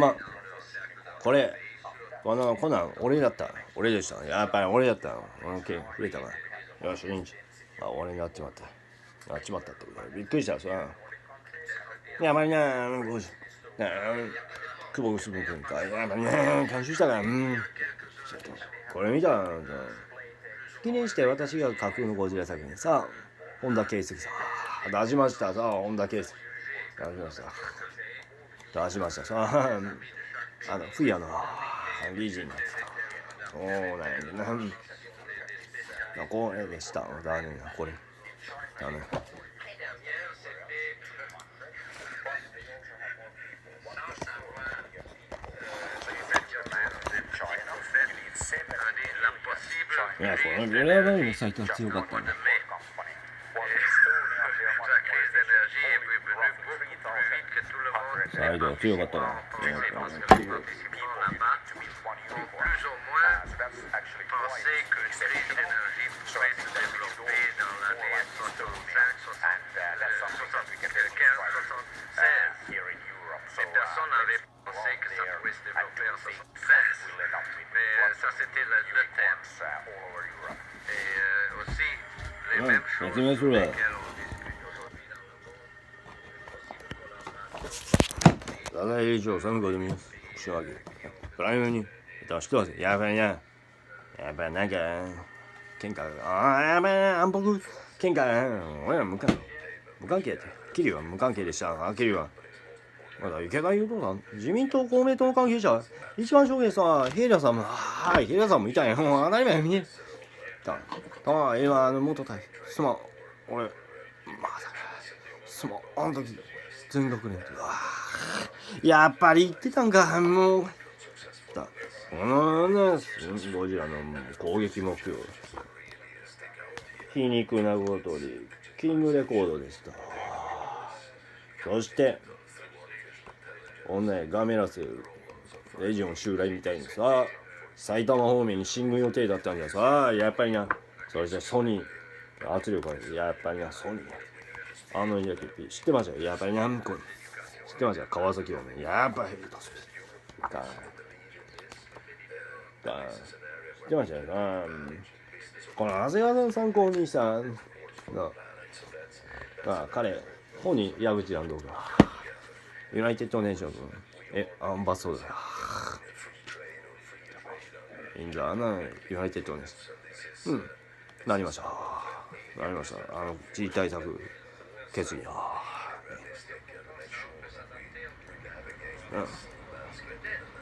まあこんなん俺だった。俺でした。やっぱり俺だった。OK、触れたから。よし、いいんじゃ。俺になっちまった。なっちまったってことで。びっくりしたさ。やばいな、久保薄君か。やばいな、監修したから。これ見たら、記念して私が架空のゴジラ作品さ、本田圭佑さ。出しましたさ、本田圭佑。出しましたさ。フィアの理事になってた。そうなんやな。これでした。だね、これ。だね。いや、このビラバイのサイトは強かったね。サイドは強かったな。説明するわ。大概以上3個で見ます。しわけ。プライムに出してます。やばいな。やっぱりなんか、喧嘩が、やばいな、安保喧嘩、俺ら無関係って。キリは無関係でした。キリは。まだ池田優斗さん、自民党公明党の関係者、一番証言さ、平田さんも、平田さんもいたんや。もう当たり前に。今、元大すまん、俺、まだすまん、あの時、全学年って、やっぱり言ってたんか、もう。このね、ゴジラの攻撃目標。皮肉なことに、キングレコードでした。そして、ガメラス、レジオン襲来みたいにさ、埼玉方面に進軍予定だったんじゃさ、やっぱりな、そしてソニー、圧力がやっぱりな、ソニー。やけ知ってましたよ、やっぱりな、これ。知ってましたよ、川崎はね、やっぱりヘルトスピード。知ってましたよな。この長谷川さん参考にした彼、本に矢口蘭道が、ユナイテッドネーションズ、アンバサダー。インザユナイテッドネーションズ。なりました。地位対策決議。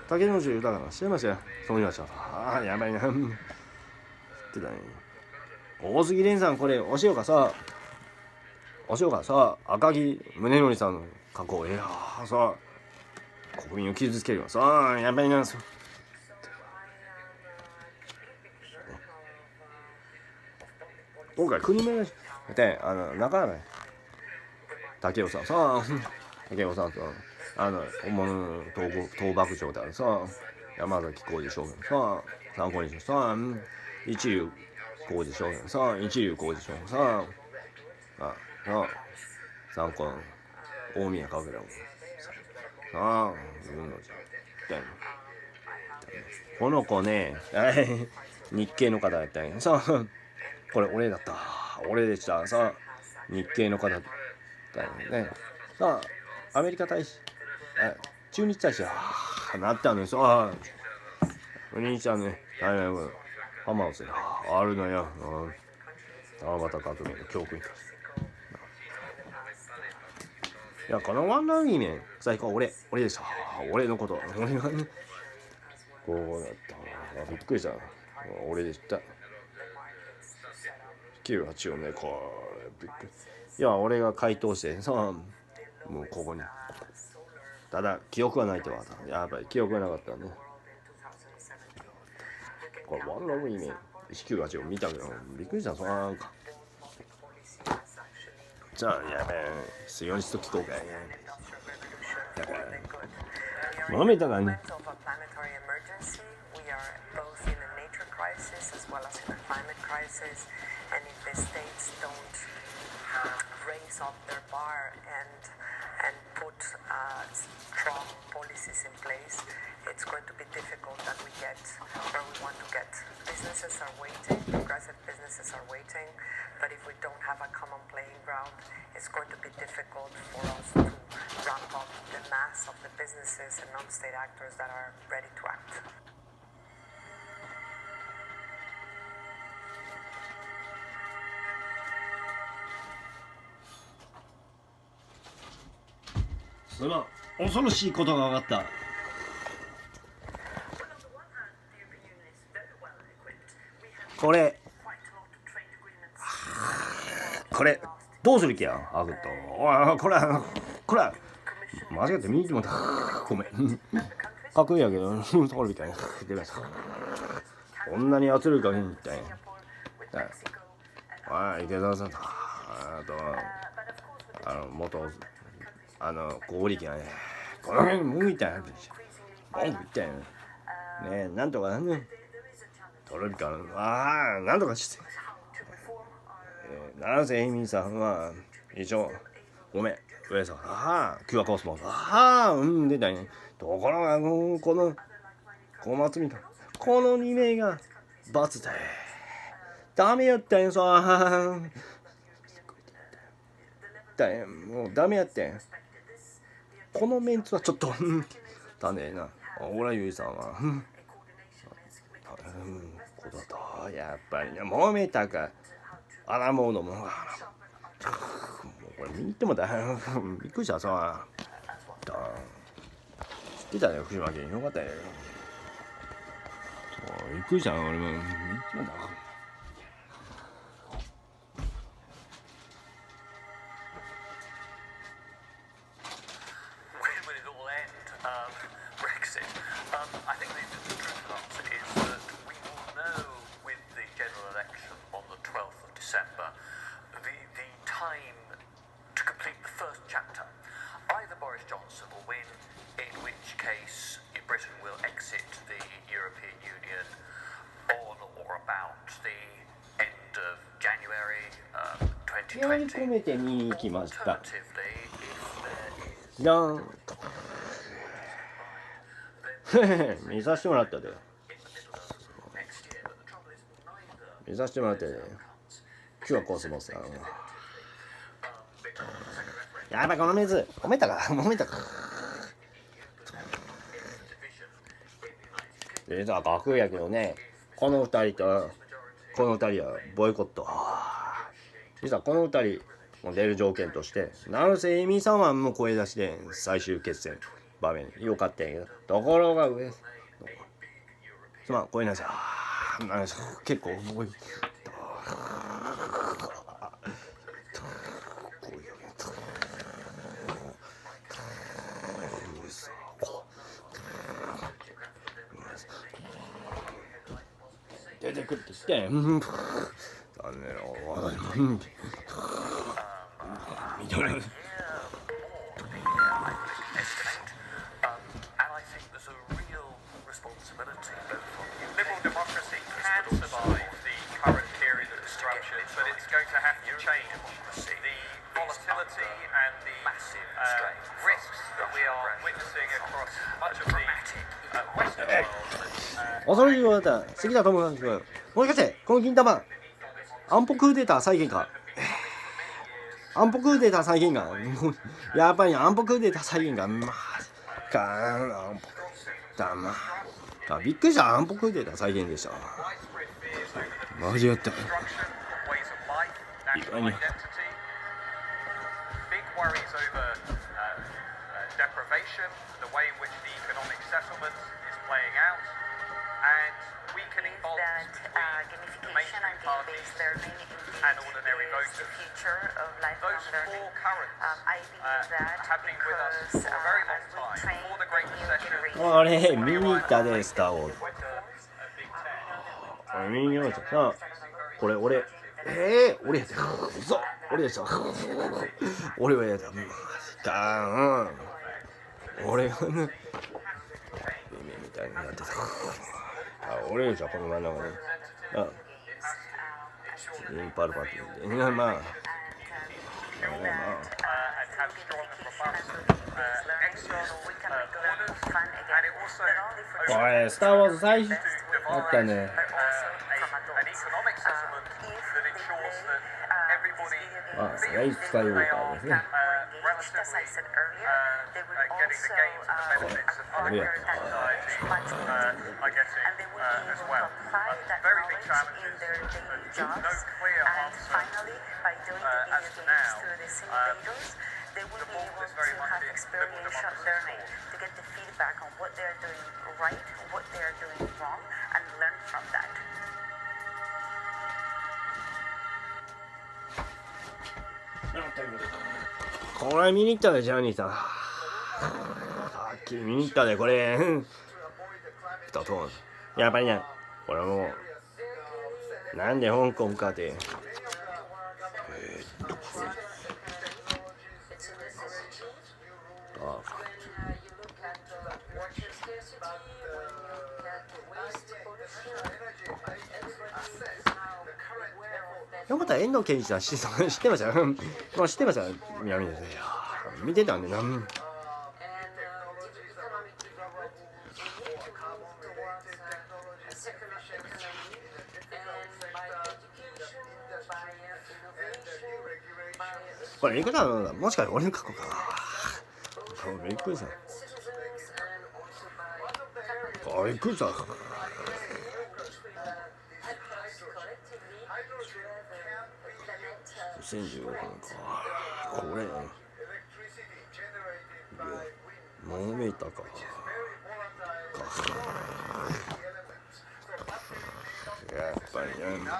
竹野内豊か知ってましたよ。そう言いました。やばいな。知ってたね。大杉蓮さん、これ、お塩かさ、赤木宗則さんの加工、さ、国民を傷つけるわ。さ、やばいな。今回、国名で、中原武雄さんと、本物の倒幕状態さ、山崎浩二将軍さ、参考にさ、一流浩二将軍さ、参考の大宮かけらもさ、自分のじゃこの子ね、日系の方だったんやさ、これ俺だった、俺でしたさ、日系の方だよね。さあ、アメリカ大使、駐日大使なったのよさ、お兄ちゃんね、浜松であるのよ、七夕革命の教訓。いや、このワンランイメン最高、俺でした。俺のこと、俺がね、こうだった。びっくりした。俺でした。98をね、こう、びっくり。いや、俺が回答してさ、もうここに。ただ、記憶はないってわかった。やっぱり記憶がなかったね。これ、ワンランイメン1998を見たけど、びっくりした。なんか。じゃあ、やべえ、水温室と聞こうか。だから、飲めたからね。And if the states don't raise up their bar and put strong policy policies in place, it's going to be difficult that we get where we want to get. Businesses are waiting, progressive businesses are waiting, but if we don't have a common playing ground, it's going to be difficult for us to ramp up the mass of the businesses and non-state actors that are ready to act. すまん、恐ろしいことが分かった。これどうする気やアグと。おい、これ間違って見に行ってもごめん。かっこいいやけどこれみたいな出ました。こんなに圧力がいいみたいな。おい、池澤さんと元合力がね、この辺もみたいな文句みたいなね、なんとかねトロピカルなんとかして、七瀬エイミーさんは一応ごめん上さんキュアコスモス出たね。ところがこの小松みたいこの2名が罰だよ。ダメやったんよさだよ、もうダメやってん。このメンツはちょっとだねえな。オラユイさんはこだとやっぱりね、もめたかあらもうのもこれ見に行ってもだよ。びっくりしたさ。知ってたね、福島県よかったよ。びっくりした俺も見に行ってもだ。気合い込めて見に行きました。見させてもらったで。見させてもらってね。今日はコスモスやばい、この水揉めたか実は架空やけどね、この2人とこの2人はボイコット。実はこの2人も出る条件として成瀬恵美さんはもう声出しで最終決戦場面よかったんやけど、ところが上すまん声なさ結構重い出てくるって言ってみたいな。恐ろしいことだった。関田智さん、もしかしてこの銀玉安保クーデター再現か。安保クーデター再現がやっぱり安保クーデター再現がびっくりした。安保クーデター再現でした。マジやった意外にgamification and game-based learning is the future of lifelong learning. I believe that because as we train the new generation, あれ見に行ったでスター・ウォーズ。見に行きました。これ俺やった嘘俺でした俺はやった俺がねみたいにやってた。俺でしょこの真ん中にパルパティンでまあこれスター・ウォーズ最初あったね。あ、ライススカイウォーカーですね。あれやった。They will be able to have experiential learning to get the feedback on what they are doing right, what they are doing wrong, and learn from that. これ見に行ったでジャーニーさん。さっき見に行ったでこれ。だとやっぱりね、これもうなんで香港かってよかったら遠藤健一さん知ってましたよ。まあ知ってましたよ。南ですね。見てたんでな。これ言い方はもしかして俺の過去かな。びっくりした。びっくりした。2015年か。これもめたか。やっぱりね。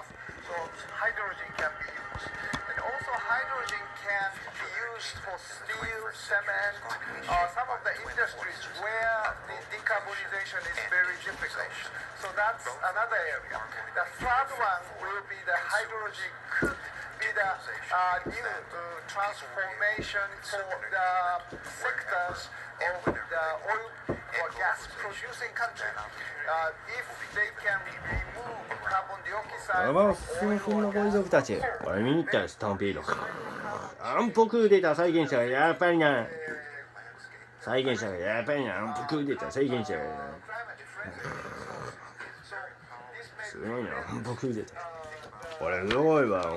For steel, cement, some of the industries where the decarbonization is very difficult. So that's another area. The third one will be the hydrogen could be the new transformation for the sectors of the oil or gas producing country. If they can remove carbon dioxide from oil or 貴族たち、これ見に行ったよ、スタンピード。安保クーデター再現者がやっぱりな。再現者がやっぱりな。安保クーデター再現者がすごいな、安保クーデター。これすごいわ。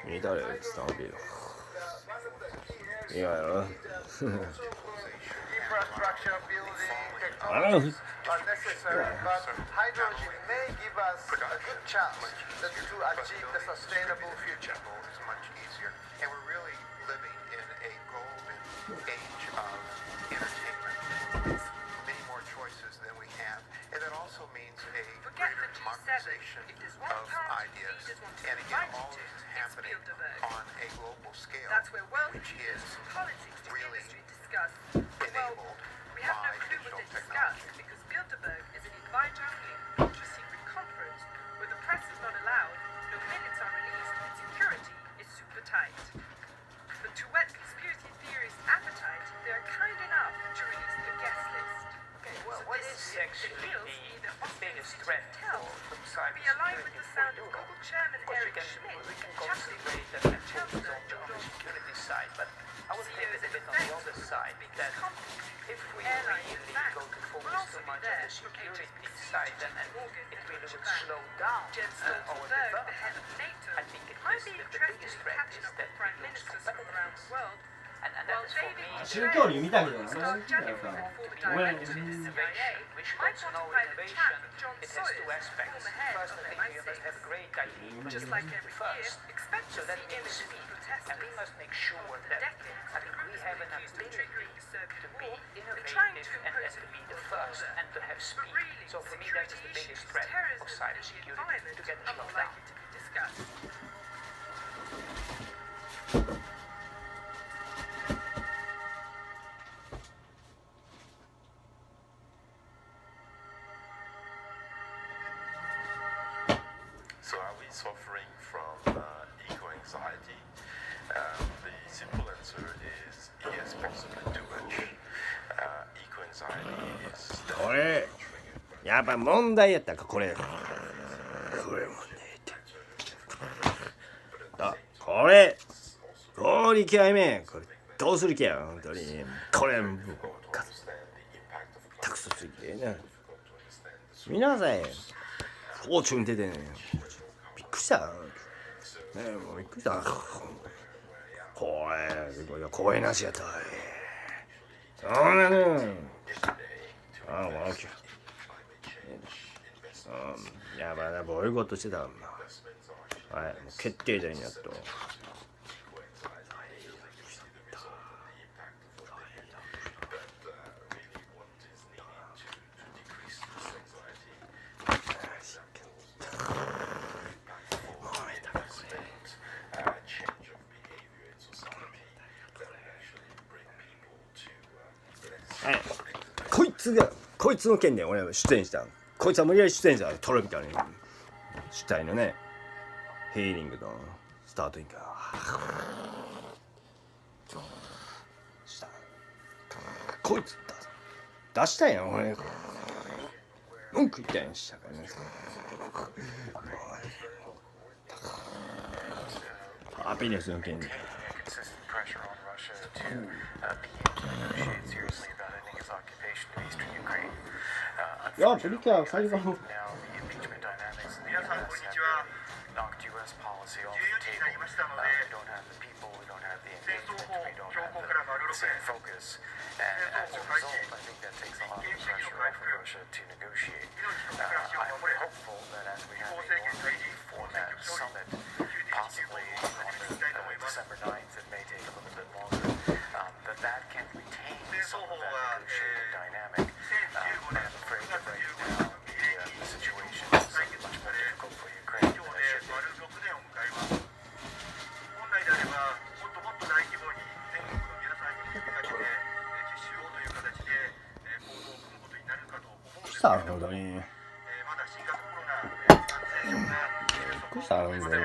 見たよ、スタンピード。いやよ。あら。Unnecessary, but hydrogen may give us a good chance to achieve the sustainable future. Is much easier, and we're really living in a golden age of entertainment with many more choices than we have, and that also means a greater democratization of ideas. And again, all of this is happening on a global scale, which is really enabled by digital technology. Bilderberg is an invite-only, ultra-secret conference where the press is not allowed, no minutes are released, and security is super tight. But to whet conspiracy theorists' appetite, they are kind enough to release the guest list. Okay, well, So what this is year, actually the Hills need the biggest to threat tell. from We align with cybersecurity the for sound of Europe? Google Chairman Of course, Eric Schmidt, we can Chancellor concentrate and focus Chancellor on the Jolie, security side, but I would take it a bit on the other side that if we airline really bank go to will focus also too be much on there the to security cater side, then Morgan it and really Deutsche would Bank. slow down Jens our Stoltenberg, the head development. of NATO, I think it might is be the interested biggest in threat catching is up that with we prime lose ministers from around the competitiveness. world. And that While is for David me宗教に見たけどな。Scott Jennifer, the former director of the CIA, Which might goes want no to private chat innovation. with John It has Sawyer, two aspects. former head First, of I think we must have MI6. great ideas. Just like every year, First, expect to so that see means images of speed. protesters. And we must make sure For that decades, I the think group we has have been an accused of ability triggering the Serbian to war be and trying to innovative impose and to a be the world first order. and to have But speed. really, So for me, that is the security biggest issues, threat of terrorism, and the cybersecurity, environment to get are slowed more down. likely to be discussed. So are we suffering from eco-anxiety? The simple answer is yes, possibly too much. Eco-anxiety is これやっぱ問題やったかこれ。これ問題やった。これこり極めこれどうする気や本当にこれもうたくそすぎてね皆さんフォーチュン出てねびっくりしたねもうびっくりした怖いなしやったそうなのああもうやばいなボイコットしてたはいもう決定打にやっとこいつの件で俺は出演したこいつは無理やり出演したトロピカルに主体のねヘーリングのスタートインカーしたこいつ出したんや俺文句言ったんやしたからねハピネスの件でいや、プリキュア最後のさ本当にびっくりした本当に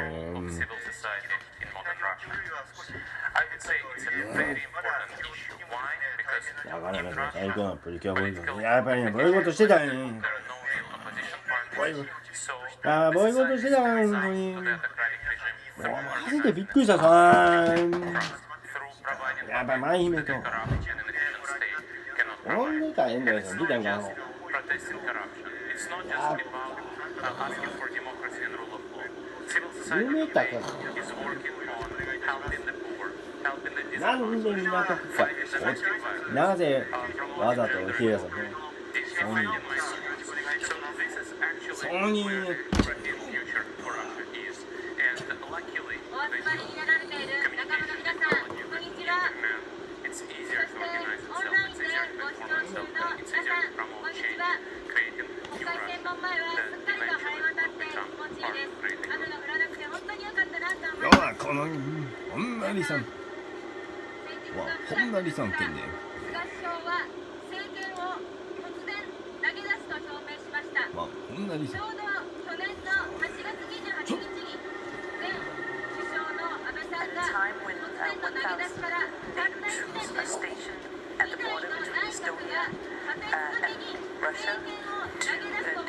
だからね最高のプリキュアボイコットやっぱりねボイコットしてたよねボイコットしてたよ本当にマジでびっくりしたさやっぱり舞姫とほんで大変だよ見たんか夢だからなんで港区かなぜわざとヒエラさんソニーこの本成さんは本成さん件でまあ本成さんat the border between Estonia and Russia to deter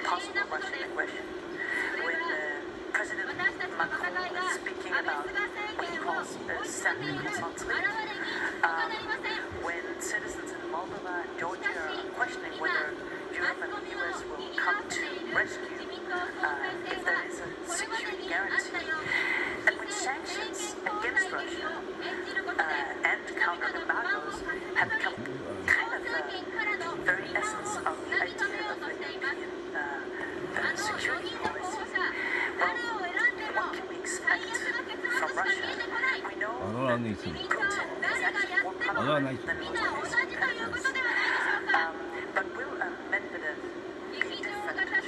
possible Russian aggression. When President Macron is speaking about what he calls Saint-Nicolas-League, when citizens in Moldova and Georgia are questioning whether Europe and the US will come to rescue if there is a security guarantee, and when sanctions against Russia and counter embargoes have become kind of the very essence of the idea of the European security policy. Well, what can we expect from Russia? We know that Putin is actually more powerful than most of his competitors. But will Medvedev be a different leader?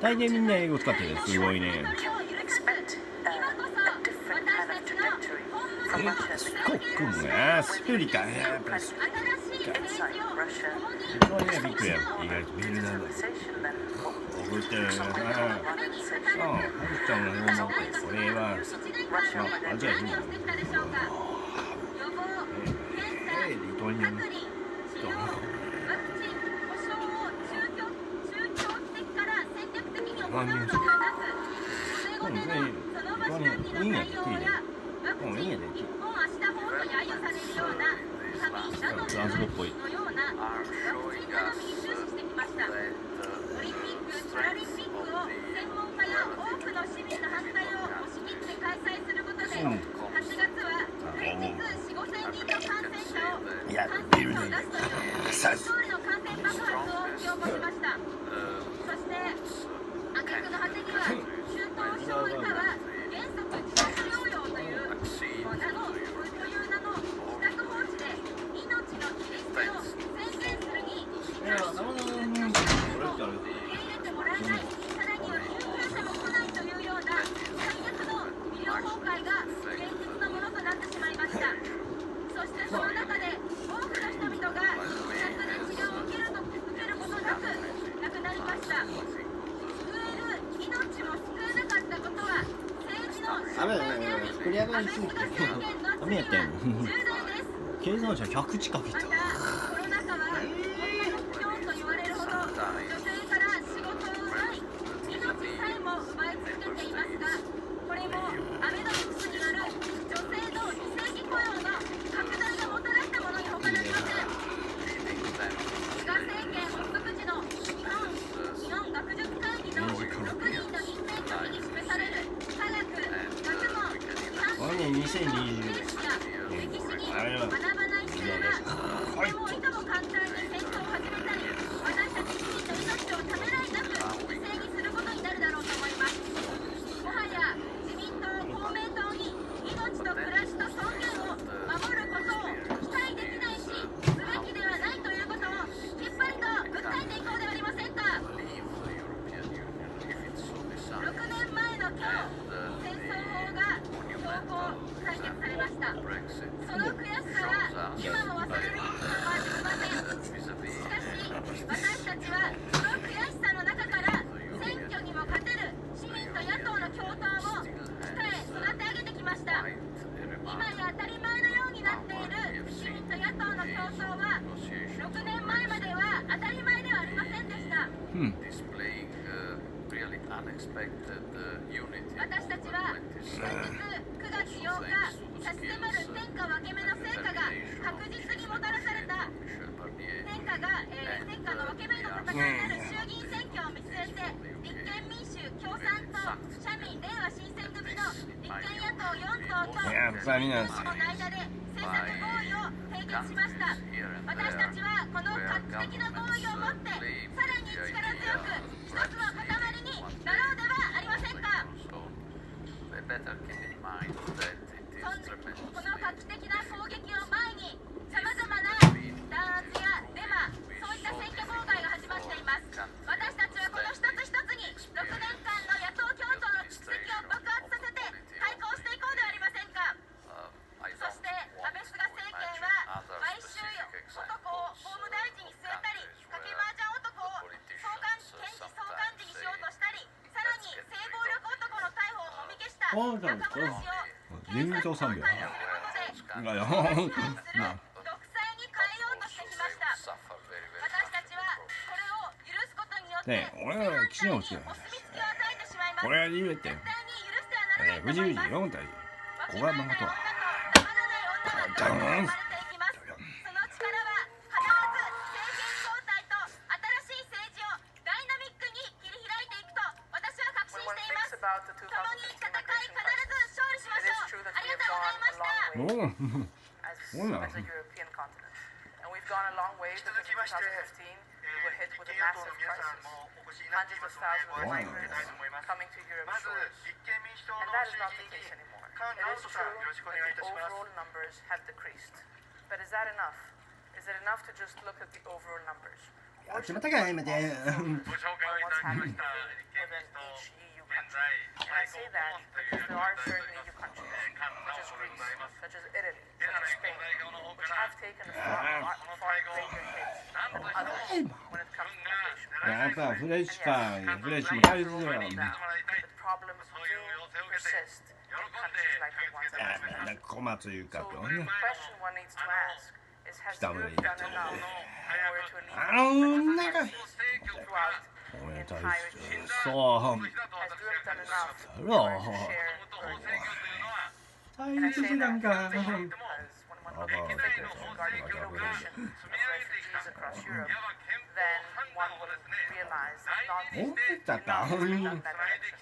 大抵みんな英語使ってるすごいね Can you expect a different kind of trajectory from Russia as a 国がスプリカねやっぱりスプリカ inside Russia? これがびっくりや意外とビルなんだ覚えてるよなハルちゃんが思ってこれはアジア人だリトアニアの人何人ですかリトアニアいいんやっていいねもういいんやで。日本明日法と揶揄されるような紙などのフランス語っぽい。のようなワクチン頼みに終始してきました。オリンピック・パラリンピックを専門家や多くの市民の反対を押し切って開催することで、8月は連日4、5千人の感染者を感染者を出すという総理の感染爆発を引き起こしました。そして挙句の果てには中等症以下は原則自宅療養という名の自宅放置で命の切り捨てを宣言するに受け入れてもらえない、さらには救急車も来ないというような最悪の医療崩壊が現実のものとなってしまいました。そしてその中で多くの人々が自宅で治療を受けることなく亡くなりました。救える命も救えなかったことは政治の失敗であり、安倍菅政権の罪は重大です。計算者100近くいた。またコロナ禍は女の不況と言われるほど女性から仕事を奪い、命さえも奪い続けていますが、これもアベノミクスによる女性の非正規雇用の拡大がもたらしたものに他なりません。菅政権発足時の日本学術会議の6人の任命拒否に示される科学、学問、これね、2020歴史に学ばない姿勢がいつでもいとも簡単に戦争を始めたり、私たち自身の命をためらいなく犠牲にすることになるだろうと思います。もはや自民党、公明党に命と暮らしと尊厳を守ることを期待できないし、すべきではないということをきっぱりと訴えていこうではありませんか。6年前の今日、戦争法が強行採決されました。その悔しさは今も忘れることはできません。しかし私たちはその悔しさの中から選挙にも勝てる市民と野党の共闘を鍛え育て上げてきました。今や当たり前のようになっている市民と野党の共闘は6年前までは当たり前ではありませんでした。私たちは先日9月8日、差し迫る天下分け目の成果が確実にもたらされた天下の分け目の戦いなる衆議院選挙を見据えて、立憲民主、共産党、社民、れいわ新選組の立憲野党4党と野党の間で政策合意を締結しました。私たちはこの画期的な合意をもってさらに力強く一つの塊になろうではありませんか。この画期的な攻撃を前にさまざまな弾圧やデマ、そういった選挙妨害が始まっています。私たちはこの一つ一つに6年間の野党共闘の蓄積を爆発させて対抗していこうではありませんか。そして安倍菅政権は毎週男を法務大臣に据えたり、かけ麻雀男を検事総監事にしようとしたり、さらに性暴力男の逮捕をもみ消した中村氏を警察総監にすることで独裁に変えようとしてきました。私たちはこれを許すことによって俺は基準をつける。お墨付きを与えてしまいます。これは言えて。絶対に許してはならないと藤思います。井4体。小川誠は。黙らない女がどんどん生まれていきます。その力は必ず政権交代と新しい政治をダイナミックに切り開いていくと私は確信しています。共に戦い必ず勝利しましょう。ありがとうございました。as a European continent. And we've gone a long way because in 2015 we were hit with a massive crisis. Hundreds of thousands of migrants coming to Europe's shores. And that is not the case anymore. It is true that the overall numbers have decreased. But is that enough? Is it enough to just look at the overall numbers? やっちまったかやめて。 What's happening within each EU country. And I say that because there are certain EU countries, such as Greece, such as Italy, such as Spain, which have taken a far greater hit than others when it comes to migration. やっぱフレッシュか、フレッシュも大切だよ。 But problems do persist in countries like the ones I mentioned. 小松優香 So と the ね。 question one needs to ask is, has Stop Europe it. done enough in order to alleviateなんか。 throughout おめ the でとう entire chain? そう。 Has Europe done enough in Hello. order to share burdens? 大丈夫なんか。 as one of the figures regarding the location of refugees across Europe, then one would realize not 思ったか。 not that direction.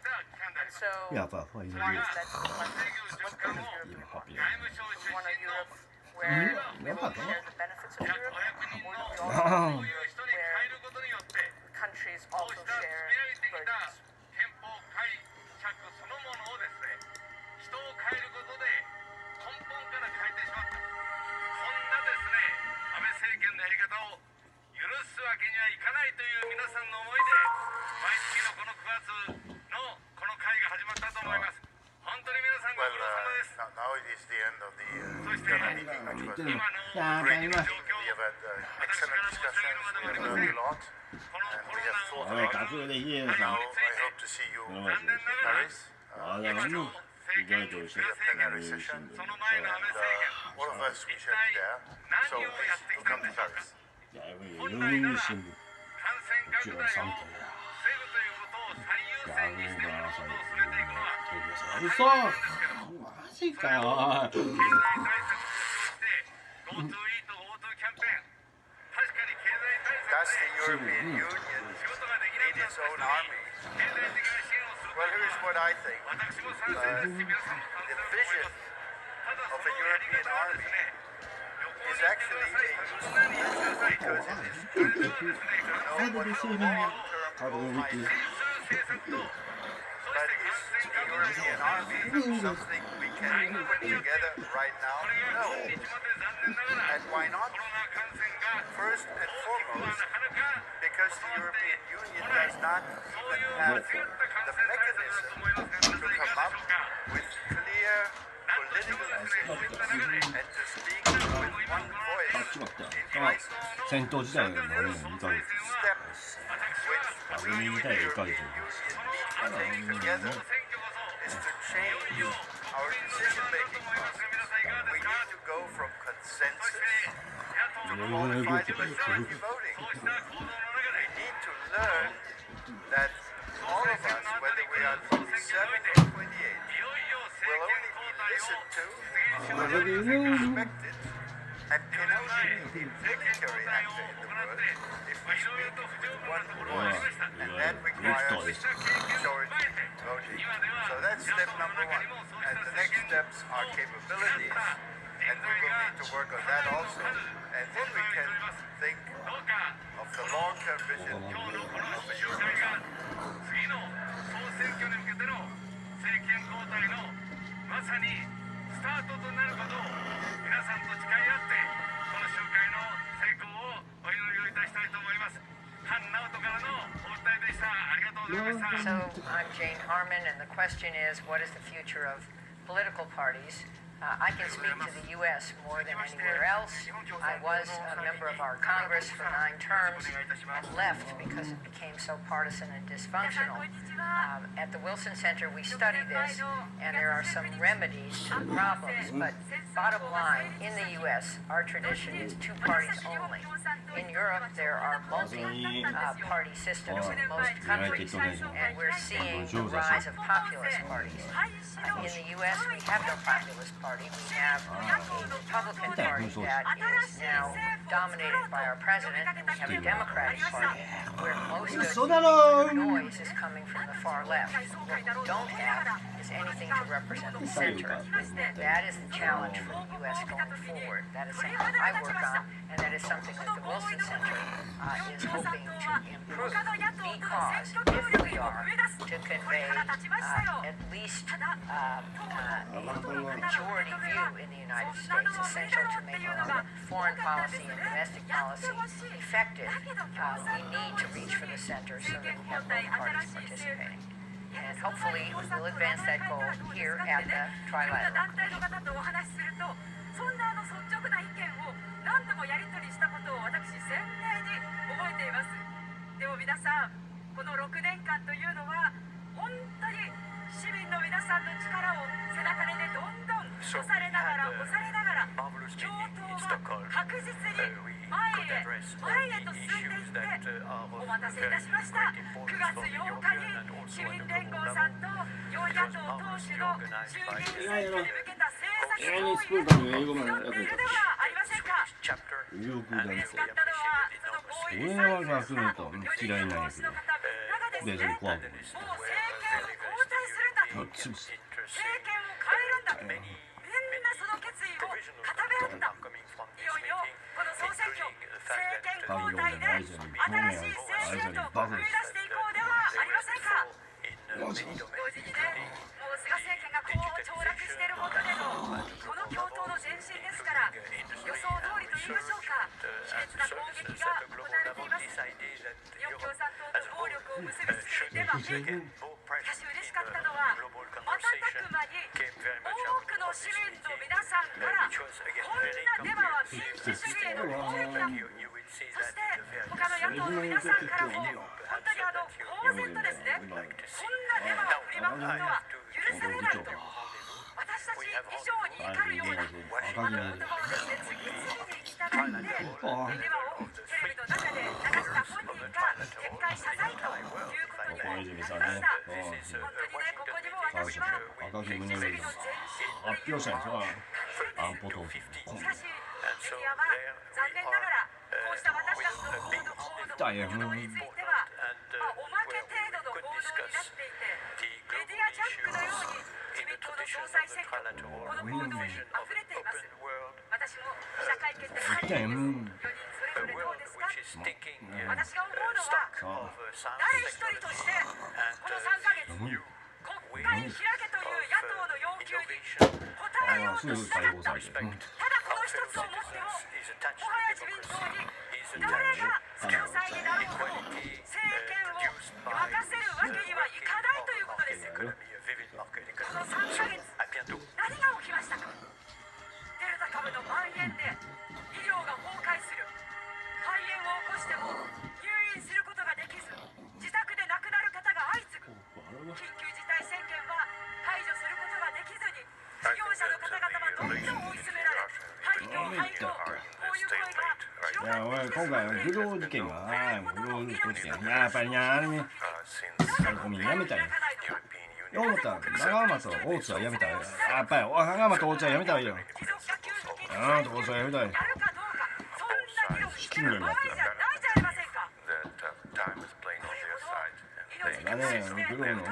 And so やば、ファイナ one ル。 is that what kind of Europe we want? We want a Europe where we will share the benefits of Europe, or do we also want a Europe where countries also share burdens? 憲法解釈そのものをですね、人を変えることで根本から変えてしまった。そんなですね、安倍政権のやり方を許すわけにはいかないという皆さんの思いで、毎月のこの9月のこの会が始まったと思います。本当に皆さんご Well, 苦労様です。 now it is the end of the そして meeting, which was 今の やばいわ。 状況 we have had excellent discussions. We have learned a lot, この and コロ we ナ have を thought おい、 a lot. 架空で言えよ Now さ。 I hope to see you in 残念ながら Paris. あれはの。意外と一緒だったね。 その前の安倍政権 All of us, we shall be there. So 何をやって please きた come んで to しょうか。 Paris. やばいよ。いろいろ新聞。感染拡大を防ぐということを最優先にして物事を進めていくのは嘘。マジかよ。経済対策と称して GoTo イート GoTo キャンペーン、確かに経済対 Does 策 the で European Union 仕事ができな need くなっ its た own 人に army? 経済的な支援をすると Well, いう here's の what は I think. 私も賛成ですし皆さんも賛成 The だと思い vision ます。ただ of そ a のやり European 方はです army ね、旅 is 行に行って actually ください、 a 旅行に行ってください、 because it is それではですね、 know what the long-term goal might be. 政策と、そ But して感 is 染 the 拡大 European を army something we can put together right これが now? 今 No. 日まで残念ながら And why not? コロナ感染が First and な foremost, かなか because the European Union does not そうい even う have 間違った感 the 染対策だと思いますが、 mechanism 皆さんい to かが come でしょうか。 up with clear なんとして political もですね、 messages そういった中で and to speak with one あ、 voice 決まったよ。 in あ crisis. 戦闘時代のね、2ヶ月。 Steps 私は which we み in たい the な1ヶ European 月。 Union need to take together 選挙こそ is to change our decision-making process. We need to go from consensus 野党 to の qualified majority voting. そうした行動の中 We で need to learn that all of us, whether we are 27 or 28, いよいよ will 政権 only 交 be 代を listened to, respected, and can only be a military actor in the world if we speak with one voice. And that requires majority voting. So that's step number one. And the next steps are capabilities. And we will need to work on that also. And then we can think どうか of the long-term vision 今日のこの of a 集 Europe. 会が次の総選挙に向けての政権交代のまさにスタートとなることを皆さんと誓い合ってこの集会の成功をお祈りをいたしたいと思います。菅直人からのお訴えでした。ありがとうございました。 So I'm Jane Harmon, and the question is, what is the future of political parties? I can speak to the U.S. more than anywhere else. I was a member of our Congress for 9 terms and left because it became so partisan and dysfunctional. At the Wilson Center, we study this, and there are some remedies to the problems. But bottom line, in the U.S., our tradition is 2 parties only. In Europe, there are multi-party systems in most countries, and we're seeing the rise of populist parties. In the U.S., we have no populist party. We have a Republican Party that is now dominated by our president, and we have a Democratic Party where most of the noise is coming from the far left. What we don't have is anything to represent the center. That is the challenge for the U.S. going forward. That is something I work on, and that is something that the Wilson Center is hoping to improve. Because if we are to convey at least a majority view in the United States, essential to make our foreign policy and domestic policy effective, we need to reach for the center so that we have both parties participating. And hopefully we will advance that goal here at the Trilateral. そんな率直な意見を何度もやり取りしたことを私鮮明に覚えています。でも皆さん、この6年間というのは本当に市民の皆さんの力を背中にねどんどん押されながら共闘は確実に前へと進んでいって、お待たせいたしました。9月8日に市民連合さんと与野党党首の衆議院選挙に向けた政策合意へと乗っているではありませんか。右翼男性嬉しかったのはその合意に俺サインはした学年と嫌いなんやけどの方みんながですね、別に怖くないもう政権を交代するんだと、どっちも政権を変えるんだと、みんなその決意を固め合った。いよいよこの総選挙、政権交代で新しい政治へと送り出していこうではありませんか。同時にね、もう菅政権がこう凋落していることでのこの共闘の前進ですから、予想通りと言いましょうか、熾烈な攻撃が行われています。日本共産党と暴力を結びつけていません。しかし嬉しかったのは、瞬く間に多くの市民の皆さんからこんなデマは民主主義への攻撃だ、そして他の野党の皆さんからも本当に公然とですね、こんなデマを振りまくことは許されないと、私たち以上に怒るような言葉をですね、次々にいただいて、デマをテレビの中で流した本人が撤回謝罪ということにもなりました。本当にね、ここにも私は民主主義の前進というのを安保党しかし、メディアは残念ながらこうした私たちの報道については、おまけ程度の報道になっていて、メディアジャックのように自民党の総裁選挙、この報道にあふれています。私も記者会見で書いています。4人それぞれどうですか。私が思うのは、誰一人としてこの3ヶ月、国会開けという野党の要求に応えようとしなかった。ただこの一つをもっても、もはや自民党に誰が総裁になろうとも政権を任せるわけにはいかないということです。この3ヶ月、何が起きましたか。デルタ株の蔓延で医療が崩壊する、肺炎を起こしても入院することができず、自宅で亡くなる方が相次ぐ、緊急事態宣言は解除することができずに、事業者の方々はどんどん追い詰められ、廃業廃業、こういう声が広がっています。今回は不良事件が不良事件やっぱりねあれね最後にやめたいよ思ったら長浜と大津はやめたいよやっぱり長浜と大津はやめたいよ長浜と大津はやめたい資金源になってるだね不良の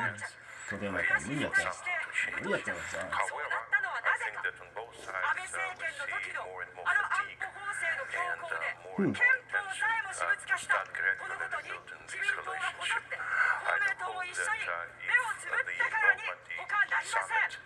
拠点だったら無理やったら無理やったらさ安倍政権の時のあの安保法制の強行で、憲法さえも私物化したこのことに自民党がこぞって公明党も一緒に目をつぶったからに他はなりません。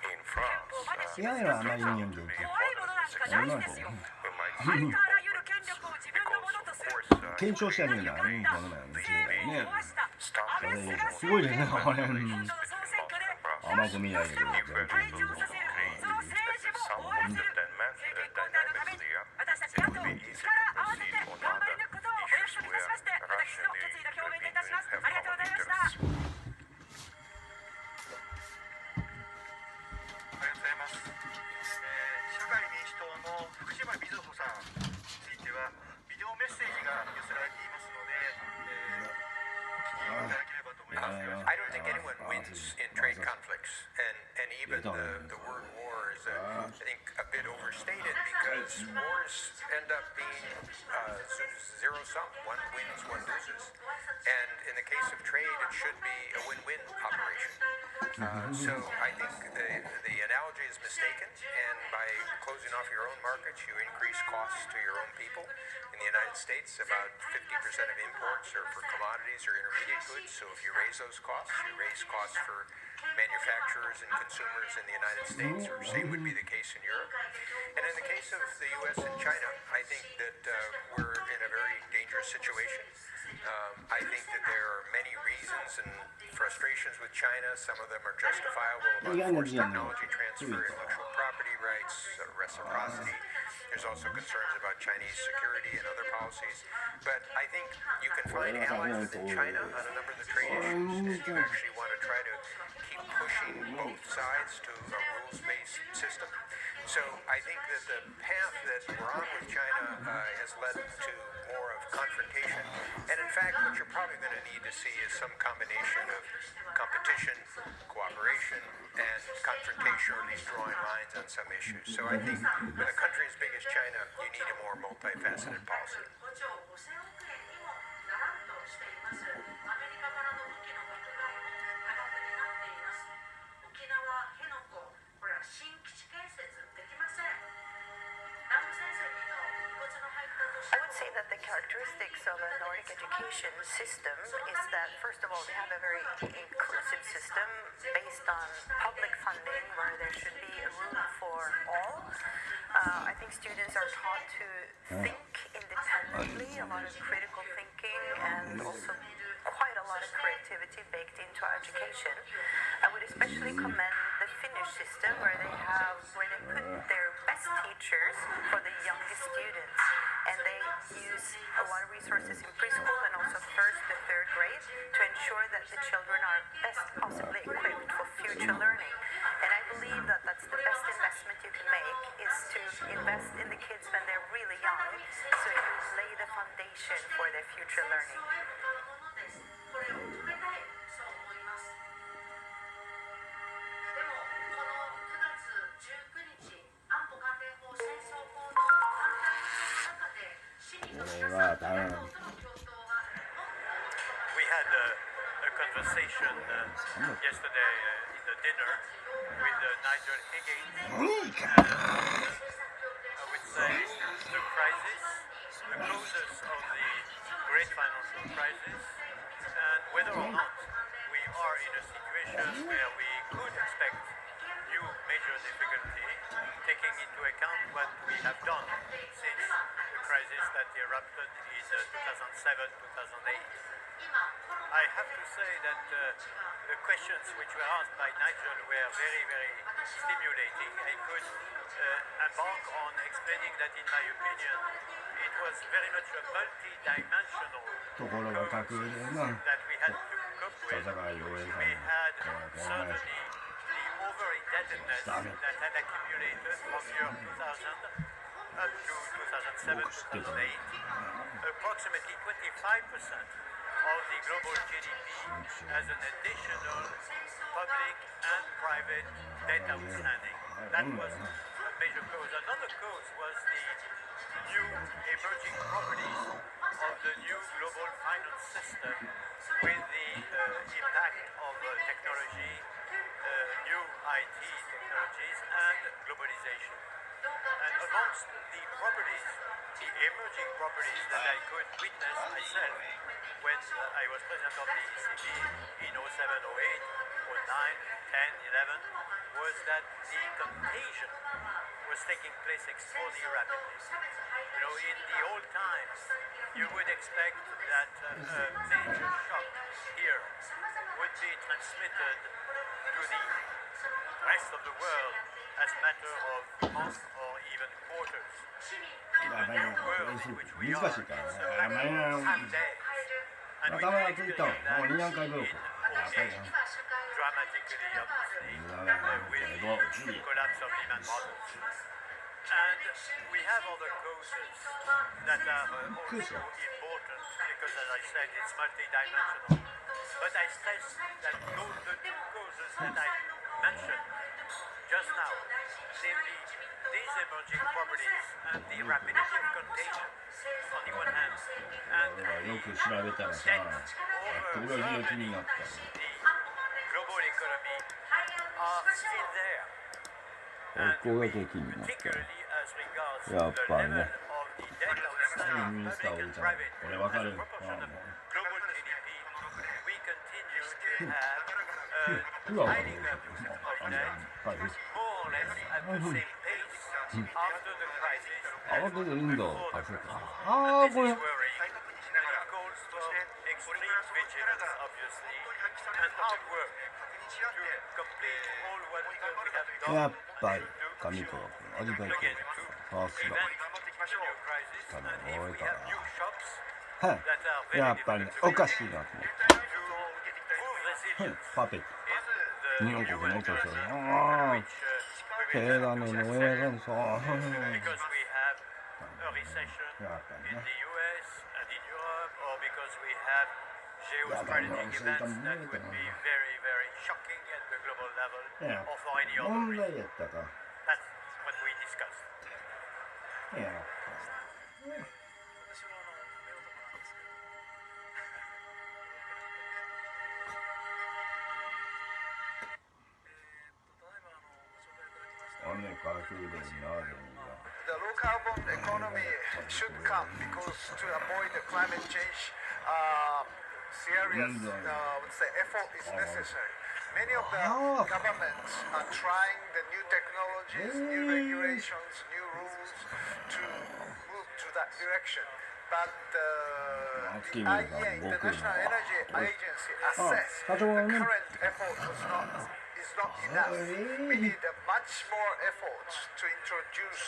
憲法まで私物化すると怖いものなんかないんですよ。ありとあらゆる権力を自分のものとする検証してやるんだこの前のね壊した安倍菅すごいですね今度の総選挙で甘く見ないで退場させる、その政治も終わらせる、政権交代のために私たち野党力合わせて頑張り抜くことをお約束いたしまして、私の決意の表明といたします。ありがとうございました。ありがとうございます。社会民主党の福島みずほさんについてはビデオメッセージが寄せられていますので、お聞きいただければと思います。 I don't think anyone wins in trade conflicts, and even the word war is, I think, a bit overstated because wars end up being zero sum. One wins, one loses, and in the case of trade, it should be a win-win operation. So I think the analogy is mistaken, and by closing off your own markets, you increase costs to your own people. In the United States, about 50% of imports are for commodities or intermediate goods, so if you raise those costs, you raise costs for manufacturers and consumers in the United States, or same would be the case in Europe. And in the case of the U.S. and China, I think that we're in a very dangerous situation. I think that there are many reasons and frustrations with China. Some of them are justifiable about forced technology transfer, intellectual property rights, reciprocity. There's also concerns about Chinese security and other policies. But I think you can find allies within China on a number of the trade issues, and you actually want to try to keep pushing both sides to a rules-based system. So I think that the path that we're on with China has led to more of confrontation. And in fact, what you're probably going to need to see is some combination of competition, cooperation, and confrontation, or at least drawing lines on some issues. So I think with a country as big as China, you need a more multifaceted policy. 5 I would say that the characteristics of a Nordic education system is that, first of all, they have a very inclusive system based on public funding where there should be a room for all. I think students are taught to think independently, a lot of critical thinking, and also quite a lot of creativity baked into our education. I would especially commend the Finnish system where they put their best teachers for the youngest students, and they use a lot of resources in preschool and also 1st to 3rd grade to ensure that the children are best possibly equipped for future learning. And I believe that that's the best investment you can make, is to invest in the kids when they're really young, so you lay the foundation for their future learning. We had a conversation yesterday in the dinner with Nigel Higgins. I would say the crisis, the causes of the great financial crisis, and whether or not we are in a situation where we could expect new major difficulty, taking into account what we have done since the crisis that erupted in 2007-2008. I have to say that the questions which were asked by Nigel were very, very stimulating. I could embark on explaining that, in my opinion, it was very much a multi-dimensional cause that we had to cope with. We had certainly the over-indebtedness that had accumulated from year 2000 up to 2007-2008. Approximately 25% of the global GDP as an additional public and private debt outstanding. That was a major cause. Another cause was the new emerging properties of the new global finance system with the impact of technology, new IT technologies, and globalization. And amongst the properties, the emerging properties that I could witness myself when I was president of the ECB in 07, 08, 09, 10, 11, was that the contagion was taking place extraordinarily rapidly. You know, in the old times, you would expect that a major shock here would be transmitted to the rest of the world as a matter of months or even quarters. In the new world in which we are, it's a matter of half days. And we can experience that in 08, dramatically, obviously, with the collapse of Lehman Brothers. And we have other causes that are also important because, as I said, it's multidimensional. But I stress that the two causes that I mentioned just now, namely these emerging properties and the rapidity of contagion on the one hand, and the debt over burdening the global economy are still there. And particularly as regards the level of the debt outstanding public and private as a proportion of global GDP, we continue to have a piling up of debt more or less at the same pace after the crisis as before the crisis. And this is worrying, and it calls for extreme vigilance, obviously, and hard work to complete all what we have done and to do again to prevent the new crisis. And if we have new shocks that are very difficult to prove resilience in the new environment in which the の農園がさ because we have a recession in the US and in Europe, or because we have geostrategic events that would be very, very shocking at the global level, or for any other 問 reason. 題やったか That's what we discussed. いやThe low carbon economy should come because to avoid the climate change, serious would say effort is necessary. Many of the governments are trying the new technologies, new regulations, new rules to move to that direction. But the IEA, International Energy Agency, assessed the current effort is not enough. We need much more efforts to introduce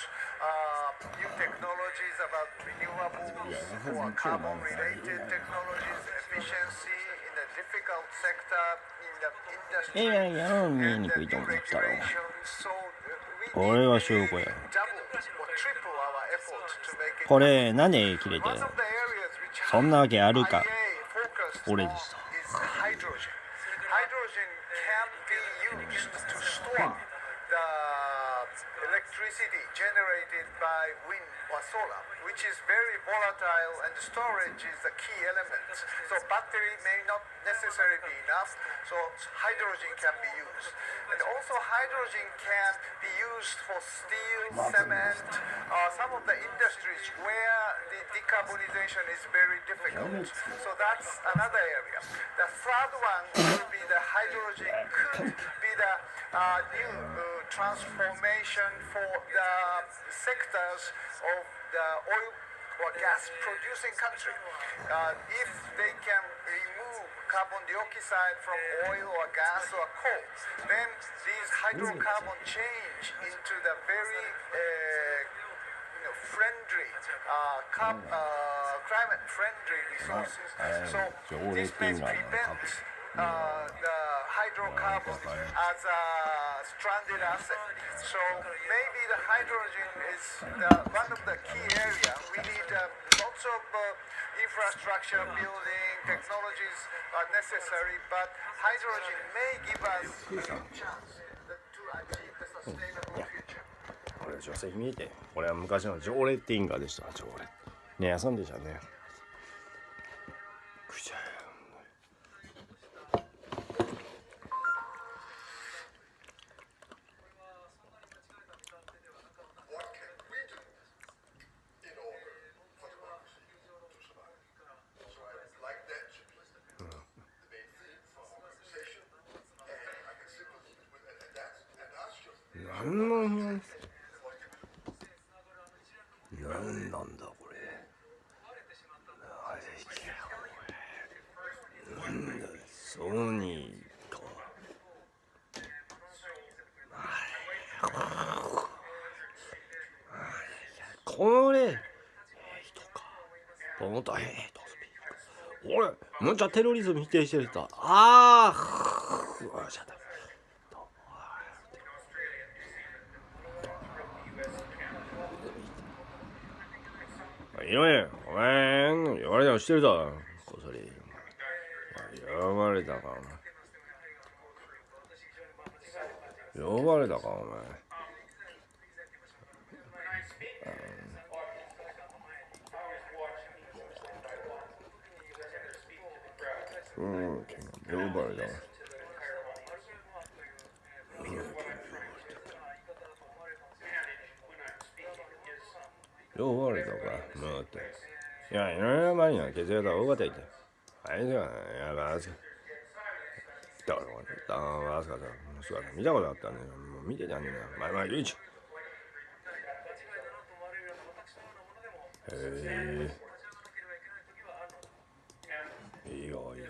new technologies about renewables or carbon-related technologies, efficiency in a difficult sector, in the industry, やろう見え and に the くいと new 思ったろ regulations. So we これは証拠や double or triple our efforts to make it. これなんで切れて One of the areas which そんなわけあるか IEA focused 俺 on で is した hydrogen. Hydrogen can be used to store the electricity generated by wind or solar, which is very volatile, and storage is a key element. So battery may not necessarily be enough, so hydrogen can be used. And also hydrogen can be used for steel, cement, some of the industries where the decarbonization is very difficult. So that's another area. The third one will be the hydrogen could be the new transformation for the sectors of the oil or gas producing country. If they can remove carbon dioxide from oil or gas or coal, then these hydrocarbon change into the very friendly, climate friendly resources. So this may prevent the hydrocarbon as a stranded asset. So maybe the hydrogen is one of the key areas. We need lots of infrastructure building, technologies are necessary, but hydrogen may give us a chance to achieve the sustainable future. これ女性見えてこれは昔のジョーレッティンガーでしたジョーレね遊んでしたねくちゃなんなんだこれあれなんだソニーかこれ人かと思った俺むっちゃテロリズム否定してる人ああしゃったいろいろごめん言われたの知ってるぞこっそり呼ばれたかお前呼ばれたかお前呼ばれた呼ばれたかもうっていやいろいろ前には血液が多かったいてあれではねやばいだからアスカさん姿見たことあったんだよもう見てたんだよ前々言うちいいよいいよ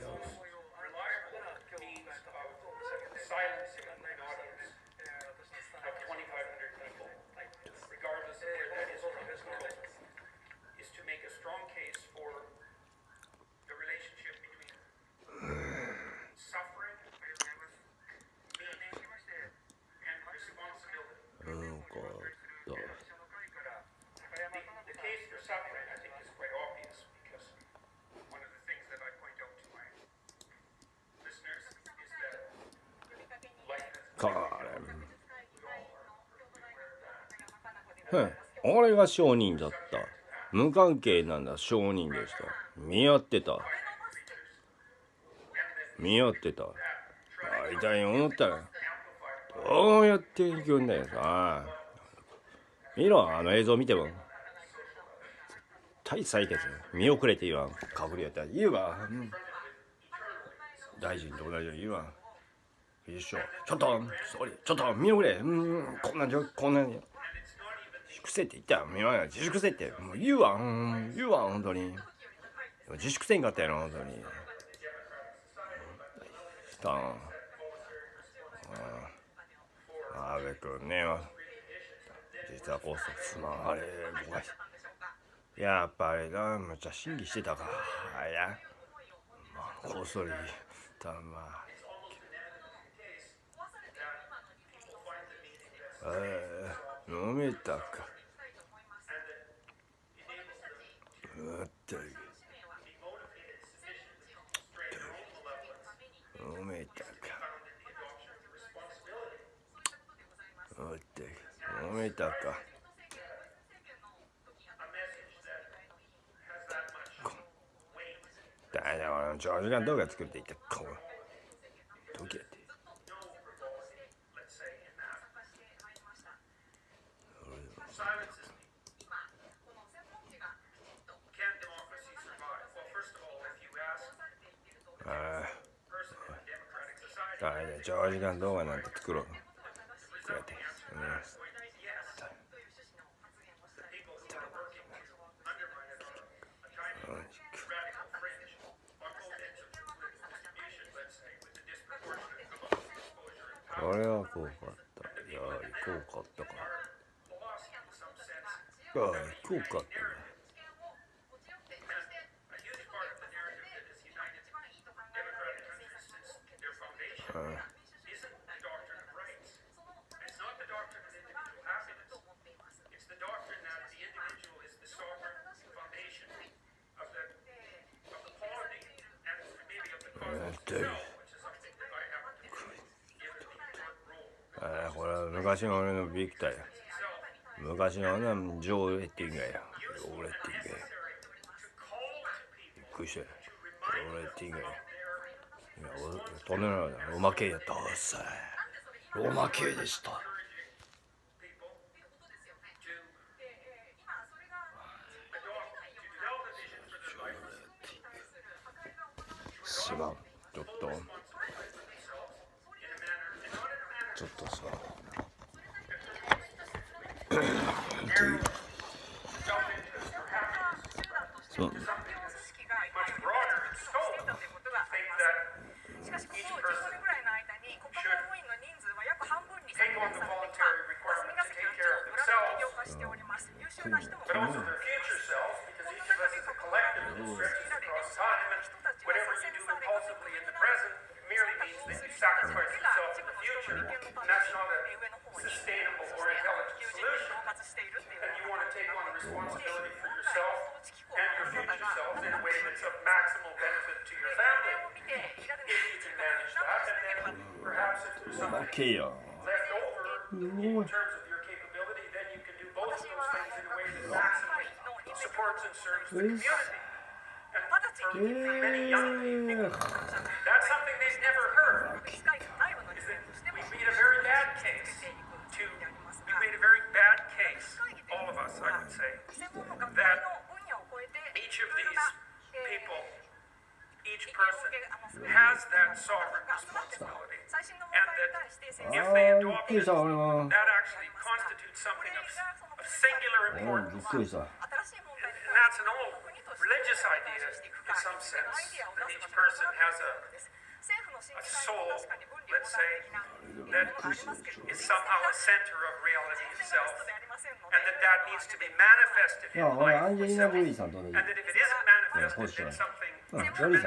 俺が証人だった。無関係なんだ、証人でした。見合ってた。大体思ったらどうやっていくんだよさ。見ろ、あの映像見ても。対採決見遅れて言わん。かぶりやったら言うわ。大臣と同じように言うわ。いいっしょ。ちょっと見遅れ。こんなん自粛せって言ったよ。見ろよ、自粛せって。もう言うわ、本当に。自粛せんかったやろ、本当に。安部君ね、実はこそすまん、あれ誤解した。やっぱりな、むっちゃ審議してたか。こっそり飲めたか。飲めたか。だいたい俺の長時間動画作っていったこう時やって。だいたい長時間動画なんて作ろう。これはこうかった。いや、こうかったか。こうかったね。これは昔の俺のビクターや。昔のジョーレッティンガーや。びっくりしたよ。ジョーレッティンガーや。止められない。おまけやった。おまけでした。すまん。ちょっとさ。そう。Okay, in terms of your capability, then you can do both of those things in a way that maximally supports and serves the community. And for many young people, that's something they've never heard. Is that we made a very bad case all of us, I would say, that each of these people, each person has that sovereign responsibility. And that if they adopt it, that actually constitutes something of singular importance. And that's an old religious idea in some sense, that each person has a soul, let's say, that is somehow a center of reality itself, and that needs to be manifested in life itself, and that if it isn't manifested, then something inherently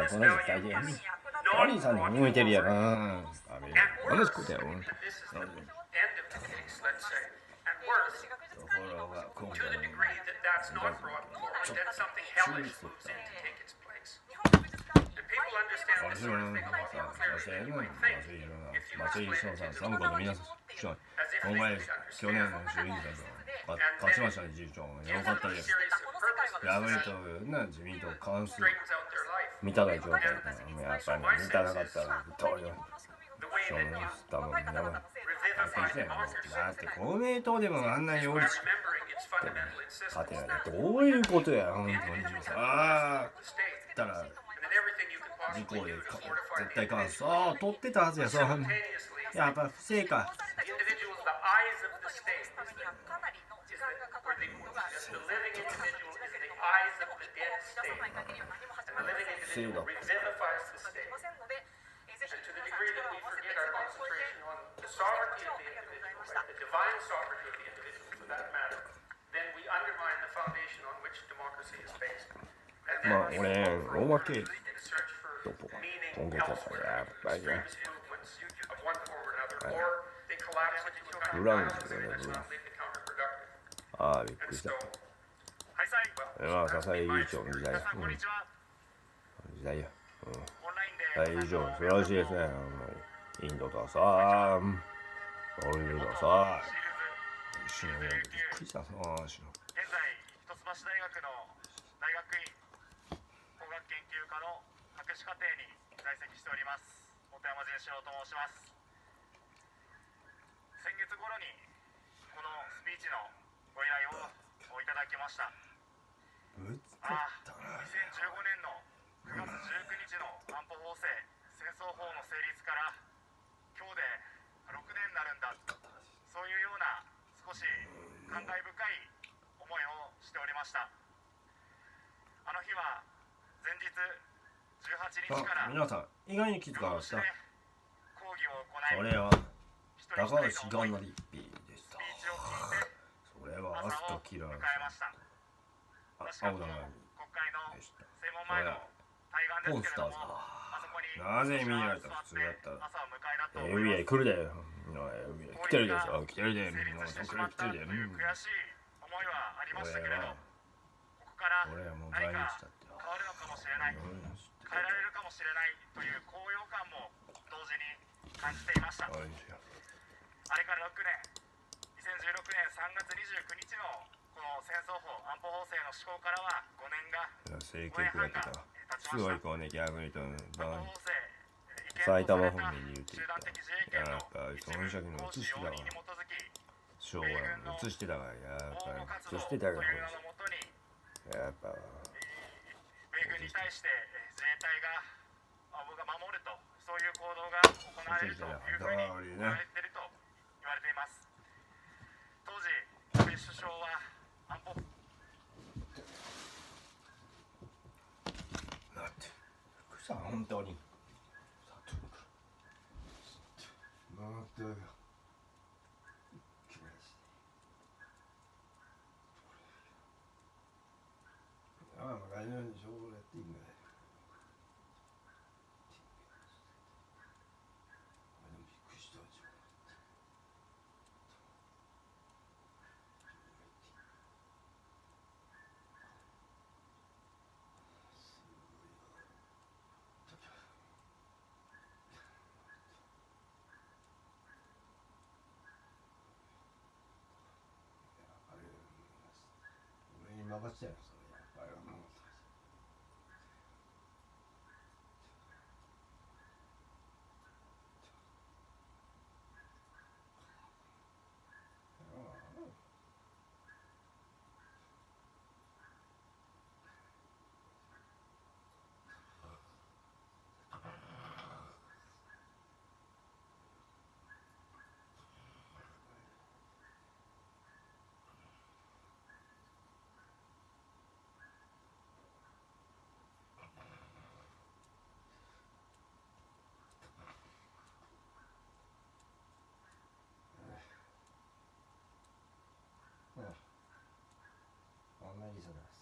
non-Rockefeller and worse, this is the end of the case, let's say, and worse, to the degree that that's not brought forward, then something hellish moves in to take its place. People understand this sort of thing a lot more clearly than you might think if you explain it to the people as if they understand it. 勝ちましたね、自民党。よかったです。敗れたな自民党過半数満たない状態だから、やっぱり、ね、満たなかったら通りの証明したもんね。だって公明党でもあんなに応じて勝てない。どういうことや、本当にさ。ったら事故で絶対過半数取ってたはずや。そうやっぱ不正か。制度まあ俺おまけどこ今月だったらやっぱりねブラウンズねああびっくりした。まあ笹井議長の時代、時代や、以上素晴らしいですね。インドとはさオイルとはさ死ぬびっくりしたさ死ぬ。現在一橋大学の大学院工学研究科の博士課程に在籍しております本山善志郎と申します。先月頃にこのスピーチのご依頼をいただきました。2015年の9月19日の安保法制戦争法の成立から今日で6年になるんだ、そういうような少し感慨深い思いをしておりました。あの日は前日18日から皆さん意外に気づかなかった。講義を行い、それは高橋がなり B でした。それはアストキラーさん青田が国会の正門前の対岸ですけれども、あそこになぜ見られたら普通だったら FBI 来るで FBI 来てるでしょ来てるでみんなそこから来てるで悔しい思いはありましたけれど、ここから何か変わるのかもしれない、変えられるかもしれないという高揚感も同時に感じていました。あれから6年、2016年3月29日のこの戦争法安保法制の施行からは5年が政局やってたすごいこうね逆に言うと埼玉方面に言うていたやっぱりその先の移してたわ昭和の移してたからやっぱり移してたからやっぱ米軍に対して自衛隊が守るとそういう行動が行われるというふうに言われていると言われています。当時安倍首相は安保なんて福さん本当になんてああ来年に将来やっていいんだよ。任せたよそれやっぱりもう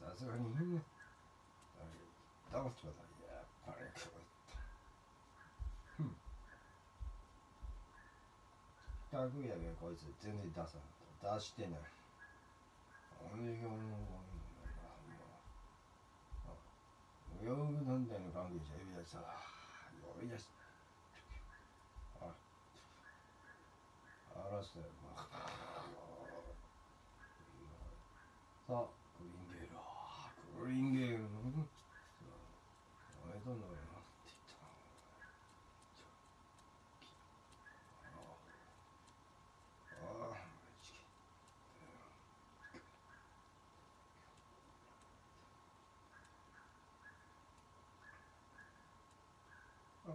さすがに黙ってください。やっぱりたくやけこいつ全然出さんと出してない。洋服団体の関係者呼び出したら呼び出して荒らしたよ。さあ、グリーンゲール。グリーンゲール。おめでとうなのよって言ったの。ああ、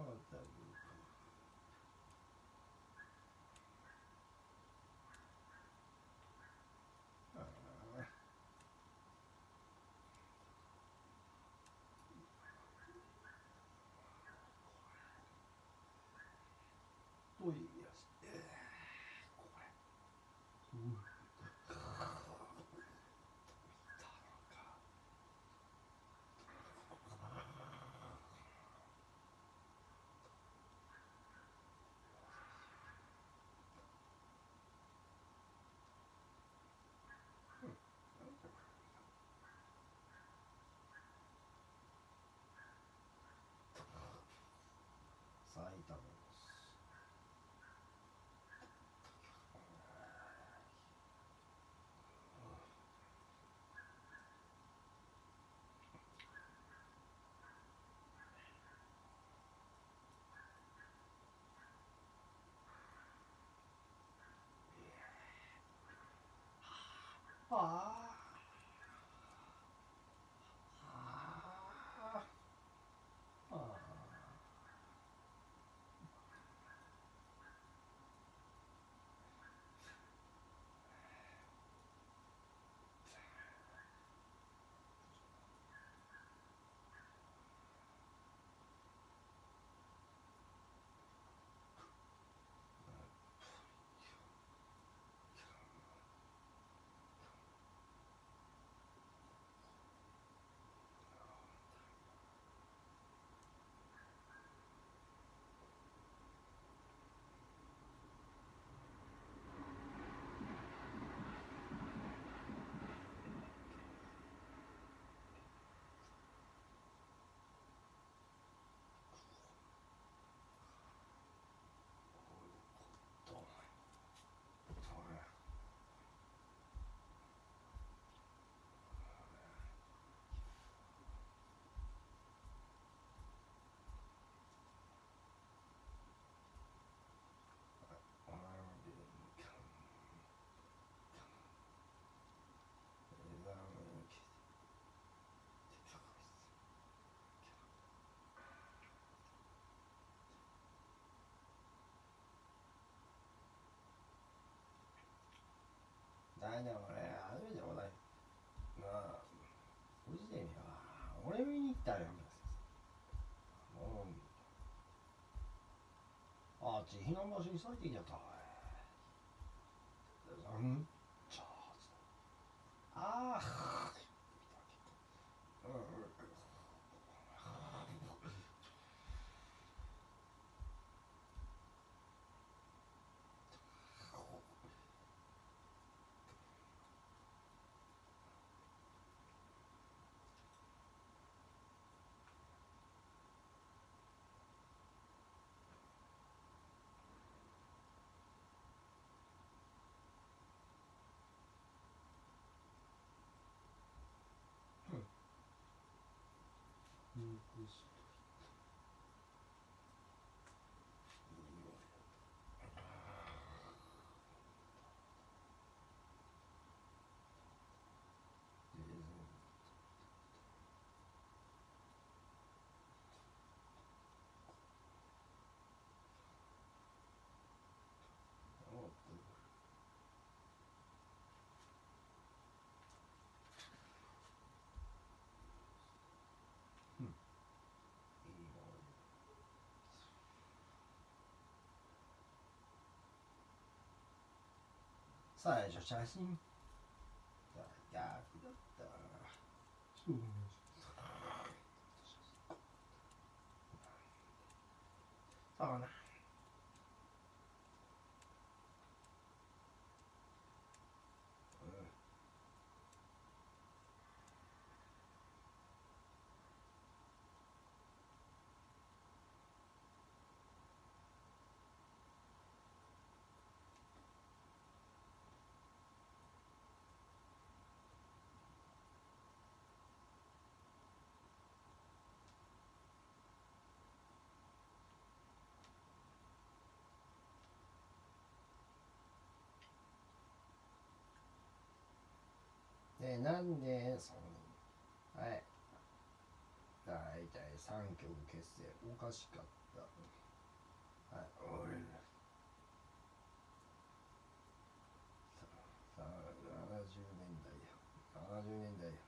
と言いやして、これ。埼玉です。ああ。大丈夫ね、初めてお題。まあ、ご時世には、俺見に行ったらよ。もう、あっち、避難場所に咲いてきちゃったわ。ちょああ、最初写真逆だったそうねそうななんでそのはいだいたい3曲結成おかしかったはい俺さあ70年代や70年代や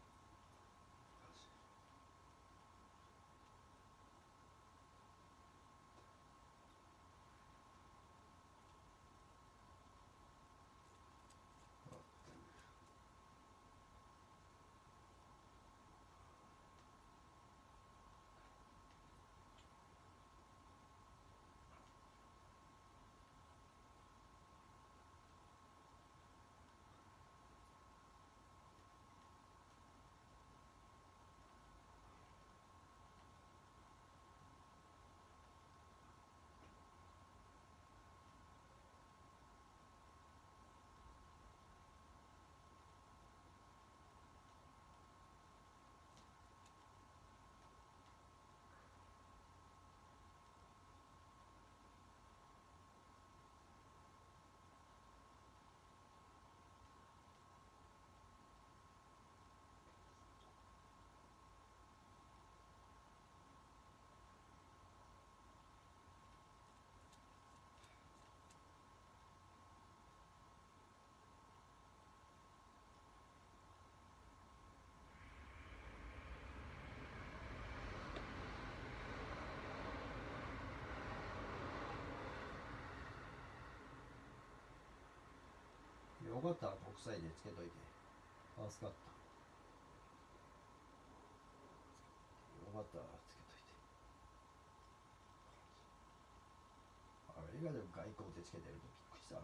よかったら国際でつけといて助かったよかったらつけといてアメリカでも外交でつけてるとびっくりした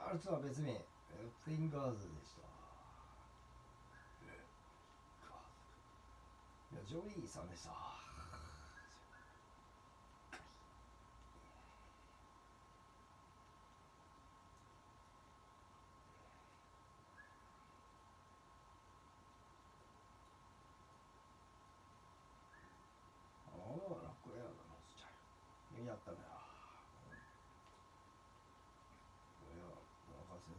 ワルツは別名レティンガーズでした。いやジョリーさんでした。これやだな、やったね。これは任せな。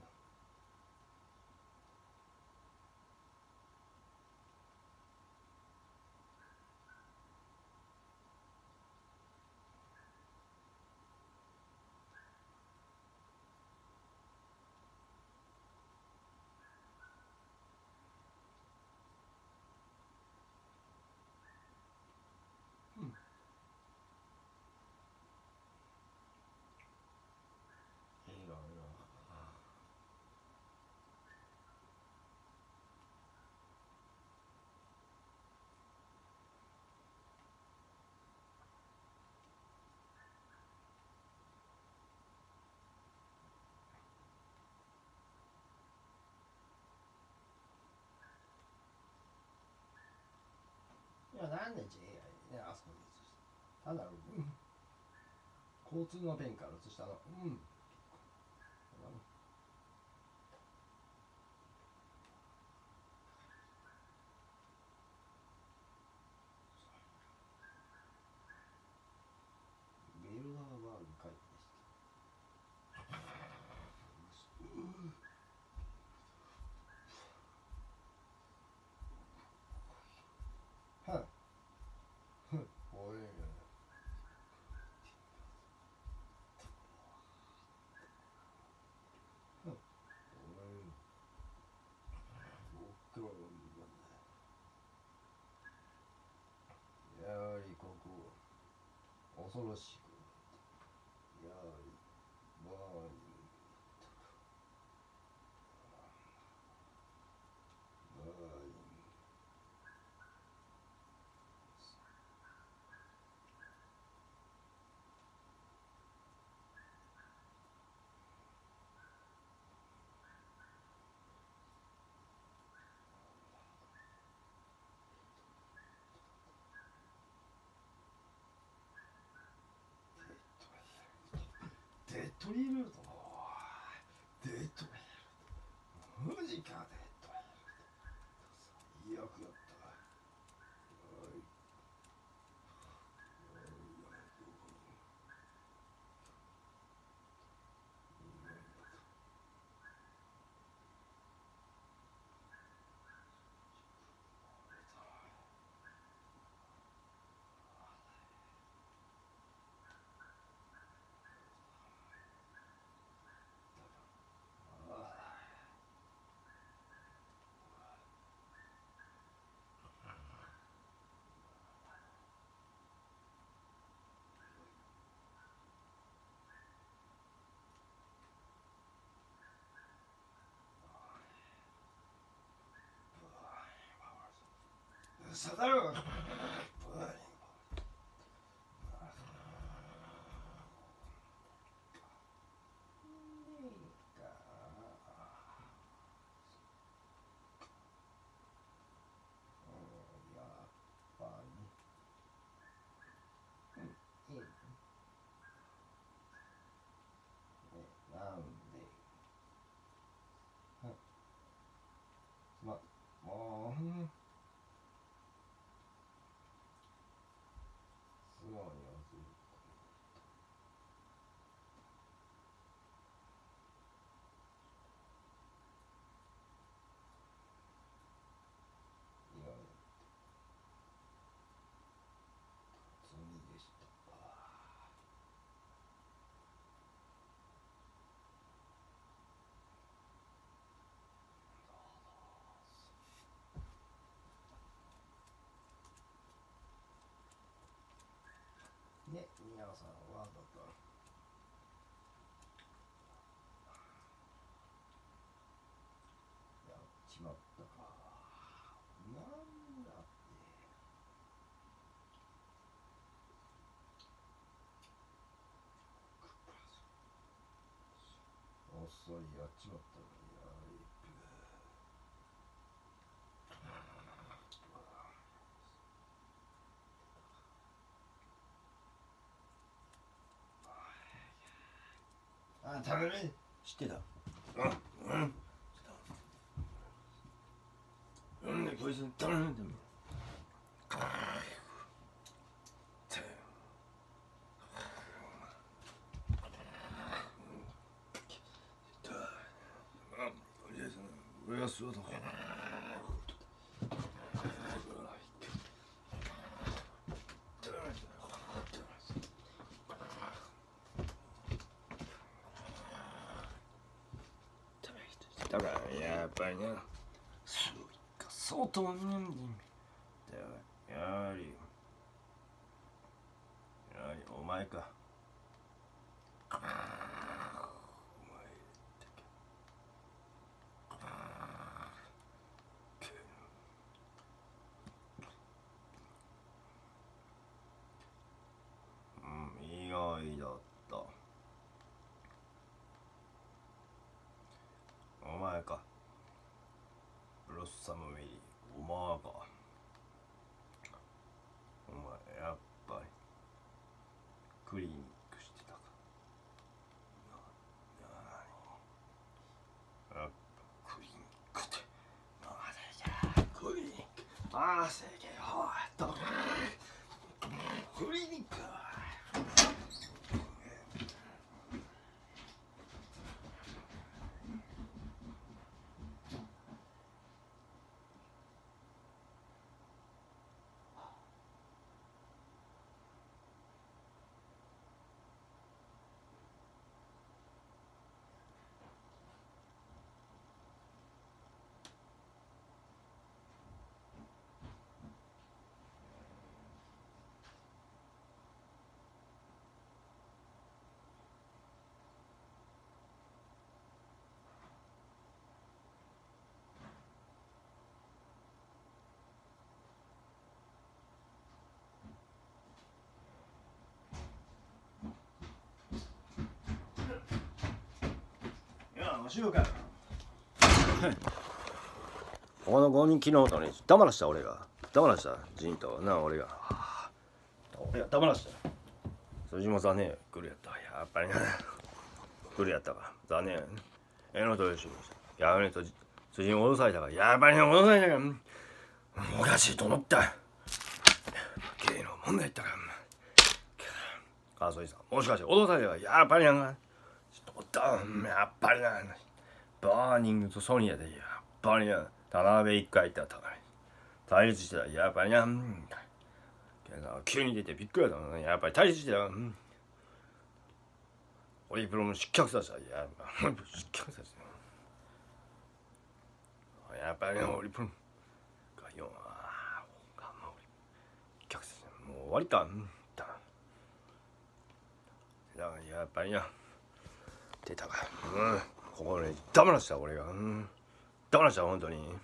いや、なんで JI ね、あそこに移した。ただ、交通の便から移したの。ビルダーバーグ会議でした。はい。おい。やはりここ恐ろしく、やはりバーにデッドリールート、デッドリールート、マジかデッドリールート、最悪やった。サダルね、皆さんはだったやっちまったか。なんだって遅そいやっちまったのやあ、食べれ知ってた。でこいつ食べれんでも俺がするとだからやっぱりね、すごいか相当なんだよ。やはりお前か。意外だった。お前か。ブロッサムメリー、お前か。お前やっぱりクリニックしてたか。やっぱクリニックってまだじゃクリニック。ああ、せけよっとクリニック。しようか。この5人昨日とね、黙らした俺が。黙らしたジンとな、俺が黙らした。辻も残念来るやった。やっぱりな来るやったか。残念。のとよしやめねと辻も脅されたから。やっぱりね、脅されたから。おかしいと思った。芸の問題やったから。川添さん、もしかして脅されたから。やっぱりな。やっぱりな、バーニングとソニアでやっぱりな、田辺一回行ったら対立してた。やっぱりな、急に出てびっくりだった。やっぱり対立してた。オリプロも失脚させた。やっぱ失脚させた。やっぱりね、オリプロが4は失脚させた。もう終わりか。だからやっぱりな出たか。ここね、黙らした俺が。黙らした本当に。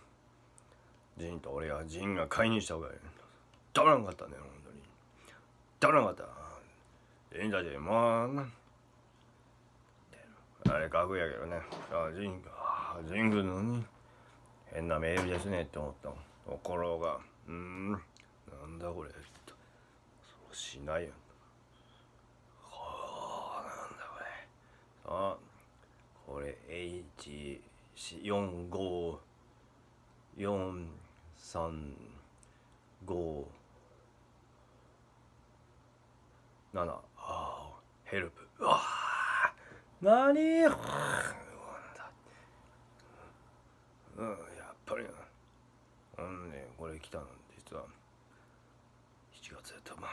ジンと俺が、ジンが介入した方が黙らなかったね、本当に。黙らなかった。ジンたち、まあ、あれ、楽やけどね。ジン君のに変なメールですねって思ったの。ところが、なんだこれ。そうしないよ。あ、これ H45435ヘルプ。なにやっぱりな。これ来たの実は7月やった。ま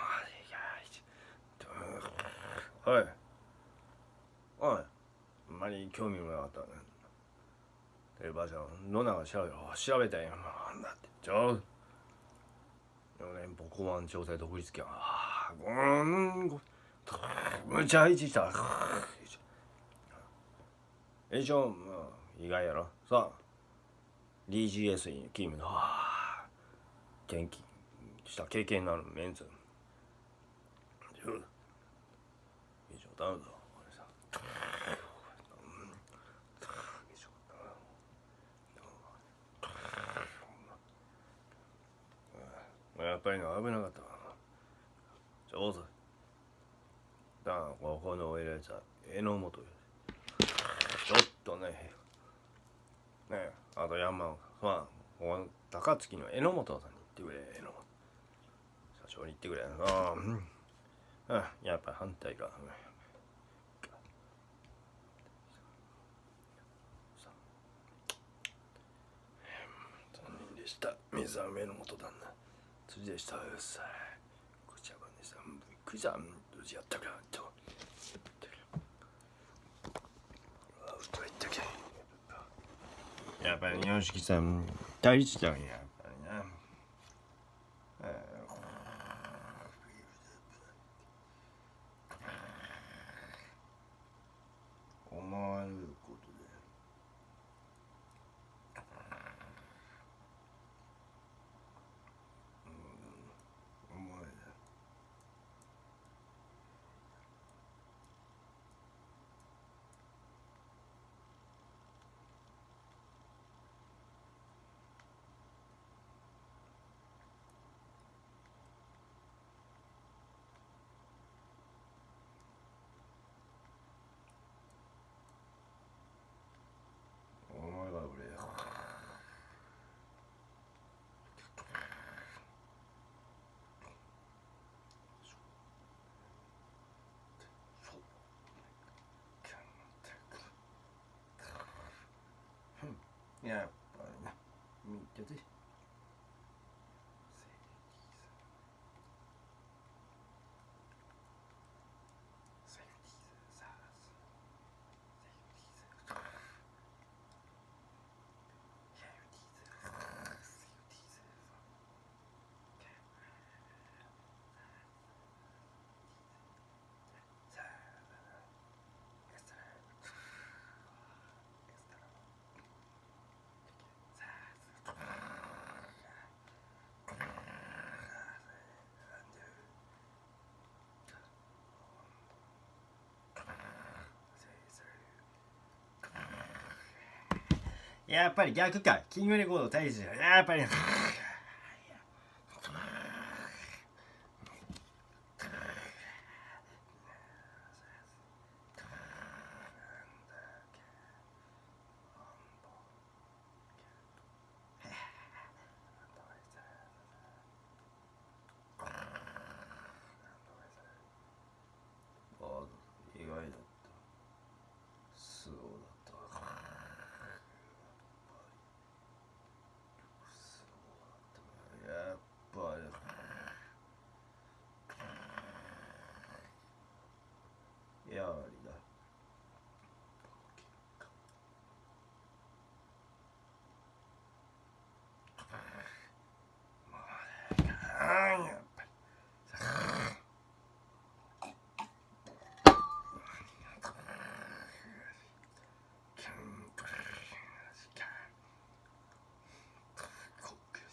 あはい。あんまり興味もなかったね。テレバージョン、ノナが調べたんや。なんだって。4年母公安調査独立権。むちゃいちした。一応、意外やろ。さあ、DGS に勤務の、転勤した経験のあるメンツ。以上、頼むぞ。ぱり危なかったわ。上手だな、ここの入れた榎本よ。ちょっとね、あと山岡、ここ高槻の榎本さんに言ってくれ、榎本社長に言ってくれ。やっぱり反対か。残念でした。水は目の元旦那。辻でした。うっさい。くちゃばねさん、びっくりした。どうやったかと。やっぱり洋式さん、大事だよ、やっぱりな。思わぬことで。思えない。やっぱりな、見てて。やっぱり逆か。キングレコード大事だ。やっぱり。意外だった。そうだった。やっぱりやはりだ。やっぱり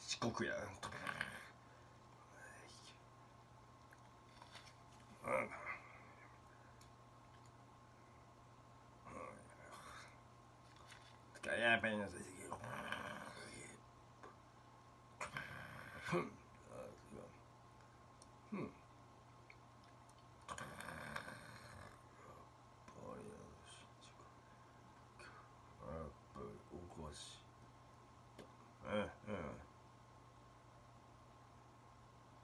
四国や。やっぱりなさい。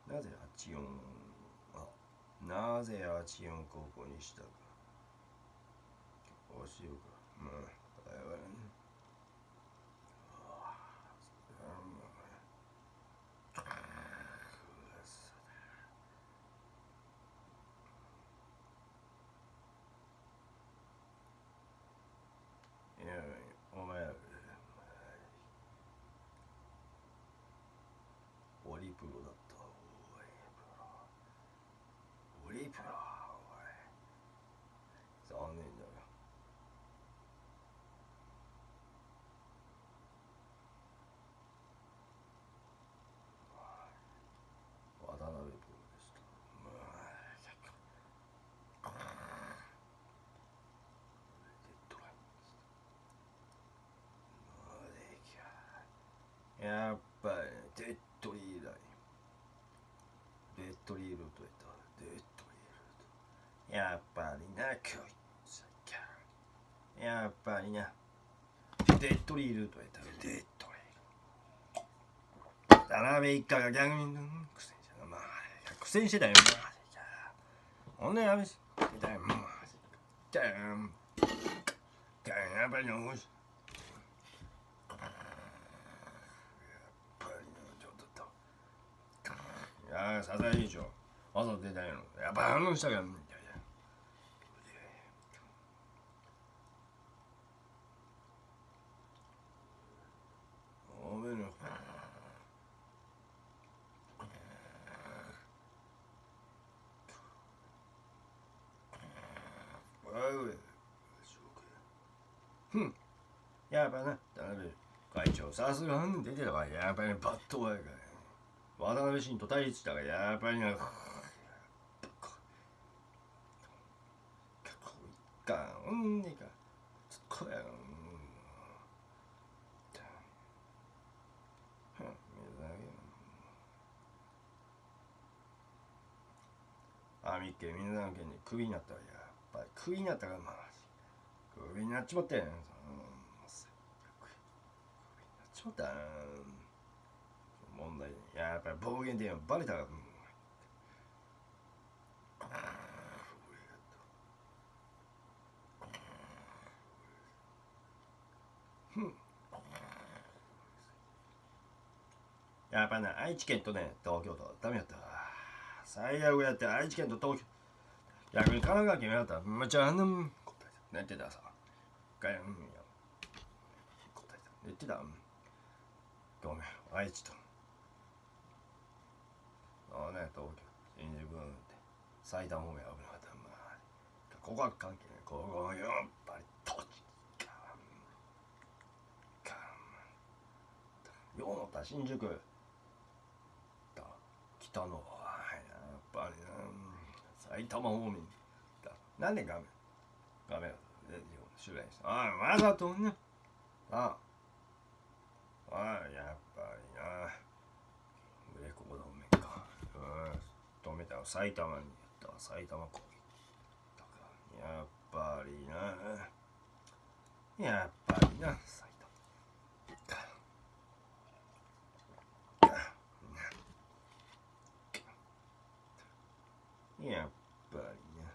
なぜ84なぜ84高校にしたか教えようか。お前オリプロだった。オリプロ、残念だな。渡辺プロでした。やっぱりデッドリーライン。ッドリールートデッドリールートやっぱりな今日やっぱりなデッドリールートデッドリール田辺一家が逆に苦戦してたまあ苦戦してたよほんでやめしだよやっぱりなおしいやさすがいいでしょ朝出たいのやっぱ反応したからおめえのやっぱな田辺会長さすが出てたからやっぱりバットワイから渡辺晋と対立したからやっぱりなアミッケ皆さん県にクビになったらやっぱりクビになったからまあクビになっちまったやんクビになっちまった問題やっぱり暴言でバレたらやっぱね愛知県とね東京都ダメやったわ最悪やって愛知県と東京逆に神奈川県やったらめっちゃ答えてたさ答えた言ってたごめん愛知とね東京新宿って埼玉方面危なかったまあここは関係ないここはやっぱり土地ようのった新宿北のやっぱり埼玉方面だなんで画面襲来したわざとねやっぱりな売れここだ方面か止めたら埼玉にやった埼玉攻撃だからやっぱりな埼玉やっぱりね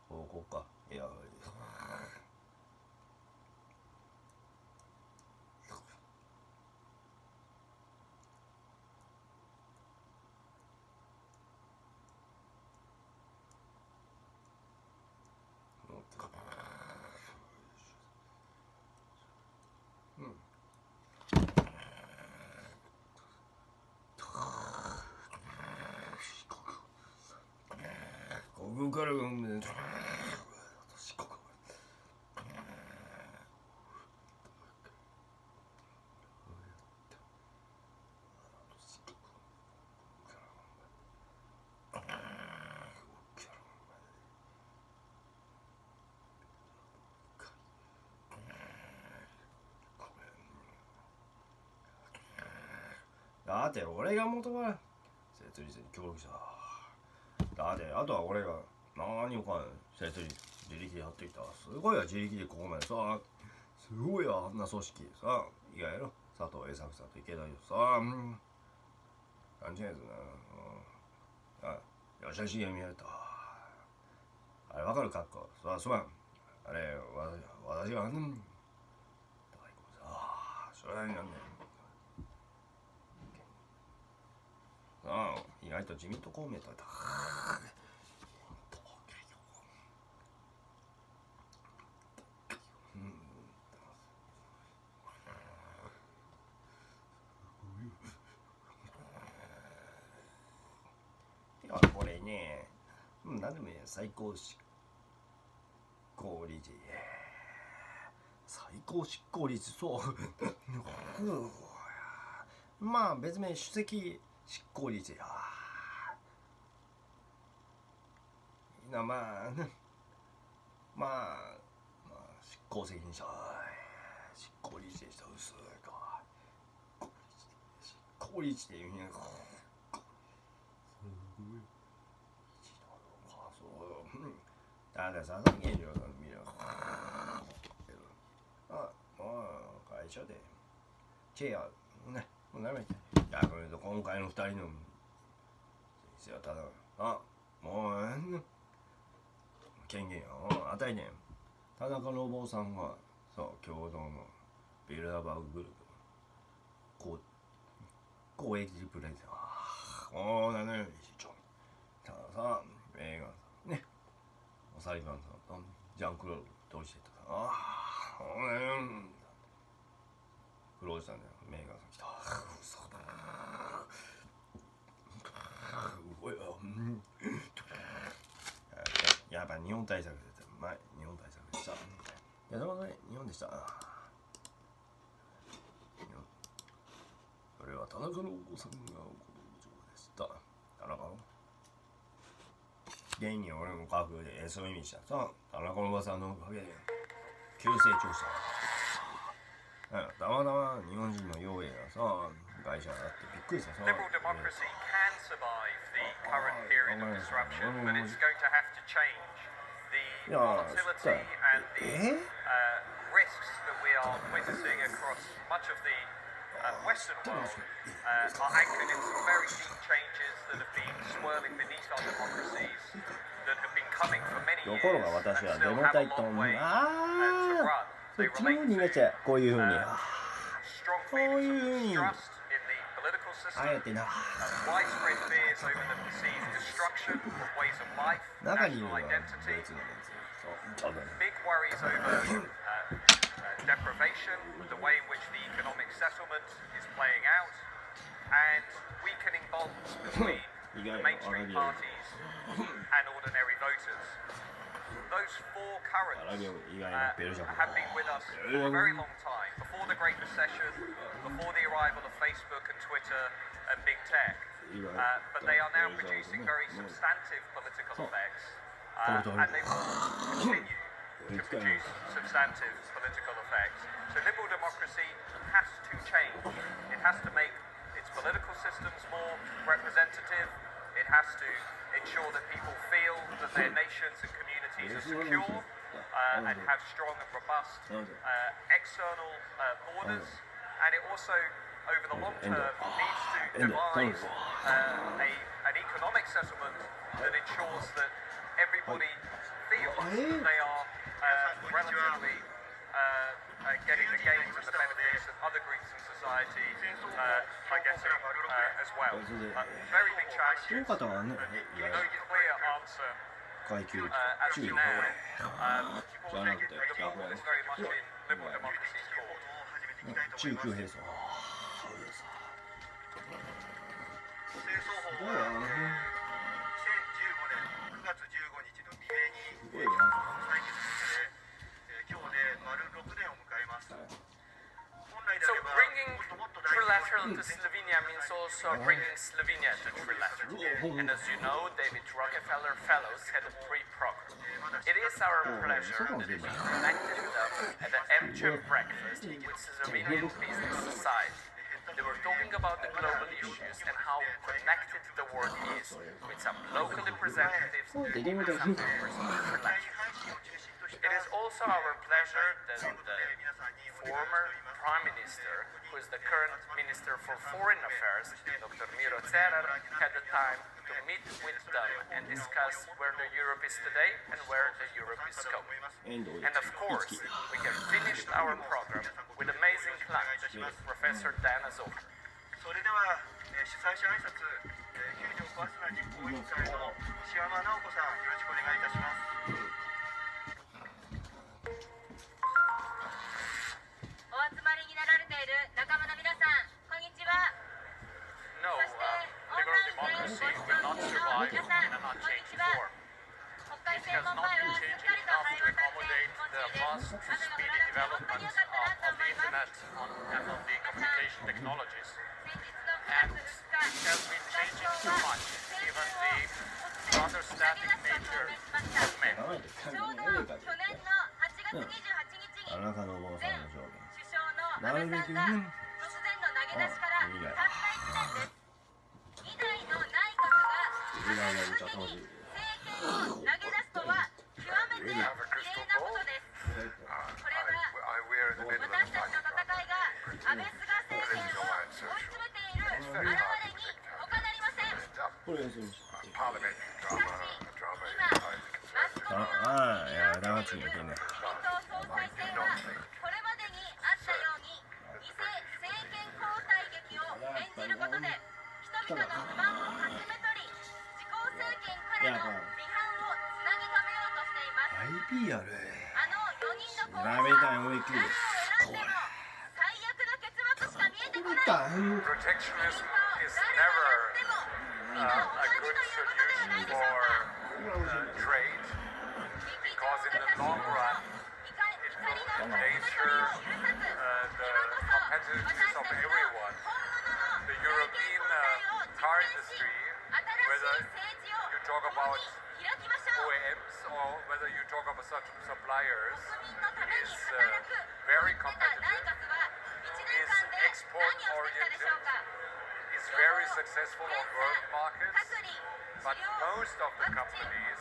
ここかいやここから四国だって俺が元は設立に協力しただってあとは俺が何をか設立自力でやってきたすごいわ自力でここまでさすごいわあんな組織さ意外やろ佐藤栄作さんと池田よさ勘違いするな写真が見えたあれ分かる格好すまんあれ私がそれはなんだよ意外と自民党公明党だこれね何でもいいや最高執行理事最高執行理事そうまあ別名首席執行理事やまあ執行責任者しっこりしてした薄いかこりしていうねすごい一度のかそうただささげるよ見る会社でチェアねもうダメだこれと今回の2人の先生はただもう権限を与えねん田中のお坊さんがそう共同のビルダーバーググループ公益プレゼンおなのよ理事長たださ映画ねおサリバンさんとジャンクロールどうしてたかクローズしたんだよメーガンさん来た嘘だすごいよやっぱ日本対策で前日本対策でしたいやでもね日本でしたそれは田中のお子さんがご同情でした田中の現に俺も家風でそういう意味したさ田中のおばさんのおかげで急成長したたまたま日本人の傭兵がさ会社があってびっくりしたさ Liberal democracy can survive the current period of disruption, but it's going to have to change. The volatility and the risks that we are witnessing across much of the Western world are anchored in some very deep changes that have been swirling beneath our democracies, that have been coming for many years and still have a long way to run. They relate to こういう風に strong feelings of distrust in the political system, widespread fears over the perceived destruction of ways of life, national identity, big worries over deprivation, the way in which the economic settlement is playing out, and weakening bonds between the mainstream parties and ordinary voters. Those four currents have been with us for a very long time, before the Great Recession, before the arrival of Facebook and Twitter and big tech, but they are now producing very substantive political effects, and they will continue to produce substantive political effects. So liberal democracy has to change. It has to make its political systems more representative. It has to ensure that people feel that their nations and communities are secure and have strong and robust external borders. And it also, over the long term, needs to devise an economic settlement that ensures that everybody feels that they are relatively getting the gains and the benefits that other groups in society are getting as well. Very big challenges, but no clear answer as of now. The ball is very much in liberal democracy's court. 中空兵装2015年9月15日の未明に採決され、今日で丸6年を迎えます。 So bringing trilateral to Slovenia means also bringing Slovenia to trilateral. And as you know, David Rockefeller Fellows had a pre-program. It is our pleasure that we connected them at the amateur breakfast with Slovenian business society. They were talking about the global issues and how connected the world is with some local representatives and some members of the trilateral. It is also our pleasure that the former Prime Minister, who is the current Minister for Foreign Affairs, Dr. Meatnarcets, had the time to meet with them and discuss where the Europe is today and where the Europe is going. And of course, we have finished our program with amazing lunch with Professor Diana Zocher. それでは主催者挨拶、救助パーソナル実行委員会の石山直子さん、よろしくお願いいたします。お集まりになられている仲間の皆さん、こんにちは。 No, そして liberal democracy will not survive in an unchanged form. 国会 It 正 has 門 not 前 been はすっ changing かりと enough 晴れ to 渡って accommodate 気 the 持ち vast いいです。 speedy あの development 本当に良かったなと of 思 the います。 internet and of the communication technologies. 先日の And 9 it 月 has been changing too much, given the rather static nature of men. ちょうど去年の8月28日に田中のお坊さんの証言前首相安倍さんが突然の投げ出しからたった1年です。2代の内閣が政権を投げ出すとは極めて異例なことです。これは私たちの戦いが安倍菅政権を追い詰めている表れに他なりません。これ休みししかし今マスコミの批判という自民党総裁選はこれまでにあったように偽政権交代劇を演じることで人々の不満をかすめ取り自公政権からの批判をつなぎ止めようとしています。 IP やるあの4人の候補やめ者たい思いっきり何を選んでも最悪の結末しか見えてこない。 Protectionism is 誰 never がやってもみんな a 同じ good ということではない solution でしょう for か。 trade, because in the long run, it will endanger the competitiveness of everyone. The European car industry, whether you talk about OEMs or whether you talk about such suppliers, is very competitive, is export oriented, is very successful on world markets, but most of the companies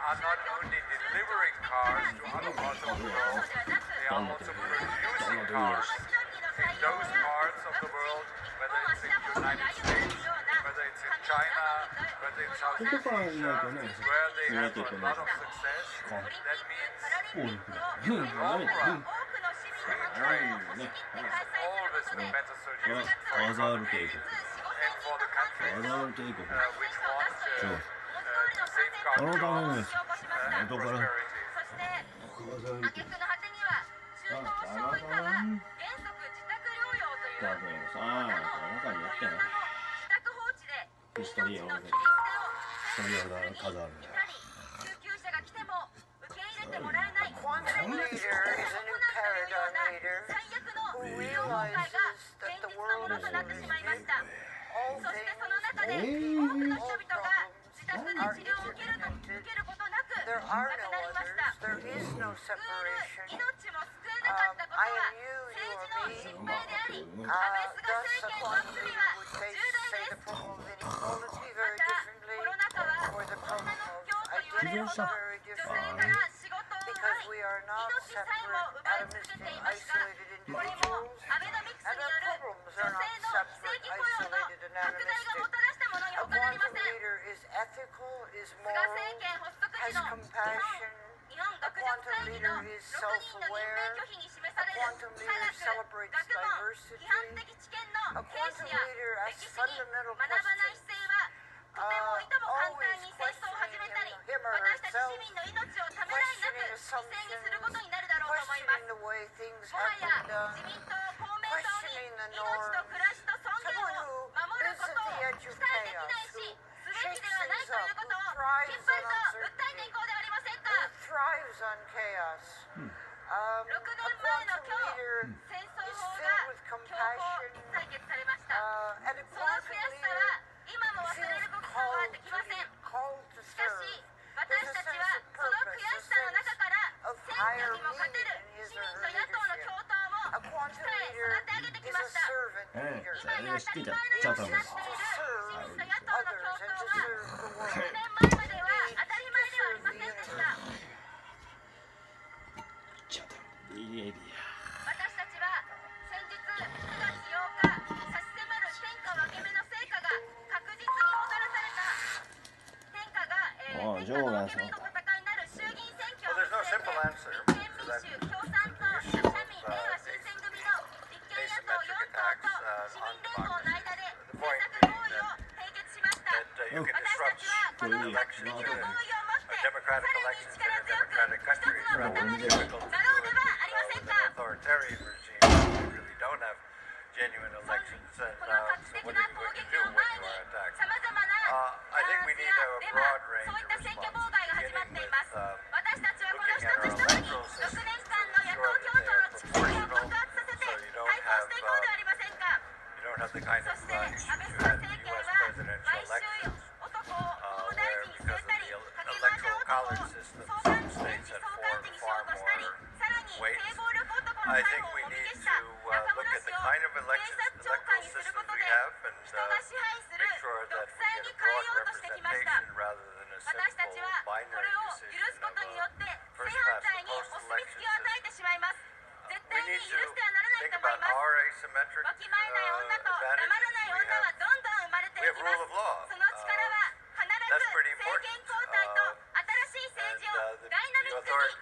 are not only delivering cars to other parts of the world, they are also producing cars in those parts of the world, whether it's in the United States, whether it's in China, whether it's South ここからいないとね where they 見な have きゃい a けない lot of success. That means 多いくらいうんダメだよ always the better solution. アザール帝国 And for the countries アザール帝国 which want そう safeguard あのため jobs です and 元から prosperity. そしてアザール帝国挙句の果てには中等症以下は原則自宅療養というだからさあ中にやってんの自宅放置でヒストリーを命の切り捨てをそれが数あるいたり救急車が来ても受け入れてもらえない Quantum leader is a new paradigm leader 最悪の医療崩壊が現実のものとなってしまいました。そしてその中で多くの人々が自宅で治療を受けることなく There 亡く are な no りました。 others. There is no 救 separation. 命も救えなかったことは政治の失敗であり、安倍菅 Thus, 政権 a の quantum 罪 leader は would 重 say 大 the です。 problem of ま inequality た very differently, コロナ禍は or the 女 problem の of 教と言われるほど identity 女 very 性 differently. から仕事を奪 Because い we are not 命さえも separate, 奪い続けてい atomistic, ますが、 isolated これも individuals, アベノミクス and に our よる problems 女 are 性 not の非正 separate, 規雇用の isolated, 拡大が and もたらしたものに A 他なりま quantum せん。 leader is ethical, is 菅 moral, 政権発足時 has の compassion. 日本学術会議の6人の任命拒否に示される科学、学問、批判的知見の軽視や歴史に学ばない姿勢はとてもいとも簡単に戦争を始めたり私たち市民の命をためらいなく犠牲にすることになるだろうと思います。 questioning the way things もは have や been done, 自民党、公明党に命と暮らしと尊厳を守ることを期待できないしすべきではないということをきっぱりと訴えていこうではありませんか。 thrives on chaos. 6年前の今日、戦争法が強行採決されました。 And a その悔 quantum しさ leader は今も忘れることはできません。 called to しか serve. し私たちはその悔しさの中から選挙にも勝てる市民と野党の共闘を A quantum 鍛え leader 育て上げてき is ま a した。 servant ええ leader. 今や当たり前のようになっている市民と野党の共闘は Others and to serve the 6 world. 年前までは当たり前ではありませんでした。チャタンビエビ私たちは先日9月8日差し迫る天下分け目の成果が確実にもたらされた天下分け目の戦いになる衆議院選挙を見据えて立憲民主共産党社民れいわ新選組の立憲野党4党と市民連合の間で政策合意を締結しました。私たちはこの画期的な合意をもってさらに力強く一つの塊になろうではありませんか。 authoritarian regime really don't have genuine elections, and この画期 so 的 what な are you 攻 going to 撃 do を when 前 you に are attacked? さまざまな I think we need a デマ broad range そういった of 選挙 responses, 妨害が始まっています。 beginning with 私たちはこの一つ一つに6年間の野党共闘の蓄積を爆発させて対抗していこうではありませんか。 you don't have the kind そ of して issue 安倍 you 菅 had 政 in 権 U.S. は presidential 毎週 elections, 男を法務大 where 臣に because 据え of た the り、かけ麻雀 electoral 男を college 総 system, 監 some 事、現 states 地 had 総監事にしよう far としたり、 more さらに weight. 性暴力男の I 逮 think 捕を we もみ need 消した to kind of electoral systems we have and make sure that we get a broad representation rather than a simple binary decision of a first past the post election system. We need to think about our asymmetric advantages. We have rule of law. That's pretty important.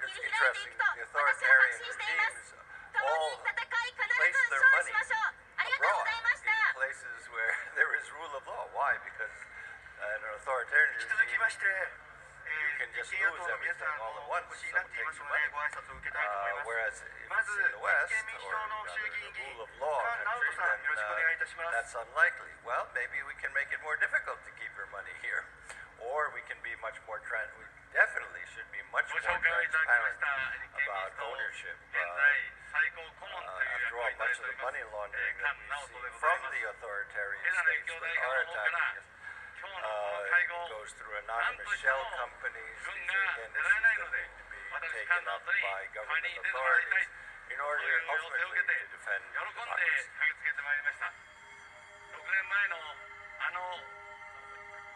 It's interesting. The authoritarian regimes all place their money abroad in places where there is rule of law. Why? Because in an authoritarian regime, you can just lose everything all at once. Someone takes your money. Whereas if it's in the West or the rule of law country, then that's unlikely. Well, maybe we can make it more difficult to keep your money here. Or we can be much more we definitely should be much more transparent about ownership. After all, much of the money laundering that we see from the authoritarian states that are attacking us goes through anonymous shell companies. These are again issues that need to be taken up by government authorities in order ultimately to defend democracy.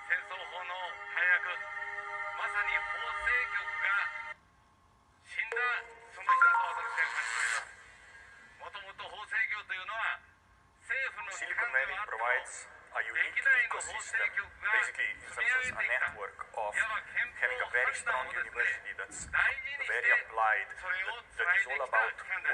戦争法の大役、まさに法制局が死んだその日だと私は感じております。もともと法制局というのは政府の機関ではあっても歴代の法制局が積み上げてきたいわば憲法判断をですね、大事にしてそれを伝えてきた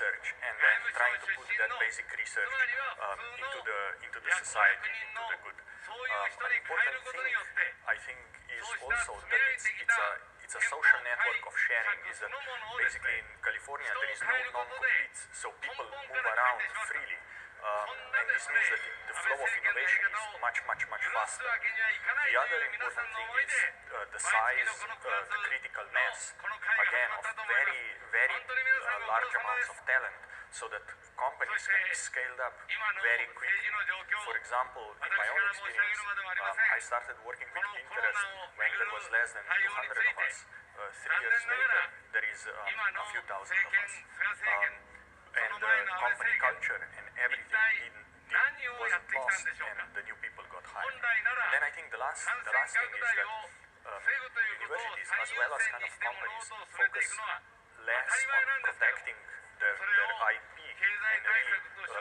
機関であります。それが法制局とかを外務省出身のつまりは普通の役人のそういう人に変えることによってそうした積み上げてきた憲法改革そのものをですね、人を変えることで根本から変えてしまった。こんなですね、安倍政権のやり方を許すわけにはいかないという皆さんの思いで毎月のこの9月のこの会が始まったと思います。本当に皆さんご苦労様です。 so that companies can be scaled up very quickly. For example, in my own experience, I started working with Pinterest when there was less than 200 of us. 3 years later, there is a few thousand of us. And the company culture and everything wasn't lost, and the new people got hired. And then I think the last thing is that universities, as well as kind of companies, focus less on protecting their IP and really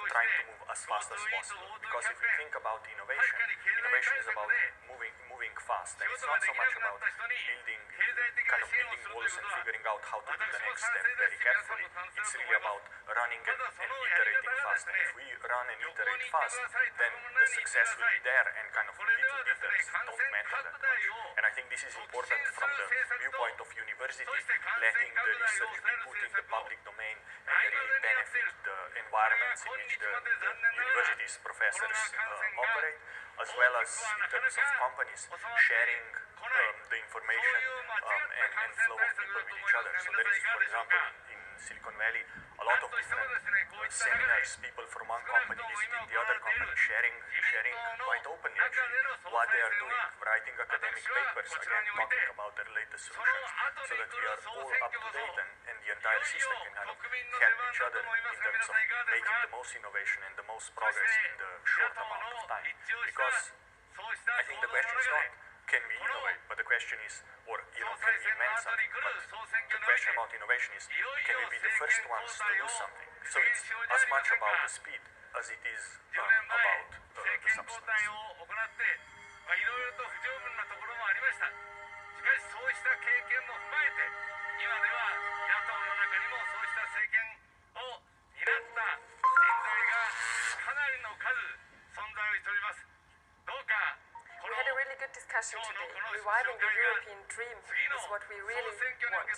trying to move as fast as possible. Because if we think about innovation is about moving fast, and it's not so much about building walls and figuring out how to do the next step very carefully. It's really about running and iterating fast. And if we run and iterate fast, then the success will be there, and kind of little details don't matter that much. And I think this is important from the viewpoint of university, letting the research be put in the public domain and really benefit the environments in which the university's professors operate, as well as in terms of companies sharing the information and flow of people with each other. So there is, for example, in Silicon Valley, a lot of different seminars, people from one company visiting the other company, sharing quite openly actually what they are doing, writing academic papers, again talking about their latest solutions, so that we are all up to date and the entire system can kind of help each other in terms of making the most innovation and the most progress in the short amount of time. Because I think the question is not can we innovate, but the question is, or can we invent something? But the question about innovation is, can we be the first ones to do something? So it's as much about the speed as it is about the substance. いろいろと不十分なところもありました。しかしそうした経験も踏まえて、今では野党の中にもそうした政権を担った人材がかなりの数存在をしております。どうか We had a really good discussion today. Reviving the European dream is what we really want.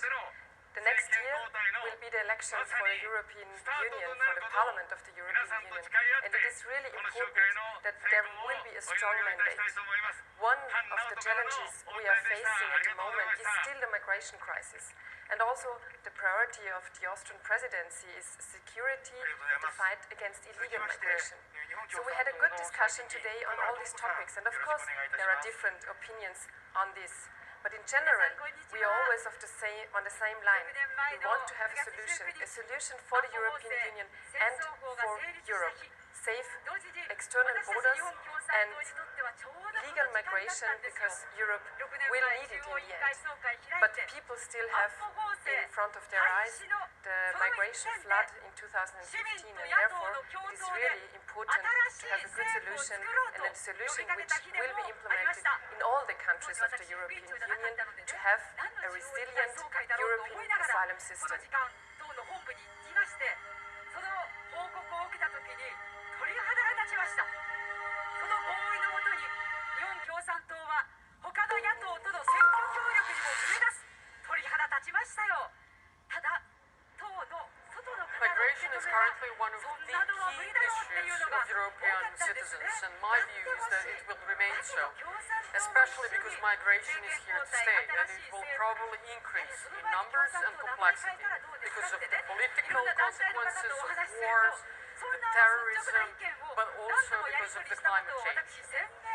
The next year will be the elections for the European Union, for the Parliament of the European Union. And it is really important that there will be a strong mandate. One of the challenges we are facing at the moment is still the migration crisis. And also the priority of the Austrian presidency is security and the fight against illegal migration. So we had a good discussion today on all these topics. And of course, there are different opinions on this. But in general, we are always on the same line. We want to have a solution for the European Union and for Europe. Safe external borders and legal migration, because Europe will need it in the end. But people still have in front of their eyes the migration flood in 2015, and therefore it is really important to have a good solution, and a solution which will be implemented in all the countries of the European Union, to have a resilient European asylum system. 鳥肌が立ちました。その合意のもとに日本共産党は他の野党との選挙協力にも踏み出す。鳥肌立ちましたよ。ただ党の外の方々 Migration is currently one of the key issues of European citizens, and my view is that it will remain so, especially because migration is here to stay, and it will probably increase in numbers and complexity because of the political consequences of wars, the terrorism, but also because of the climate change.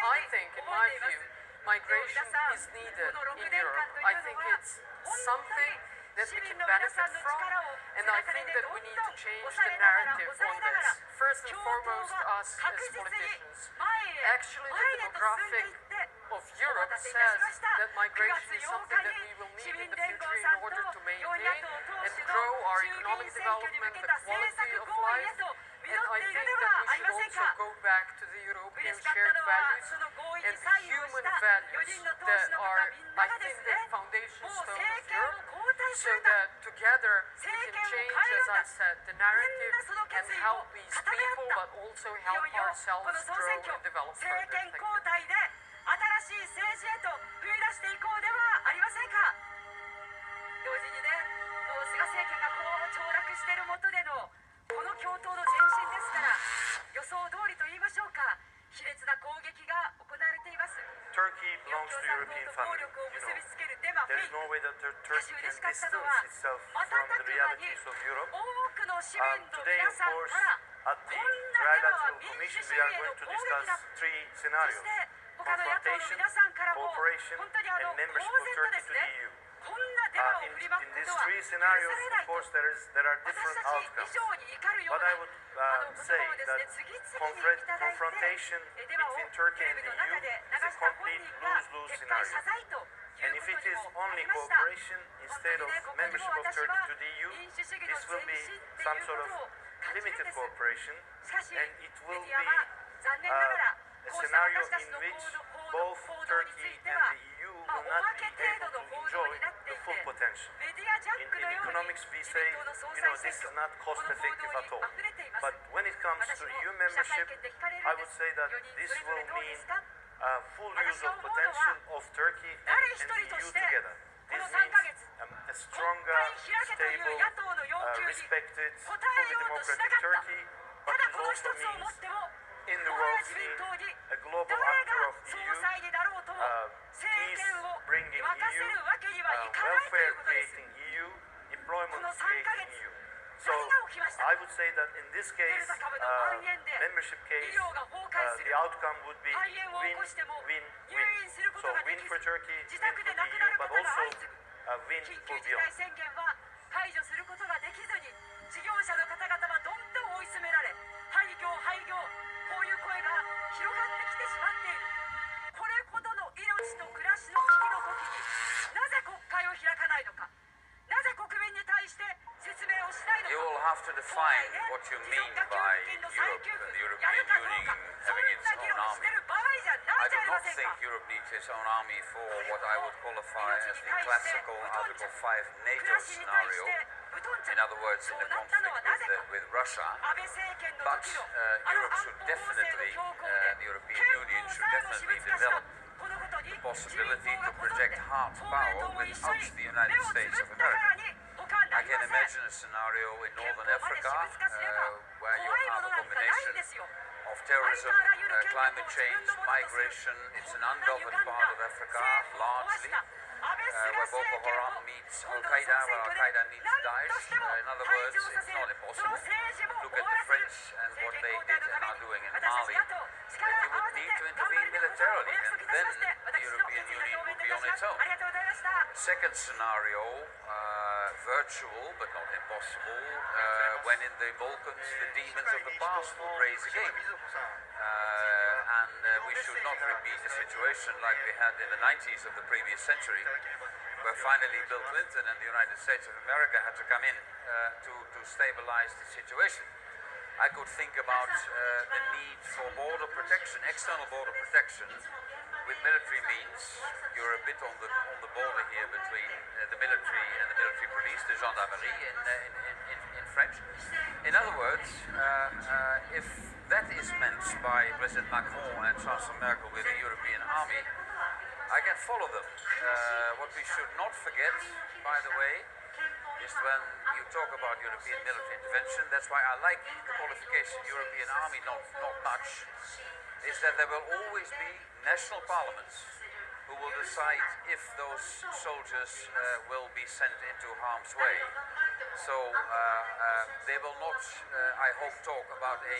I think, in my view, migration is needed in Europe. I think it's something that we can benefit from, and I think that we need to change the narrative on this. First and foremost, us as politicians. Actually, the demographic of Europe says that migration is something that we will need in the future in order to maintain and grow our economic development, the quality of life. And I think that we should also go back to the European shared values and the human values that are, I think, the foundation stone of Europe, so that together we can change, as I said, the narrative and help these people, but also help ourselves grow and develop further. Thank you. 新しい政治へと踏み出していこうではありませんか。同時にね、もう菅政権がこう凋落しているもとでのこの共闘の前進ですから、予想通りと言いましょうか、卑劣な攻撃が行われています。 Turkey belongs to the European family. There is no way that Turkey can distance itself from the realities of Europe. Today, of course, at the Trilateral Commission, we are going to discuss three scenarios: confrontation, cooperation, and membership of Turkey to the EU. In these three scenarios, of course, there are different outcomes. But I would say that confrontation between Turkey and the EU is a complete lose-lose scenario. And if it is only cooperation instead of membership of Turkey to the EU, this will be some sort of limited cooperation, and it will be a scenario in which both Turkey and the EU will not be able to enjoy the full potential. In economics, we say, this is not cost-effective at all. But when it comes to EU membership, I would say that this will mean full use of potential of Turkey and the EU together. This means a stronger, stable, respected, fully democratic Turkey, but it also means in the world scene a global actor of EU, peace-bringing EU, welfare-creating EU, employment-creating EU. So I would say that in this case, membership case, the outcome would be win-win-win. So win for Turkey, win for the EU, but also win for beyond. 解除することができずに事業者の方々はどんどん追い詰められ廃業こういう声が広がってきてしまっている。これほどの命と暮らしの危機の時になぜ国会を開かないのか、なぜ国民に対して説明をしないのか。 You will have to define what you mean by Europe, the European Union having its own army. I do not think Europe needs its own army for what I would qualify as the classical Article 5 NATO scenario. In other words, in the conflict with Russia. But Europe should definitely, the European Union should definitely develop the possibility to project hard power without the United States of America. I can imagine a scenario in Northern Africa where you have a combination of terrorism, climate change, migration. It's an ungoverned part of Africa, largely, where Boko Haram meets Al-Qaeda, where Al-Qaeda meets Daesh. In other words, it's not impossible. Look at the French and what they did and are doing in Mali. And you would need to intervene militarily, and then the European Union would be on its own. second scenario, virtual but not impossible, when in the Balkans the demons of the past will raise again. And we should not repeat a situation like we had in the 90s of the previous century, where finally Bill Clinton and the United States of America had to come in to stabilize the situation. I could think about the need for border protection, external border protection, with military means. You're a bit on the border here between the military and the military police, the gendarmerie in French. In other words, if that is meant by President Macron and Chancellor Merkel with the European army, I can follow them. What we should not forget, by the way, is when you talk about European military intervention, that's why I like the qualification European army not much, is that there will always be national parliaments who will decide if those soldiers will be sent into harm's way. So they will not, I hope, talk about a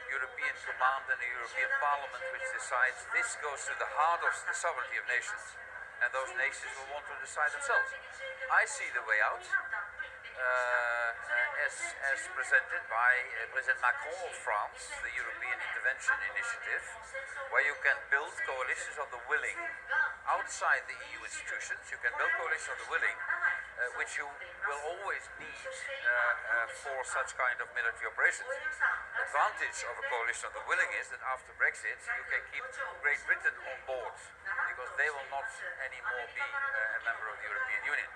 European command and a European parliament which decides this goes to the heart of the sovereignty of nations, and those nations will want to decide themselves. I see the way out as presented by President Macron of France, the European Intervention Initiative, where you can build coalitions of the willing outside the EU institutions. You can build coalitions of the willing, which you will always need for such kind of military operations. The advantage of a coalition of the willing is that after Brexit, you can keep Great Britain on board, because they will not anymore be a member of the European Union.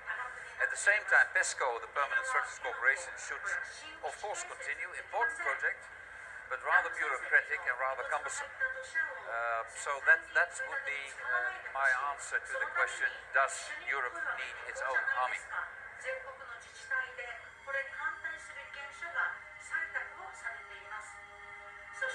At the same time, PESCO, the Permanent Structures Cooperation, should of course continue, important project, but rather bureaucratic and rather cumbersome. So that would be my answer to the question, does Europe need its own army? そ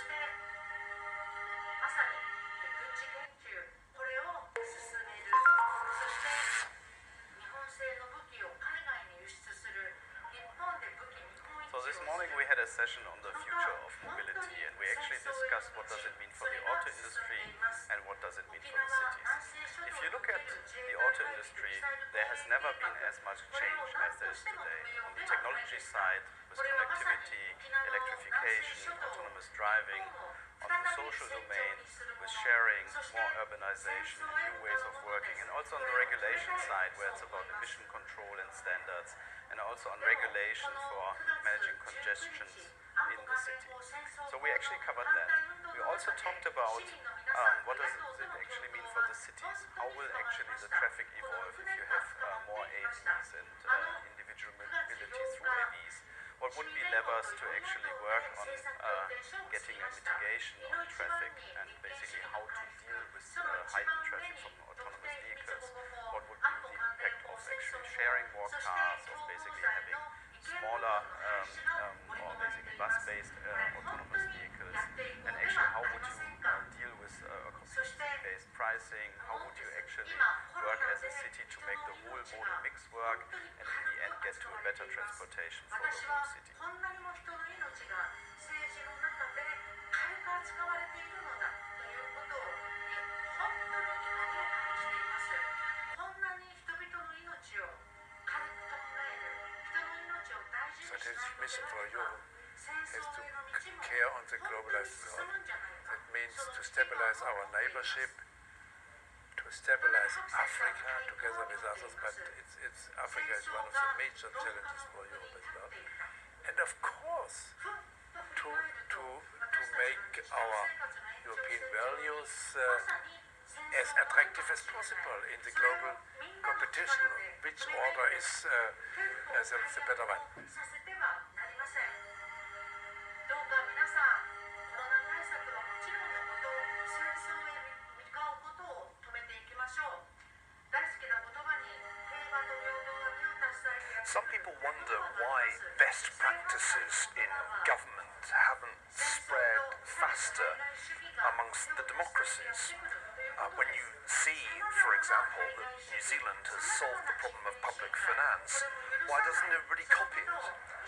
this morning we had a session on the future of mobility, and we actually discussed what does it mean for the auto industry and what does it mean for the cities. If you look at the auto industry, there has never been as much change as there is today. On the technology side, with connectivity, electrification, autonomous driving, on the social domain, with sharing, more urbanization, new ways of working, and also on the regulation side, where it's about emission control and standards, and also on regulation for managing congestions in the city. So we actually covered that. We also talked about what does it actually mean for the cities. How will actually the traffic evolve if you have more AVs and individual mobility through AVs? What would be levers to actually work on getting a mitigation on traffic, and basically how to deal with heightened traffic from autonomous vehicles? What would be the impact of actually sharing more cars, of basically having smaller or basically bus-based autonomous vehicles? And actually how would you deal with community-based pricing? How would you actually work as a city to make the whole modal mix work, and in the end get to a better transportation for the whole city? Strategic mission for Europe is to care on the globalized world. That means to stabilize our neighborship, to stabilize Africa together with others, but Africa is one of the major challenges for Europe as well. And of course, to make our European values as attractive as possible in the global competition, which order is the better one. 'Some people wonder why best practices in government haven't spread faster amongst the democracies. When you see, for example, that New Zealand has solved the problem of public finance, why doesn't everybody copy it?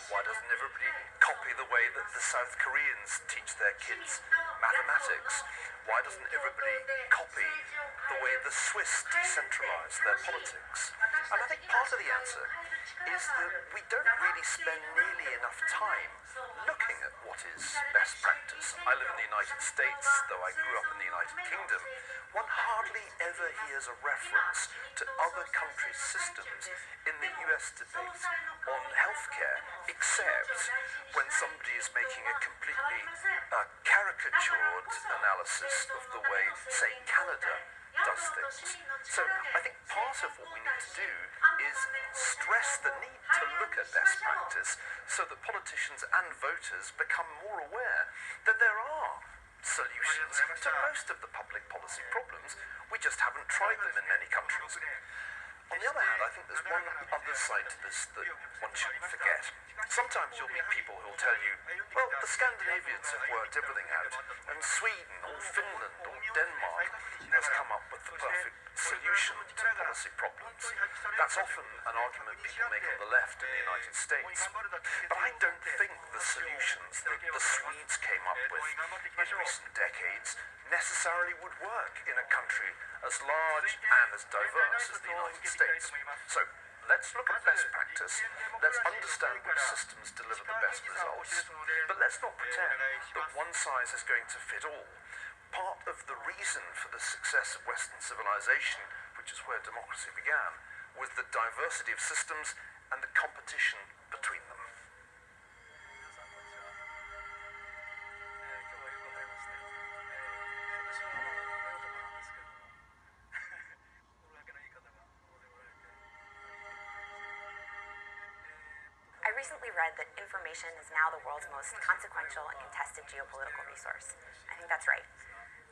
Why doesn't everybody copy the way that the South Koreans teach their kids mathematics? Why doesn't everybody copy the way the Swiss decentralised their politics. And I think part of the answer is that we don't really spend nearly enough time looking at what is best practice. I live in the United States, though I grew up in the United Kingdom. One hardly ever hears a reference to other countries' systems in the US debate on healthcare, except when somebody is making a completely caricatured analysis of the way, say, Canada does things. So I think part of what we need to do is stress the need to look at best practice so that politicians and voters become more aware that there are solutions to most of the public policy problems. We just haven't tried them in many countries. On the other hand, I think there's one other side to this that one shouldn't forget. Sometimes you'll meet people who'll tell you, well, the Scandinavians have worked everything out, and Sweden or Finland or Denmark has come up with the perfect solution to policy problems. That's often an argument people make on the left in the United States. But I don't think the solutions that the Swedes came up with in recent decades necessarily would work in a country as large and as diverse as the United States. So let's look at best practice, let's understand which systems deliver the best results, but let's not pretend that one size is going to fit all. Part of the reason for the success of Western civilization, which is where democracy began, was the diversity of systems and the competition between them. I recently read that information is now the world's most consequential and contested geopolitical resource. I think that's right.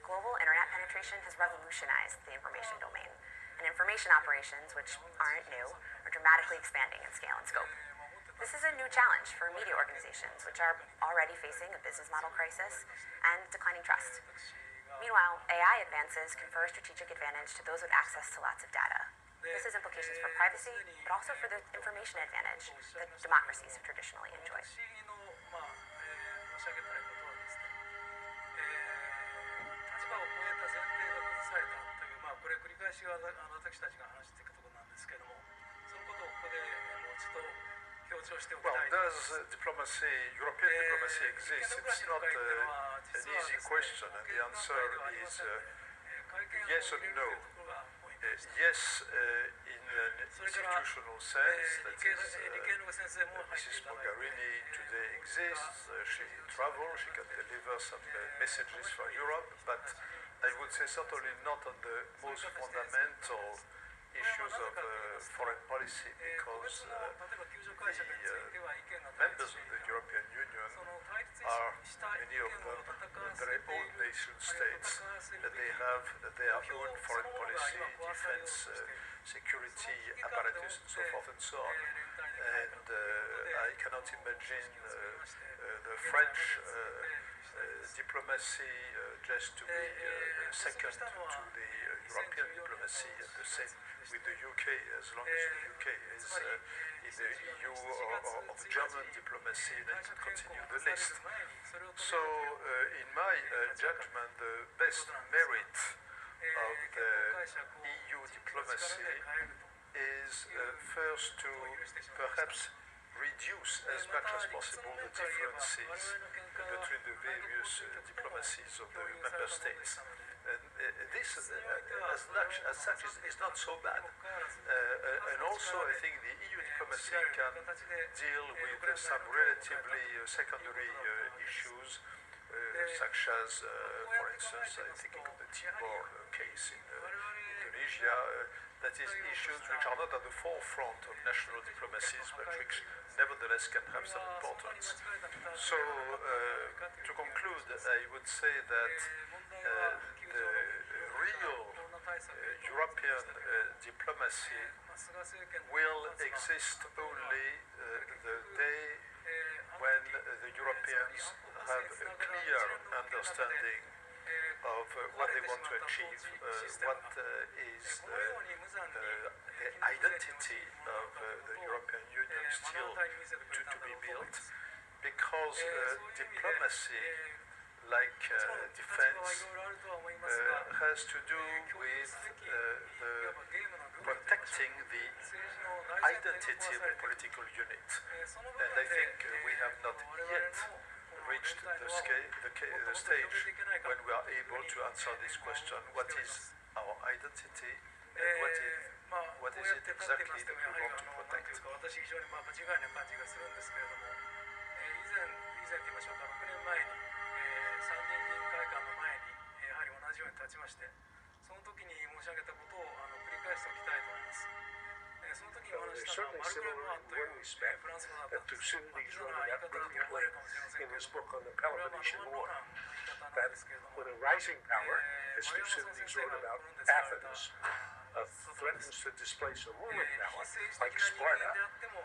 Global internet penetration has revolutionized the information domain, and information operations, which aren't new, are dramatically expanding in scale and scope. This is a new challenge for media organizations, which are already facing a business model crisis and declining trust. Meanwhile, AI advances confer strategic advantage to those with access to lots of data. This has implications for privacy, but also for the information advantage that democracies have traditionally enjoyed. これ繰り返しは私たちが話していくところなんですけれども、そのことをここでもう一度強調しておきたい。 Well, does diplomacy, European diplomacy exist? It's not an easy question, and the answer is yes or no. Yes, in an institutional sense, that is, Mrs. Mogherini today exists, she travels, she can deliver some messages for Europe, but I would say certainly not on the most fundamental issues of foreign policy, because the members of the European Union are, many of them, very old nation states, that they have their own foreign policy, defense, security apparatus, and so forth and so on. And I cannot imagine the French diplomacy just to be second to the European diplomacy, and the same with the UK, as long as the UK is in the EU, or of German diplomacy, then to continue the list. So, in my judgment, the best merit of the EU diplomacy is first to perhaps reduce as much as possible the differences between the various diplomacies of the member states. And this, as such, is not so bad. And also, I think the EU diplomacy can deal with some relatively secondary issues, such as, for instance, I think of the Timor case in Indonesia, that is, issues which are not at the forefront of national diplomacies, but which nevertheless can have some importance. So, to conclude, I would say that the real European diplomacy will exist only the day when the Europeans have a clear understanding of what they want to achieve, what is the identity of the European Union still to be built, because diplomacy, like defense has to do with protecting the identity of the political unit. And I think we have not yet reached the stage when we are able to answer this question. What is our identity and what is it exactly that we want to protect? 私非常に間違いな感じがするんですけれども、以前と言いましょうか、6年前に、参議院議員会館の前に、やはり同じように立ちまして、その時に申し上げたことを繰り返しておきたいと思います。その時にお話したのはマルグレムワンというフランス語だったんです。言い方だと思われるかもしれませんけれども、これはロマンロランの言い方なんですけれども、Rising power, as Thucydides wrote about Athens, threatens to displace a ruling power like Sparta,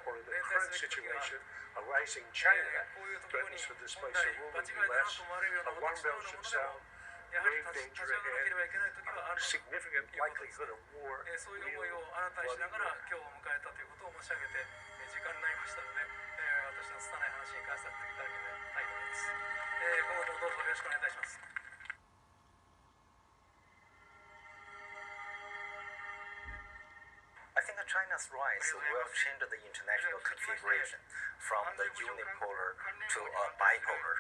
or in the current situation, a rising China threatens to displace a ruling US. One belt should sound grave danger ahead, significant likelihood of war, そういう思いを新たにしながら今日を迎えたということを申し上げて、時間になりましたので、私の拙い話に関させていただきたいと思います。今後ともどうぞよろしくお願いいたします。I think China's rise will change the international configuration from the unipolar to bipolar,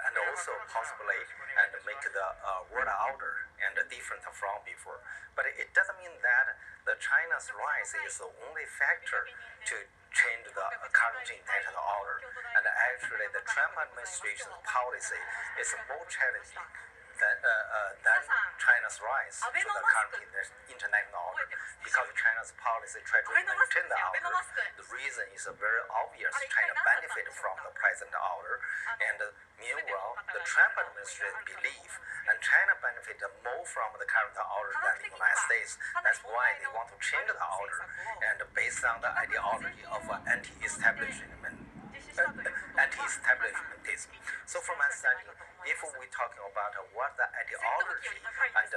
and also possibly and make the world order and different from before. But it doesn't mean that the China's rise is the only factor to change the current international order. And actually, the Trump administration's policy is more challenging than China's rise to the current international order, because China's policy tries to maintain the order. The reason is very obvious. China benefits from the present order, and meanwhile, the Trump administration believes and China benefits more from the current order than the United States. That's why they want to change the order, and based on the ideology of anti-establishmentism. So from my understanding, if we're talking about what the ideology and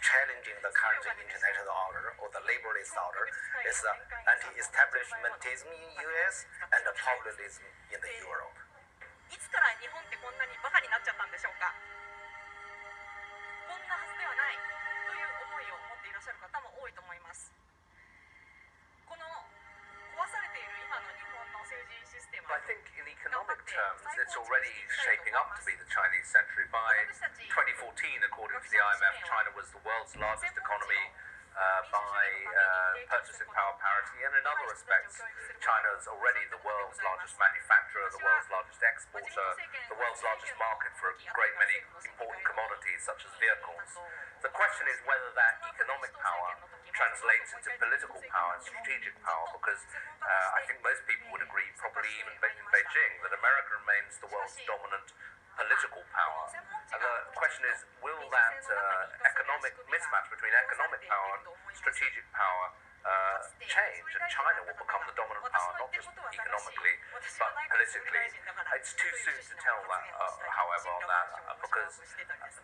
challenging the current international order or the liberalist order is the anti-establishmentism in US and the populism in the Europe. いつから日本ってこんなにバカになっちゃったんでしょうか。こんなはずではないという思いを持っていらっしゃる方も多いと思います。この壊されている今の日本の政治システム I think in economic terms, it's already shaping up to be the Chinese century. By 2014, according to the IMF, China was the world's largest economy by purchasing power parity, and in other respects, China is already the world's largest manufacturer, the world's largest exporter, the world's largest market for a great many important commodities such as vehicles. The question is whether that economic power translates into political power and strategic power, because I think most people would agree, probably even in Beijing, that America remains the world's dominant political power. And the question is, will that economic mismatch between economic power and strategic power change, and China will become the dominant power, not just economically, but politically? It's too soon to tell that, however, on that, because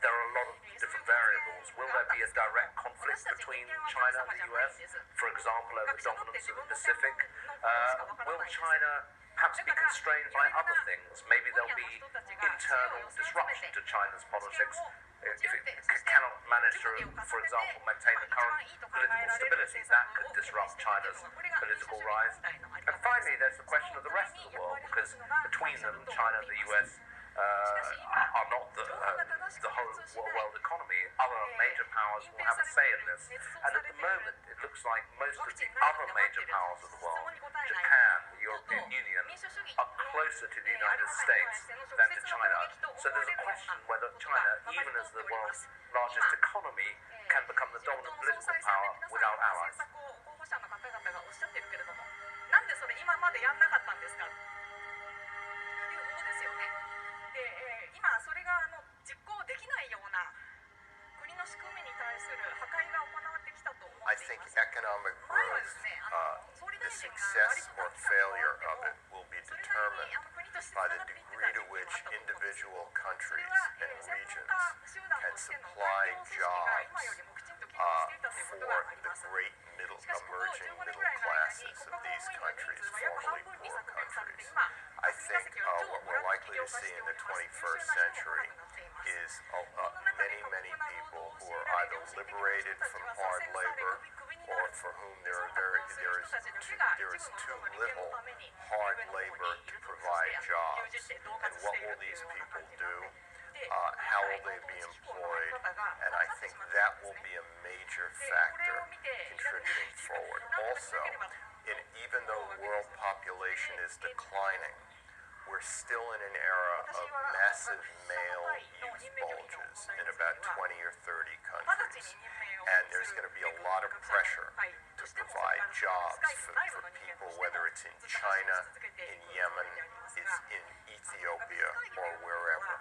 there are a lot of different variables. Will there be a direct conflict between China and the US, for example, over dominance of the Pacific? Will China perhaps be constrained by other things? Maybe there'll be internal disruption to China's politics if it cannot manage to, for example, maintain the current political stability. That could disrupt China's political rise. And finally, there's the question of the rest of the world, because between them, China and the US are not the whole world economy. Other major powers will have a say in this. And at the moment, it looks like most of the other major powers of the world, Japan, the European Union, are closer to the United States than to China. So there's a question whether China, even as the world's largest economy, can become the dominant political power without allies. なんでそれ今までやんなかったんですかっていうことですよね。で、今それが実行できないような国の仕組みに対する破壊が行われてきたと思っています。 I think economic growth, the success or failure of it will be determined by the degree to which individual countries and regions can supply jobs for the great emerging middle classes of these countries, formerly poor countries. I think what we're likely to see in the 21st century is many people who are either liberated from hard labor or for whom there is too little hard labor to provide jobs. And what will these people do? How will they be employed? And I think that will be a major factor contributing forward. Also, even though world population is declining, we're still in an era of massive male youth bulges in about 20 or 30 countries. And there's going to be a lot of pressure to provide jobs for people, whether it's in China, in Yemen, it's in Ethiopia, or wherever.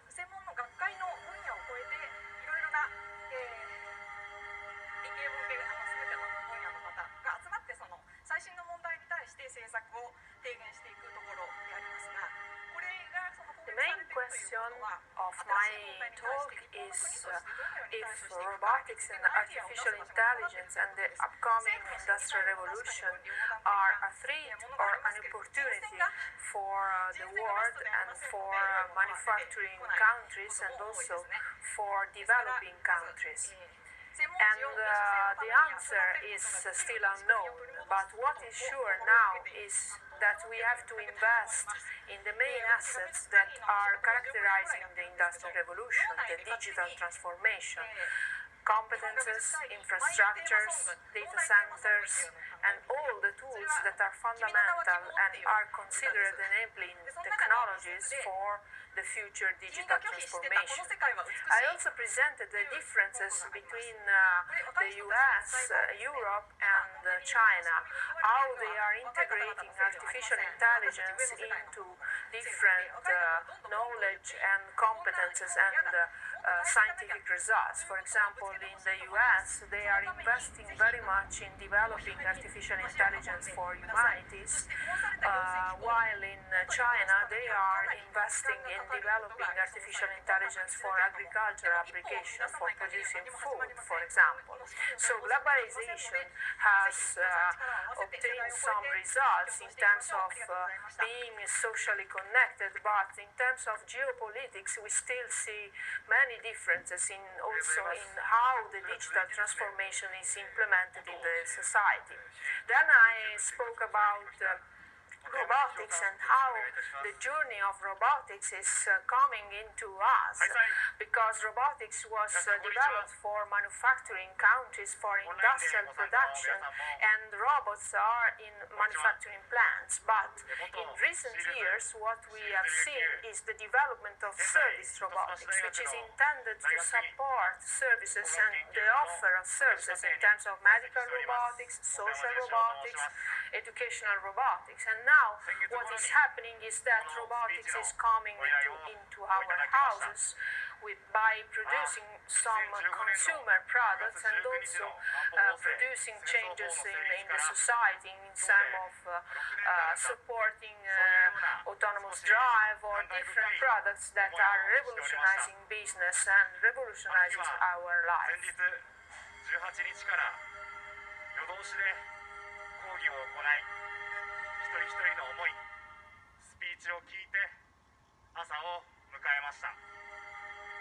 専門の学会の分野を超えていろいろな、理系文系全ての分野の方が集まってその最新の問題に対して政策を提言していくところでありますが、これがその The main question of my talk is if robotics and artificial intelligence and the upcoming industrial revolution are a threat or an opportunity for the world and for manufacturing countries and also for developing countries. And the answer is still unknown, but what is sure now is that we have to invest in the main assets that are characterizing the industrial revolution, the digital transformation, competences, infrastructures, data centers, and all the tools that are fundamental and are considered enabling technologies for the future digital transformation. I also presented the differences between the US, Europe, and China, how they are integrating artificial intelligence into different knowledge and competences and scientific results. For example, in the US, they are investing very much in developing artificial intelligence for humanities, while in China, they are investing in developing artificial intelligence for agricultural application, for producing food, for example. So globalization has obtained some results in terms of being socially connected, but in terms of geopolitics, we still see many differences also in how the digital transformation is implemented in the society. Then I spoke about robotics and how the journey of robotics is coming into us, because robotics was developed for manufacturing countries, for industrial production, and robots are in manufacturing plants. But in recent years, what we have seen is the development of service robotics, which is intended to support services and the offer of services in terms of medical robotics, social robotics, educational robotics. And now what is happening is that robotics is coming into our houses by producing some consumer products and also producing changes in the society in terms of supporting autonomous drive or different products that are revolutionizing business and revolutionizing our life. 18日から夜通しで講義を行い、一人一人の思い、スピーチを聞いて朝を迎えました。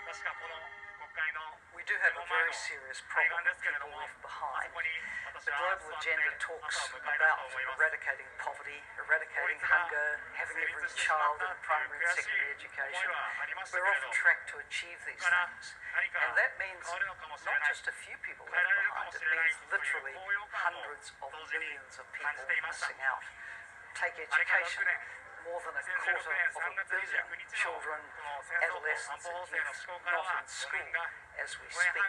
確かこの国会の We do have a very serious problem that people left behind. The global agenda talks about eradicating poverty, eradicating hunger, having every child in primary and secondary education. We're off track to achieve these things. And that means not just a few people left behind, it means literally hundreds of millions of people missing out. Take education. More than a quarter of a billion children, adolescents and youth not in school as we speak.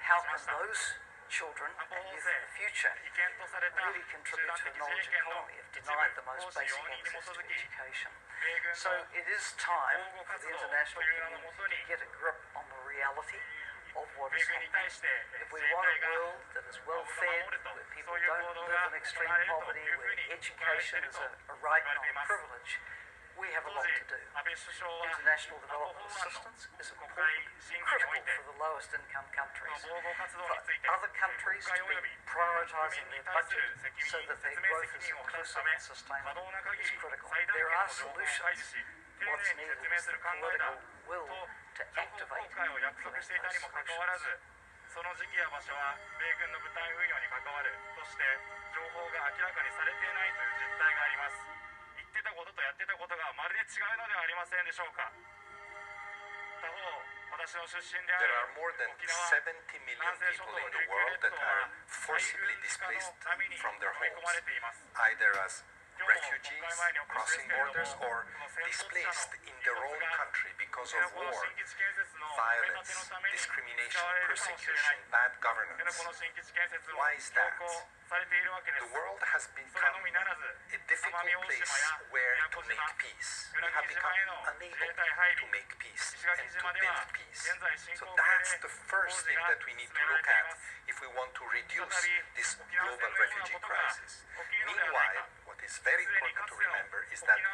How can those children and youth of the future really contribute to a knowledge economy if denied the most basic access to education? So it is time for the international community to get a grip on the reality of what is happening. If we want a world that is well-fed, where people don't live in extreme poverty, where education is a right, not a privilege, we have a lot to do. International development assistance is important, critical for the lowest income countries. For other countries to be prioritising their budget so that their growth is inclusive and sustainable is critical. There are solutions. what's needed is the political will to activate 公開を約束していたにもかかわらず、その時期や場所は米軍の部隊運用に関わるとして情報が明らかにされていないという実態があります。言ってたこととやってたことがまるで違うのではありませんでしょうか。他方、私の出身であ There る are more than 70 million people in the world that are forcibly displaced from their homes, either as refugees crossing borders or displaced in their own country because of war, violence, discrimination, persecution, bad governance. Why is that? The world has become a difficult place where to make peace. We have become unable to make peace and to build peace. So that's the first thing that we need to look at if we want to reduce this global refugee crisis. Meanwhile, what is very important to remember is that 85%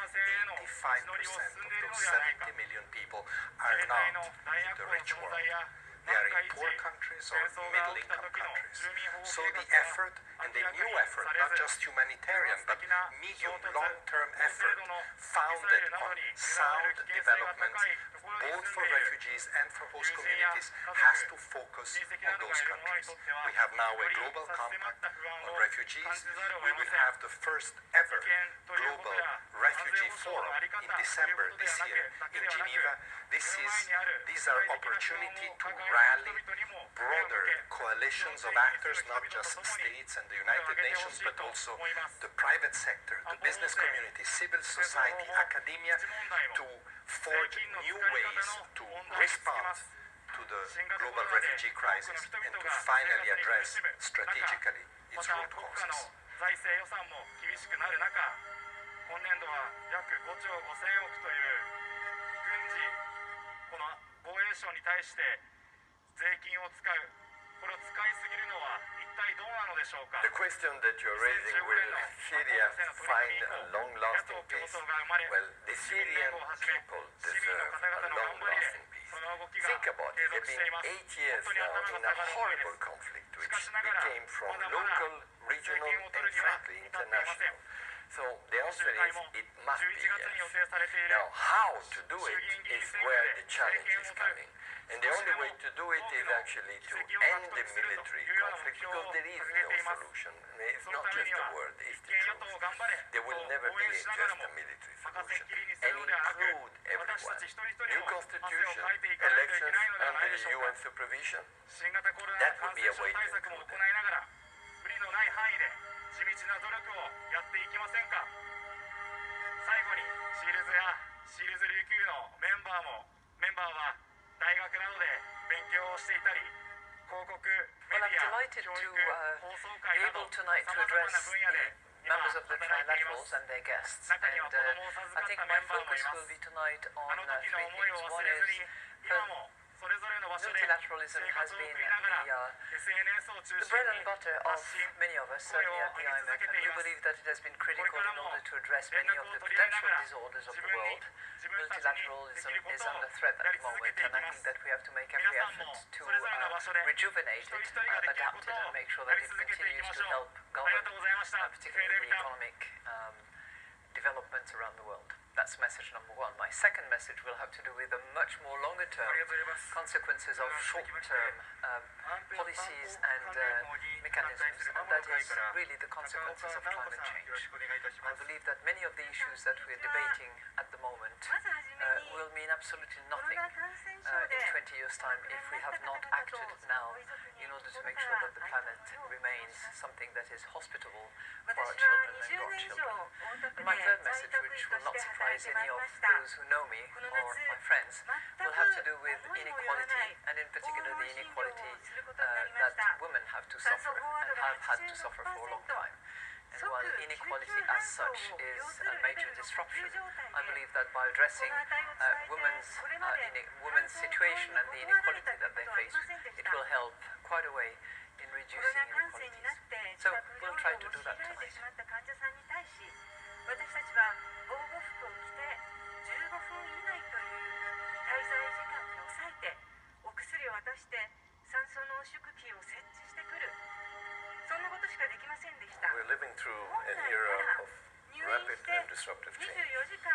of those 70 million people are not in the rich world. They are in poor countries or middle-income countries. So the effort, and the new effort, not just humanitarian, but medium, long-term effort, founded on sound development, both for refugees and for host communities, has to focus on those countries. We have now a global compact on refugees. We will have the first ever global refugee forum in December this year in Geneva. These are opportunity to rally broader coalitions of actors, not just states and the United Nations, but also the private sector, the business community, civil society, academia, to forge new ways to respond to the global refugee crisis and to finally address strategically its root causes. 財政予算も厳しくなる中、今年度は約5兆5000億という軍事、この防衛省に対して税金を使う、これを使いすぎるのは一体どうなのでしょうか。 The question that you're raising, will Syria find a long-lasting peace? Well, the Syrian people deserve a long-lasting peace. Think about it. They've been 8 years now in a horrible conflict, which became from local, regional, and frankly international. So the answer is, it must be yes. Now, how to do it is where the challenge is coming. And the only way to do it is actually to end the military conflict, because there is no solution. It's not just a word, it's the truth. There will never be just a military solution. And include everyone. New constitution, elections under the UN supervision. That would be a way to include them. 地道な努力をやっていきませんか。最後にシールズやシールズ琉球のメンバーは大学などで勉強をしていたり、広告、メディア、教育、放送会などさまざまな分野で members of the trilaterals and their guests. And I think my focus will be tonight on three things. One is multilateralism has been the bread and butter of many of us, certainly at the IMF, and we believe that it has been critical in order to address many of the potential disorders of the world. Multilateralism is under threat at the moment, and I think that we have to make every effort to rejuvenate it, adapt it, and make sure that it continues to help govern, particularly the economic developments around the world. That's message number one. My second message will have to do with the much more longer-term consequences of short-term policies and mechanisms, and that is really the consequences of climate change. I believe that many of the issues that we're debating at the moment will mean absolutely nothing in 20 years' time if we have not acted now in order to make sure that the planet remains something that is hospitable for our children and grandchildren. And my third message, which will not surprise any of those who know me or my friends, will have to do with inequality, and in particular the inequality that women have to suffer and have had to suffer for a long time. And while inequality as such is a major disruption, I believe that by addressing women's situation and the inequality that they face, it will help quite a way in reducing inequalities. So we'll try to do that tonight. 私たちは防護服を着て15分以内という滞在時間に抑えてお薬を渡して酸素濃縮器を設置してくる、そんなことしかできませんでした。 We're living through an era of rapid and disruptive change. 24時間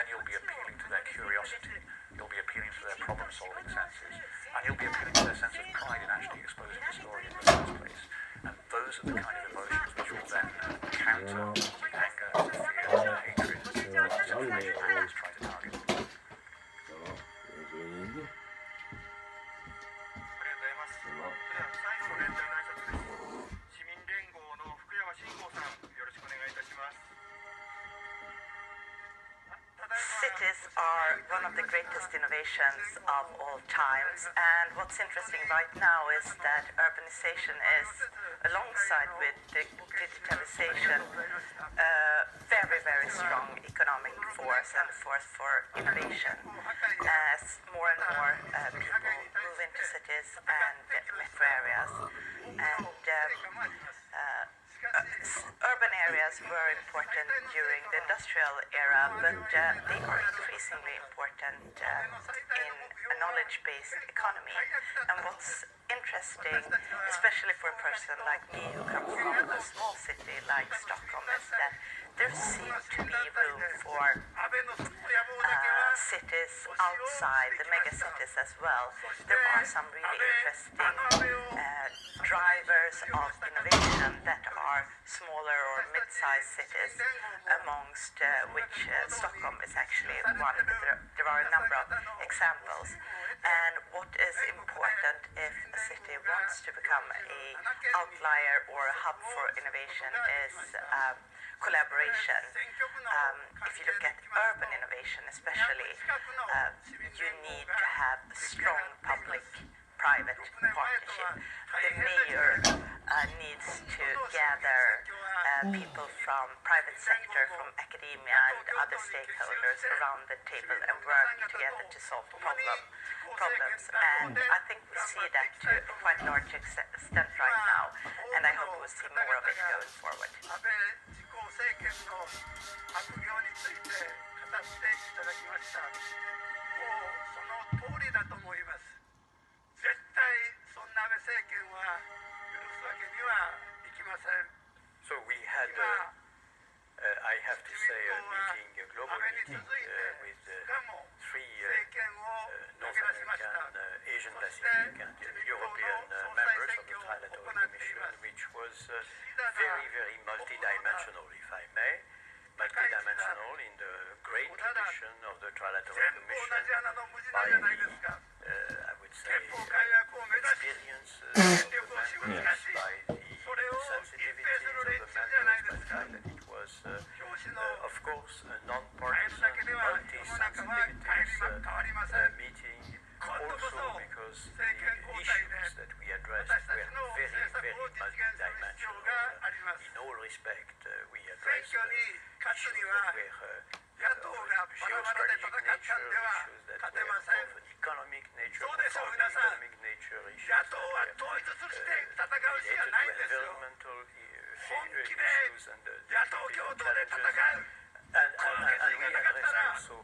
then you'll be appealing to their curiosity, you'll be appealing to their problem-solving senses, and you'll be appealing to their sense of pride in actually exposing the story in the first place. And those are the kind of emotions which will then counter anger, fear, and hatred. So French always try to target. 市民連合の福山信吾さん、よろしくお願いいたします。 Cities are one of the greatest innovations of all times, and what's interesting right now is that urbanization is, alongside with digitalization, a very, very strong economic force and force for innovation. As more and more people move into cities and metro areas, and urban areas were important during the industrial era, but they are increasingly important in a knowledge-based economy. And what's interesting, especially for a person like me who comes from a small city like Stockholm, is that there seems to be room for cities outside the megacities as well. There are some really interesting drivers of innovation that are smaller or mid-sized cities, amongst which Stockholm is actually one. There are a number of examples. And what is important if a city wants to become an outlier or a hub for innovation is collaboration. If you look at urban innovation especially, you need to have a strong public-private partnership. The mayor needs to gather people from private sector, from academia and other stakeholders around the table and work together to solve problems. And I think we see that to a quite large extent right now, and I hope we'll see more of it going forward. 政権の悪行について語っていただきました。もうその通りだと思います。絶対そんな安倍政権は許すわけにはいきません。So we had, I have to say, a global meeting with three North American, Asian Pacific and European members of the Trilateral Commission, which was very, very multidimensional, if I may. Multidimensional in the great tradition of the Trilateral Commission by the, I would say, experience members, by the sensitivities of the members, by the fact that it was, of course, a non-partisan, multi-sensitivities meeting, also because the issues that we addressed were very, very multidimensional. In all respect, we addressed issues that were of geostrategic nature, issues that were of an economic nature, profoundly economic nature, issues that were related to environmental issues and difficult challenges. And we addressed also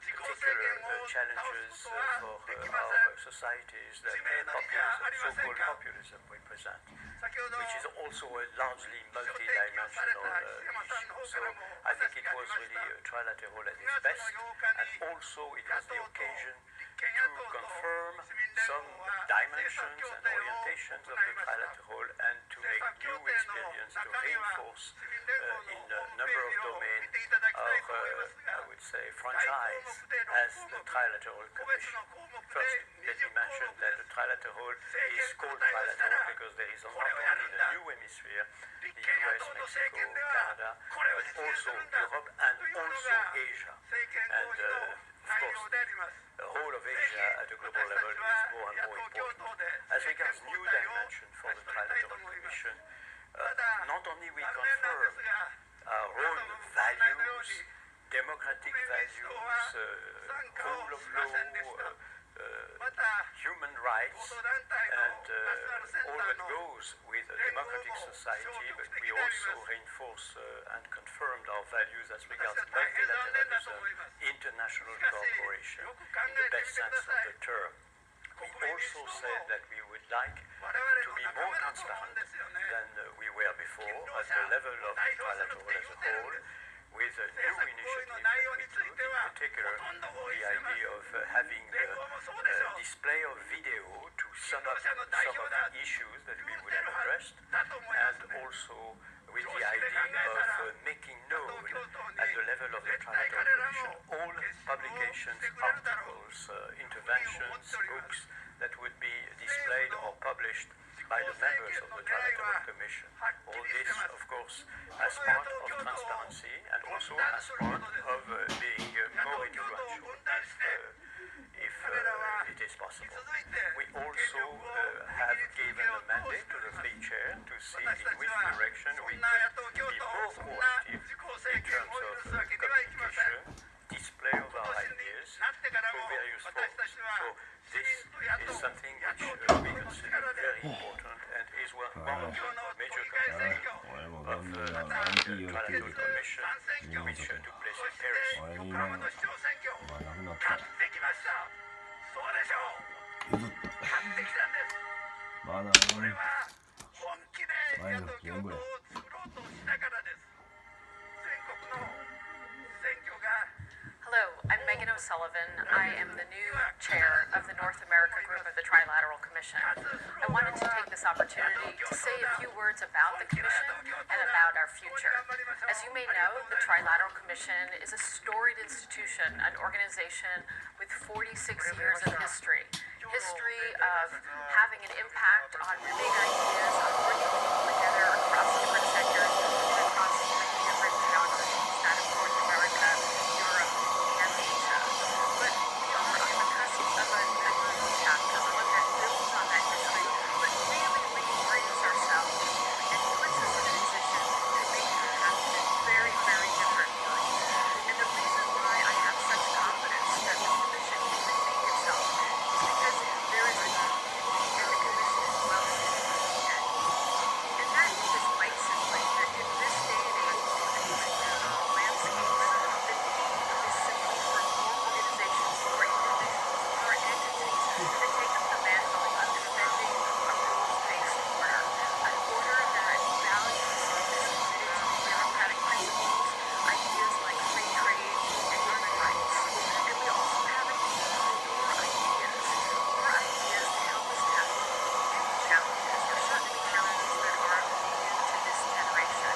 these particular challenges for our societies that so-called populism represent, which is also a largely multidimensional issue. So I think it was really trilateral at its best, and also it was the occasion to confirm some dimensions and orientations of the trilateral and to make new experience, to reinforce in a number of domains our, I would say, franchise as the Trilateral Commission. First, let me mention that the Trilateral is called Trilateral because there is not only the new hemisphere, the US, Mexico, Canada, but also Europe and also Asia. And of course, the whole of Asia at a global level is more and more important. As regards new dimension for the Trilateral Commission, not only we confirm our own values, democratic values, rule of law, human rights, and all that goes with a democratic society, but we also reinforce and confirmed our values as regards multilateralism, international cooperation, in the best sense of the term. We also said that we would like to be more transparent than we were before at the level of the trilateral as a whole, with a new initiative that we took, in particular the idea of having the display of video to sum up some of the issues that we would have addressed, and also with the idea of making known at the level of the Trilateral Commission all publications, articles, interventions, books that would be displayed or published by the members of the Trilateral Commission. All this, of course, as part of transparency and also as part of being more influential if it is possible. We also have given a mandate to the three chair to see in which direction we could be more proactive in terms of communication, display of our ideas through various forms. So this is something which we consider very important and is one of the major concerns of the Trilateral Commission which took place in Paris. 譲ったまだ前の全部やHello, I'm Megan O'Sullivan. I am the new chair of the North America group of the Trilateral Commission. I wanted to take this opportunity to say a few words about the Commission and about our future. As you may know, the Trilateral Commission is a storied institution, an organization with 46 years of history. History of having an impact on big ideas, on bringing people together across different sectors and across many different geographies, that of North America, Europe, and Asia. But we are on the cusp of a new chapter, one that builds on that history, but really reframes ourselves and puts us in a position to make perhaps a very, very different world. And the reason why I have such confidence that the Commission can remake itself is because there is a need, and the Commission is well suited. And that need is quite simply that in this day and age, in these global landscapes, the need is simply for more organizations, more individuals, more entities to take up the mantle of defending a rules-based order, an order that values and is committed to democratic principles, ideas like free trade and human rights. And we also have a need for more ideas to help us tackle new challenges, or certainly challenges that are new to this generation.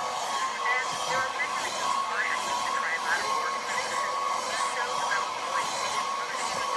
And there are many reasons why I think the Trilateral Organization is so well poised to proceed.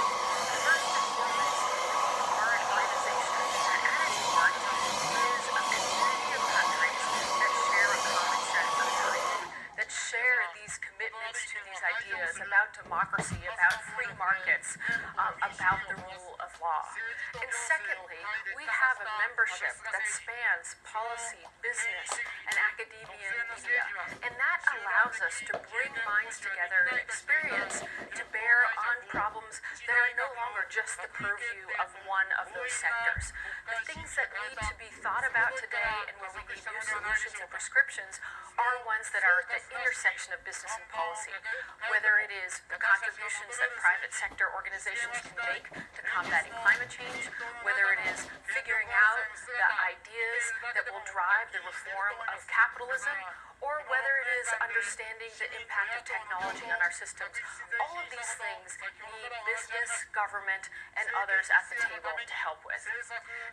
First and foremost, we are an organization that at its heart is a community of countries that share a common set of values, that share these commitments to these ideas about democracy, about free markets, about the rule of law. And secondly, we have a membership that spans policy, business, and academia and media. And that allows us to bring minds together and experience to bear on problems that are no longer just the purview of one of those sectors. The things that need to be thought about today and where we need new solutions and prescriptions are ones that are at the intersection of business and policy, whether it is the contributions that private sector organizations can make to combating climate change, whether it is figuring out the ideas that will drive the reform of capitalism, or whether it is understanding the impact of technology on our systems. All of these things need business, government, and others at the table to help with.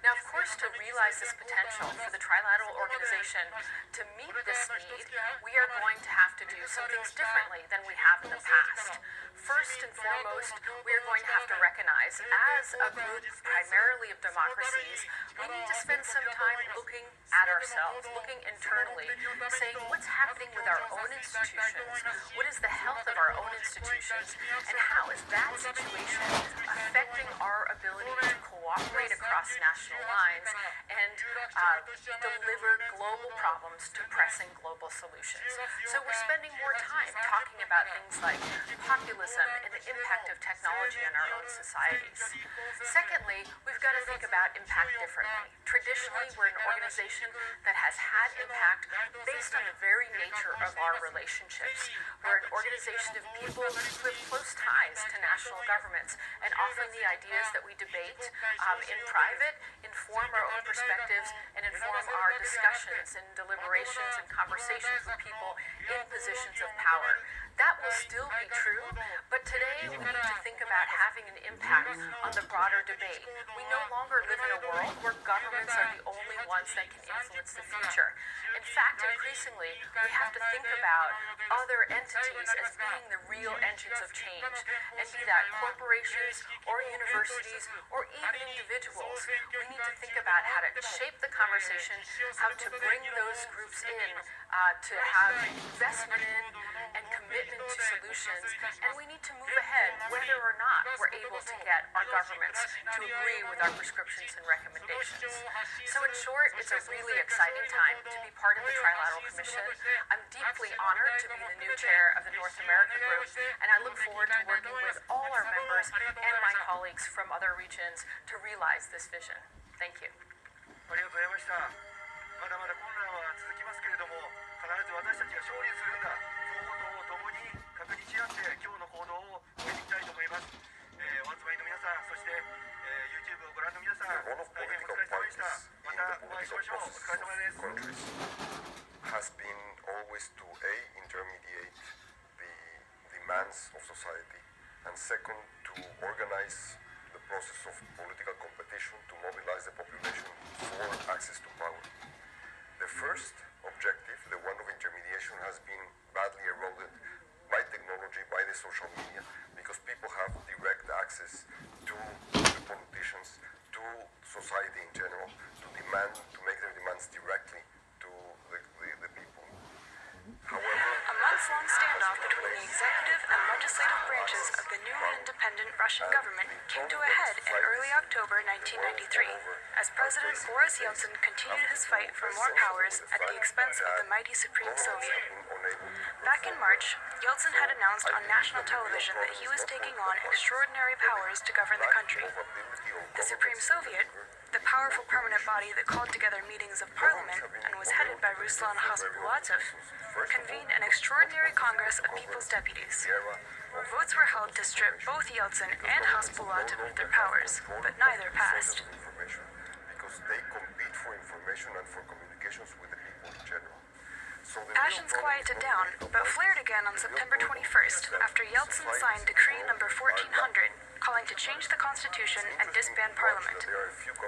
Now, of course, to realize this potential for the Trilateral Organization to meet this need, we are going to have to do some things differently than we have in the past. First and foremost, we are going to have to recognize, as a group primarily of democracies, we need to spend some time looking at ourselves, looking internally, saying what's happening with our own institutions, what is the health of our own institutions, and how is that situation affecting our ability to cooperate across national lines and deliver global problems to pressing global solutions. So we're spending more time talking about things like populism and the impact of technology on our own societies. Secondly, we've got to think about impact differently. Traditionally, we're an organization that has had impact based on the very nature of our relationships. We're an organization of people who have close ties to national governments, and often the ideas that we debate in private inform our own perspectives and inform our discussions and deliberations and conversations with people in positions of power. That will still be true, but today we need to think about having an impact on the broader debate. We no longer live in a world where governments are the only ones that can influence the future. In fact, increasingly, we have to think about other entities as being the real engines of change, and be that corporations or universities or even individuals. We need to think about how to shape the conversation, how to bring those groups in, to have investment in and commitment to solutions, and we need to move ahead whether or not we're able to get our governments to agree with our prescriptions and recommendations. So in short, it's a really exciting time to be part of the Trilateral Commission. I'm deeply honored to be the new chair of the North America Group, and I look forward to working with all our members and my colleagues from other regions to realize this vision. Thank you. ありがとうございました。まだまだ困難は続きますけれども、必ず私たちが勝利するんだ。双方ともに確認し合って今日の行動を決めていきたいと思います。お集まりの皆さん、そして political process of countries has been always to A, intermediate the demands of society, and second, to organize the process of political competition to mobilize the population for access to power. The first objective, the one of intermediation, has been badly eroded by technology, by the social media, because people have direct access to the politicians, to society in general, to make their demands directly to the people. However, a months-long standoff between the executive and legislative branches of the newly independent Russian government came to a head in early October 1993, as President Boris Yeltsin continued his fight for more powers at the expense of the mighty Supreme Soviet. Back in March, Yeltsin had announced on national television that he was taking on extraordinary powers to govern the country. The Supreme Soviet, the powerful permanent body that called together meetings of parliament and was headed by Ruslan Khasbulatov, convened an extraordinary Congress of People's Deputies. Votes were held to strip both Yeltsin and Khasbulatov of their powers, but neither passed. Because they compete for information and for communications with the people in general. Passions quieted down, but flared again on September 21st after Yeltsin signed Decree No. 1400, calling to change the constitution and disband parliament.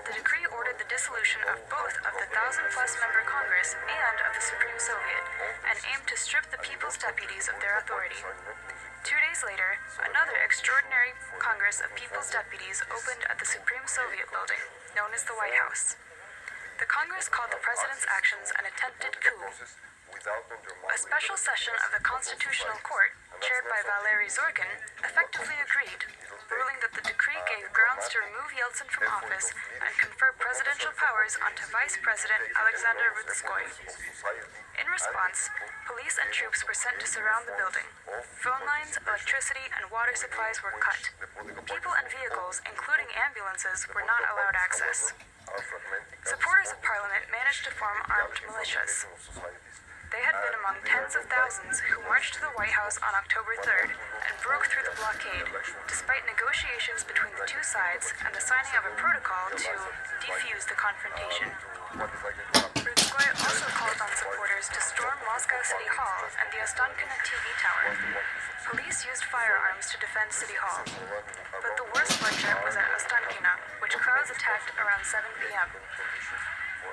The decree ordered the dissolution of both of the 1,000-plus member Congress and of the Supreme Soviet, and aimed to strip the People's Deputies of their authority. 2 days later, another extraordinary Congress of People's Deputies opened at the Supreme Soviet building, known as the White House. The Congress called the president's actions an attempted coup. A special session of the Constitutional Court, chaired by Valery Zorkin, effectively agreed, ruling that the decree gave grounds to remove Yeltsin from office and confer presidential powers onto Vice President Alexander Rutskoy. In response, police and troops were sent to surround the building. Phone lines, electricity, and water supplies were cut. People and vehicles, including ambulances, were not allowed access. Supporters of Parliament managed to form armed militias. They had been among tens of thousands who marched to the White House on October 3rd and broke through the blockade, despite negotiations between the two sides and the signing of a protocol to defuse the confrontation. Rutskoy also called on supporters to storm Moscow City Hall and the Ostankino TV tower. Police used firearms to defend City Hall, but the worst bloodshed was at Ostankino, which crowds attacked around 7 p.m.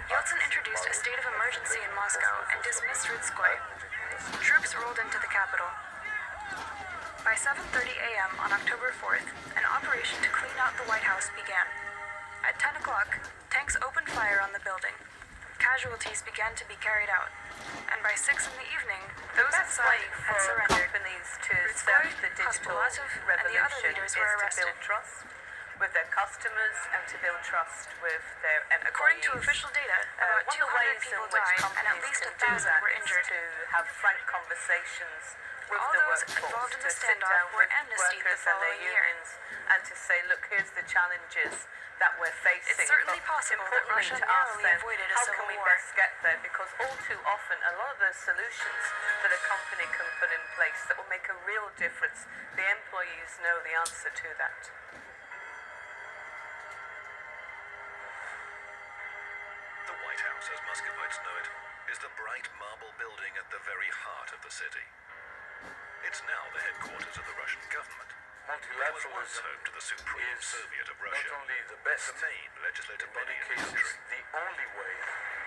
Yeltsin introduced a state of emergency in Moscow and dismissed Rutskoy. Troops rolled into the capital. By 7:30 a.m. on October 4th, an operation to clean out the White House began. At 10 o'clock, tanks opened fire on the building. Casualties began to be carried out, and by 6 in the evening, those inside had surrendered. Rutskoy, Khasbulatov, and the other leaders were arrested. With their customers and to build trust with their employees. According to official data, about 200 people died and at least 1,000 were injured. To have frank conversations with all the those workforce, involved in the to sit standoff down were with amnestied the workers and their following year. unions, and to say, look, here's the challenges that we're facing. It's certainly But possible that importantly Russia to ask narrowly them, avoided a how civil can we war. best get there? Because all too often, a lot of the solutions that a company can put in place that will make a real difference, the employees know the answer to that. The White House, as Muscovites know it, is the bright marble building at the very heart of the city. It's now the headquarters of the Russian government. It was once home to the Supreme Soviet of Russia, not only the best, the main legislative body in the cases, country. the only way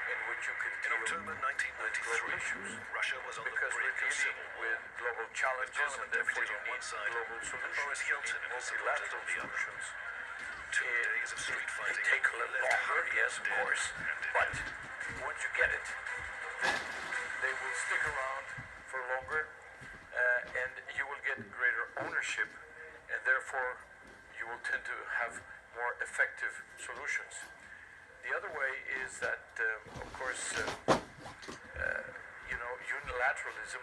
in which you can In October 1993, Russia was on the because brink we're of civil dealing war. with global challenges and therefore Deputies you on need one side, global and solutions, Boris you Yeltsin need and his supporters multilateral on the other. solutions. 2 days of street It fighting take a little left longer, yes, of dead course, and but once you get it, then they will stick around for longer, and you will get greater ownership, and therefore you will tend to have more effective solutions. The other way is that, of course, unilateralism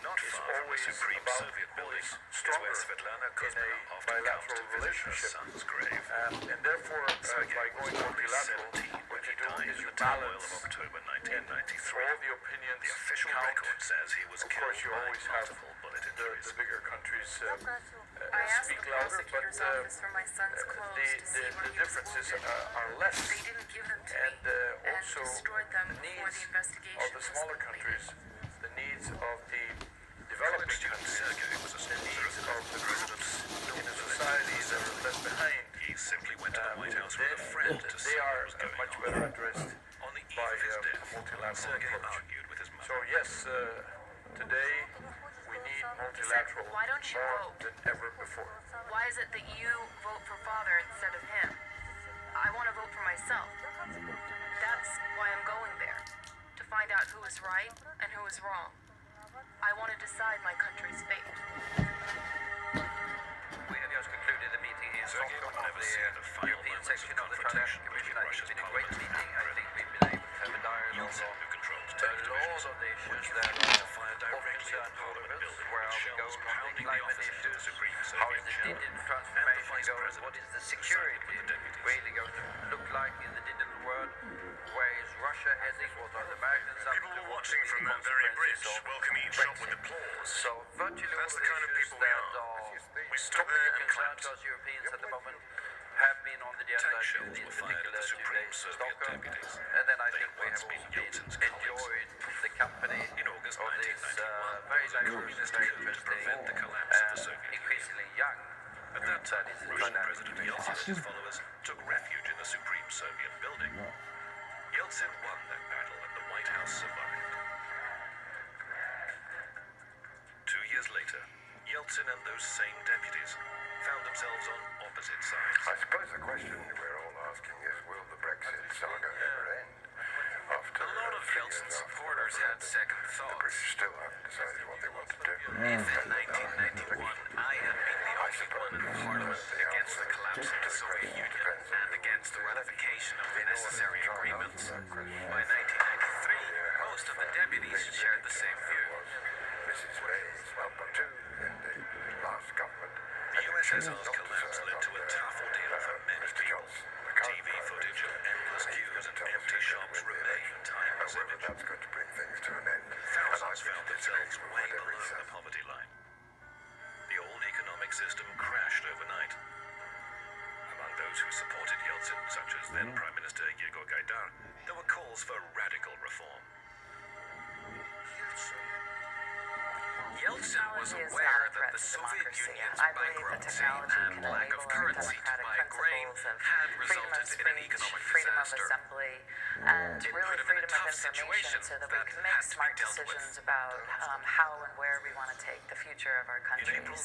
Not is far from the always Supreme about Soviet who building is is stronger where Svetlana in Kozma a often comes bilateral to visit her relationship. son's grave. And therefore, by going multilateral, what you do is you balance of October and 1993. all the opinions The official count. record says he was Of killed course, you by always have multiple bullet the the bigger countries I asked speak the louder, but prosecutor's office for my son's clothes to see where the he was differences wounded. are less. They didn't give them to And me and also destroyed them the before needs the investigation of the was smaller completed. countries, the needs of the developing countries, the needs of the groups in a society that are left behind. He simply went to the White House with a friend to see They what are was going much on. better addressed On the eve by of his a death, multilateral Sergei approach. argued with his mother. So yes, today we need multilateral "Why don't you more vote? than ever before. Why is it that you vote for father instead of him? I want to vote for myself. That's why I'm going there, to find out who is right and who is wrong. I want to decide my country's fate." We have just concluded the meeting in Stockholm of the European section of the Trilateral Commission. I think it's been a great meeting. I think we've been able to have a dialogue on a lot of the issues that of concern to all of us. Where are we going on the climate issues? How is the digital transformation going? What is the security really going to look like in the digital world? Where is Russia heading? What are the Americans up to? People were watching from that very bridge, welcome each shot with applause. So virtually all That's the the kind of issues people we that are. are We stood there and concern clapped. to us Europeans at the moment have been on the agenda Tank in shells these were fired at particular the 2 Supreme days in Soviet Stockholm. deputies. And then I They think we had have once also been Yeltsin's enjoyed the company In August of this 1991, very there was a diverse, communist very coup to interesting, prevent the collapse of the Soviet increasingly young At that time, that is Russian dynamic. President Yeltsin and his followers took refuge in the Supreme Soviet building. Yeltsin won that battle and the White House survived. 2 years later, Yeltsin and those same deputies found themselves on opposite sides. I suppose the question we're all asking is, will the Brexit saga ever end? After A lot of Yeltsin's supporters had second the thoughts. British still haven't decided what they want to do. If in 1991 I had been the only one in Parliament against the collapse of the Soviet Union and against the ratification of the necessary agreements, by 1993 most of the deputies shared the same view. Mrs. May's number 2 in the last government. The USSR's collapse led to a tough ordeal for many people. TV footage of endless queues and empty shops remain timeless image. That's going to bring things to an end. Thousands found themselves way below the poverty line. The old economic system crashed overnight. Among those who supported Yeltsin, such as then Prime Minister Yegor Gaidar, there were calls for radical reform. Yeltsin was aware that the Soviet Union's bankruptcy and lack of currency to buy grain had resulted in an economic freedom of disaster. assembly, and It really put him in a freedom of tough information situation so that we that can make had to be smart dealt with. decisions about how and where we want to take the future of our countries. April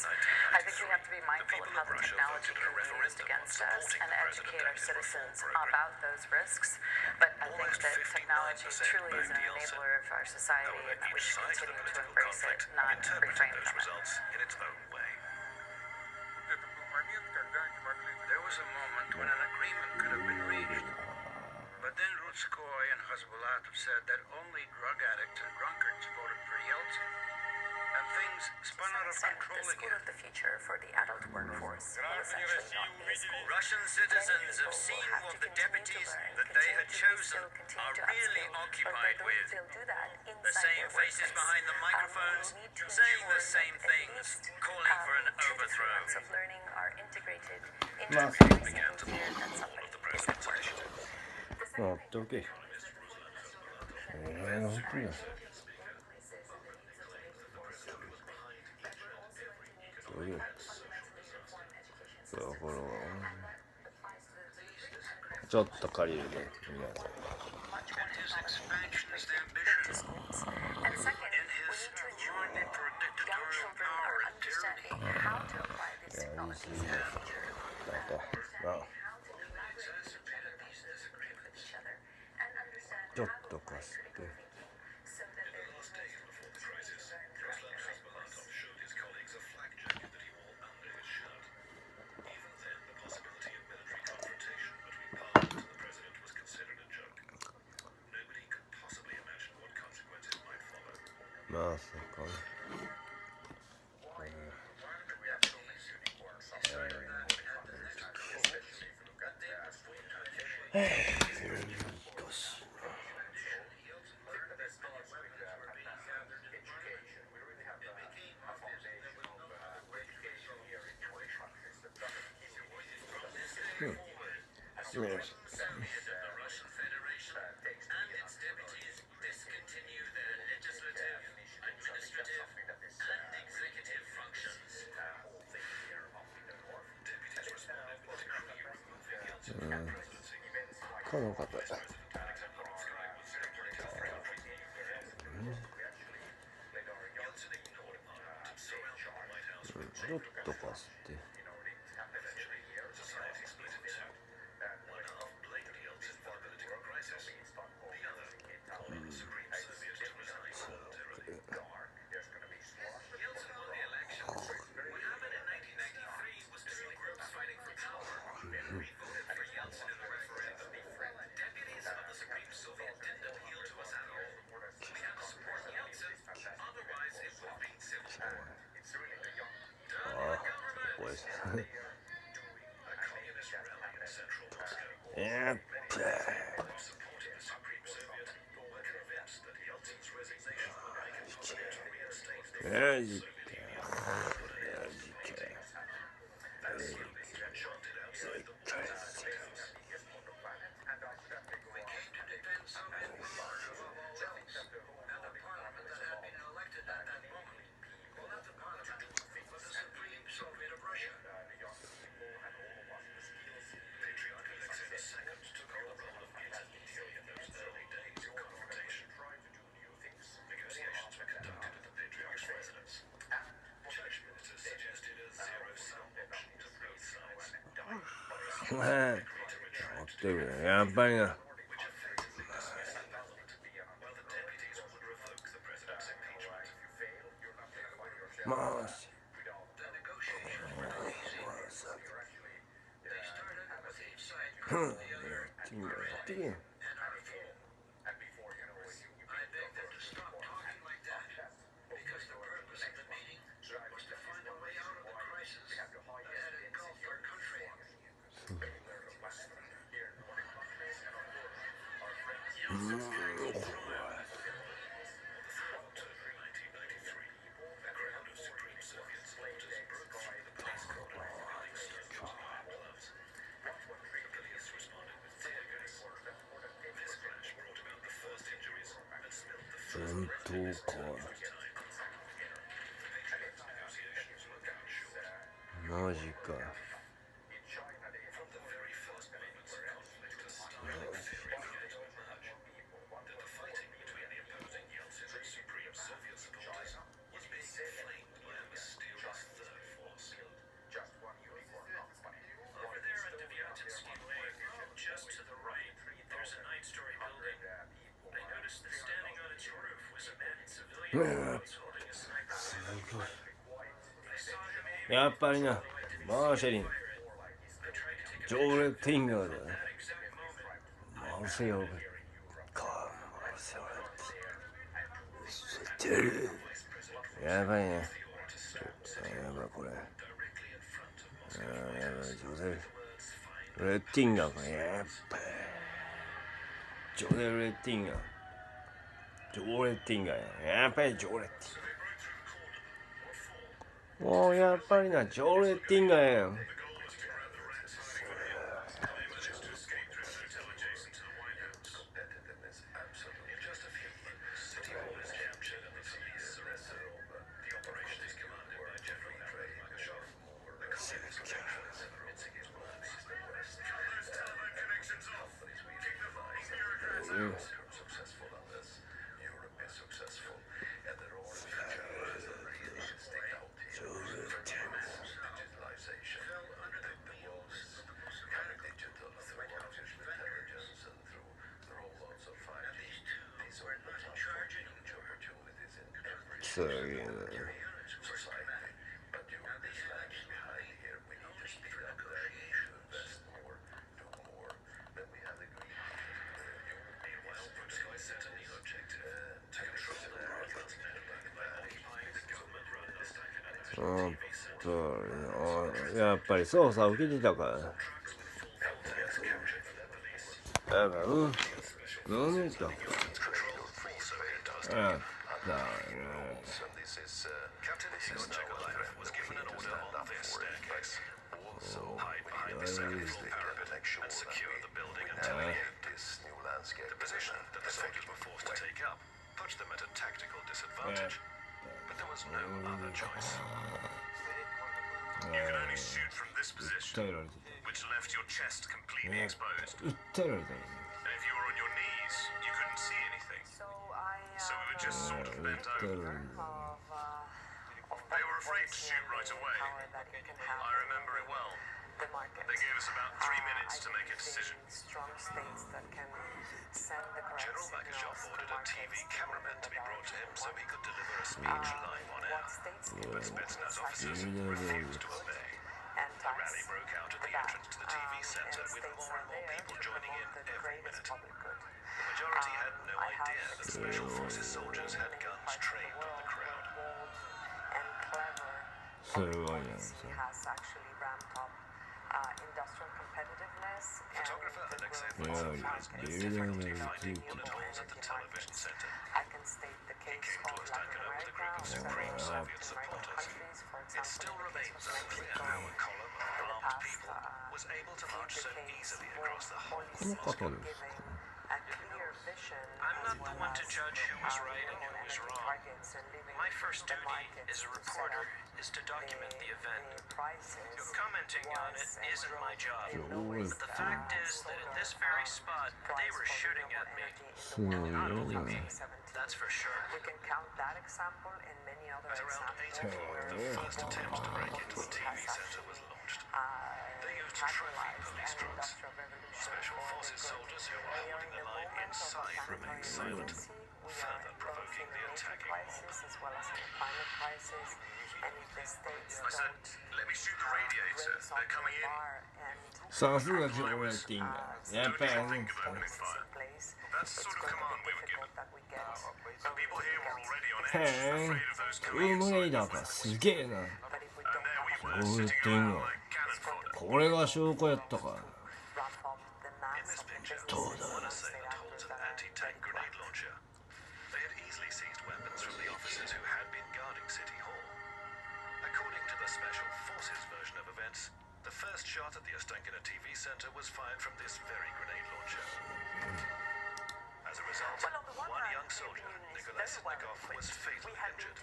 I think we have to be 1993, mindful of how the Russia technology voted a can be used referendum against on us supporting and the educate president our and his reform citizens program. about those risks. But I think Almost that 59% technology truly is an backed Yeltsin. enabler of our society However, and that we each should side of the continue to political embrace it, conflict not interpreted refrain those from it. results in its own way. There was a moment when an agreement could have been reached. But then Rutskoy and Hasbulatov said that only drug addicts and drunkards voted for Yeltsin. And things spun out of control The school again. of the future for the adult workforce will essentially not be a school. Russian citizens have seen what the deputies that they had chosen are really occupied with. The same faces behind the microphones, saying the same things, calling for an overthrow. Of learning are integrated into Well, every single year that somebody is at work. まあ、どけ。本当に。そう、これは。ちょっと借りるね。And second, we need to ensure that young children are understanding how to apply these technologies in the future. なんか、なあ。ちょっと貸して。まさかね。Soviet of the Russian Federation and its deputies discontinue their legislative, administrative, and executive functions. Deputies responded with decree removing Yeltsin from presidency. この方 ちょっとかすって やっぱりな。まあし。本当か。マジか。やっぱりな、マーシャリン、ジョレ・ティンガーだ。マーセヨか、マーセヨ知ってる。やばいな。やばいこれ。やばい、ジョゼフ。レッティンガーか、やっぱり。ジョゼ・レッティンガー。ジョレ・ティンガーや。やっぱりジョレ・ティンガー。もうやっぱりな、ジョレ・ティンガーやん。すげえな。やっぱり捜査を受けてたから。だから何言った also hide behind the circular parapet and secure the building until this new landscape. The position that the soldiers were forced to take up put them at a tactical disadvantage, but there was no other choice. You could only shoot from this position, which left your chest completely exposed. And if you were on your knees, you couldn't see anything. So we were just sort of bent over. They were afraid to shoot right away. I remember it well. They gave us about 3 minutes to make a decision. General Makashov ordered a TV cameraman to be brought to him so he could deliver a speech live on air. But Setsnar officers refused to obey. A rally broke out at the entrance to the TV center with more and more people joining in every minute. The majority had no idea that Special Forces soldiers had guns trained on the crowd. Photographer Alexei was difficulty finding monitors at the television center. He came to Ostankino with a group of supreme Soviet supporters. It still remains unclear how a column of armed people was able to march so easily across the whole of Moscow. I'm not the one to judge who was right and who was wrong. My first duty as a reporter is to document the event. Commenting on it isn't my job. But the fact is that at this very spot, they were shooting at me. Not only me, that's for sure. We can count that example and many other At around 8 o'clock, the first attempt to break into the TV center was launched. They used trophy police trucks. Special Forces soldiers who were holding the line inside remained silent, further provoking the attacking mob. I said, let me shoot the radiator. They're coming in. さすがジョレティンガー。やっぱり Think of opening fire. That's the sort of command we were given. The people here were already on edge, へ afraid of those え、ウームレイダーか、すげえな。 And there we ジ were ョレ sitting ティン around ガー。 like cannon fodder. これが証拠やったか。 In this picture, one assailant holds an anti-tank grenade launcher. They had easily seized weapons from the officers who had been guarding City Hall. According to the Special Forces version of events, the first shot at the Ostankino TV center was fired from this very grenade launcher. As a result, one young soldier, Nikolai Sitnikov, was fatally injured.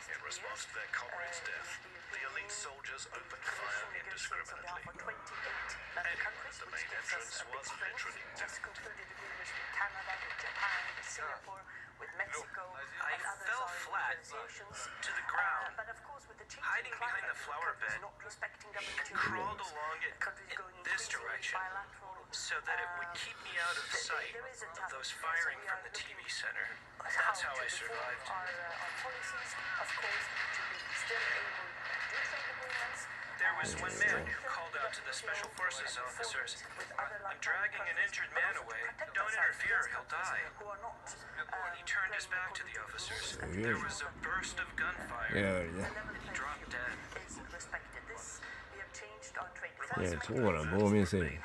In response to their comrade's death, the elite soldiers opened fire indiscriminately. Anyway, the main entrance was literally deafened. I fell flat to the ground, hiding behind the flower bed, and crawled along it in this direction so that it would keep me out of sight of those firing from the TV center. That's how I survived. There was one man who called out to the Special Forces officers, I'm dragging an injured man away. Don't interfere, he'll die. He turned his back to the officers. There was a burst of gunfire. He dropped dead. いや、そうな、亡命せえ。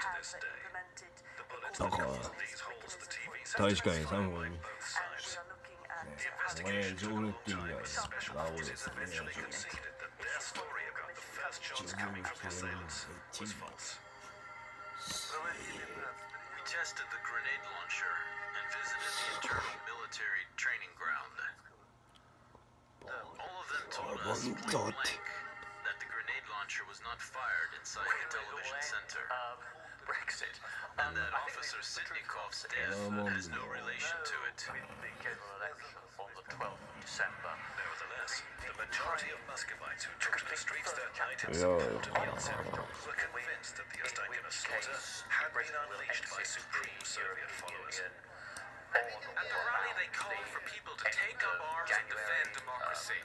だから、大使館に3号に。ジョレティンガーが青ですね。Shots coming from the assailants was false. We tested the grenade launcher and visited the internal military training ground. All of them told us point blank that the grenade launcher was not fired inside the television center. Brexit. And that Officer Sitnikov's death has no relation to it. On the 12th of December. Nevertheless, the majority of Muscovites who took to the streets that night in support of Yeltsin were convinced that the Ostankino slaughter had been unleashed by supreme Soviet followers. At the rally, they called for people to take up arms and defend democracy.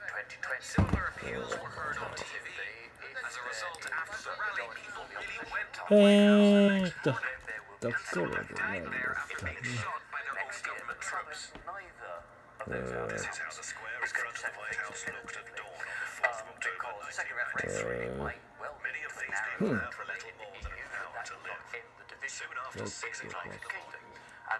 Similar appeals were heard on TV. As a result, after the rally, people really went on White House next morning. And some died there after being shot by their own government troops. This is how the square in front of the White House looked at dawn on the 4th of October 1993. Many of these people had little more than an hour to live. Soon after 6 o'clock in the morning,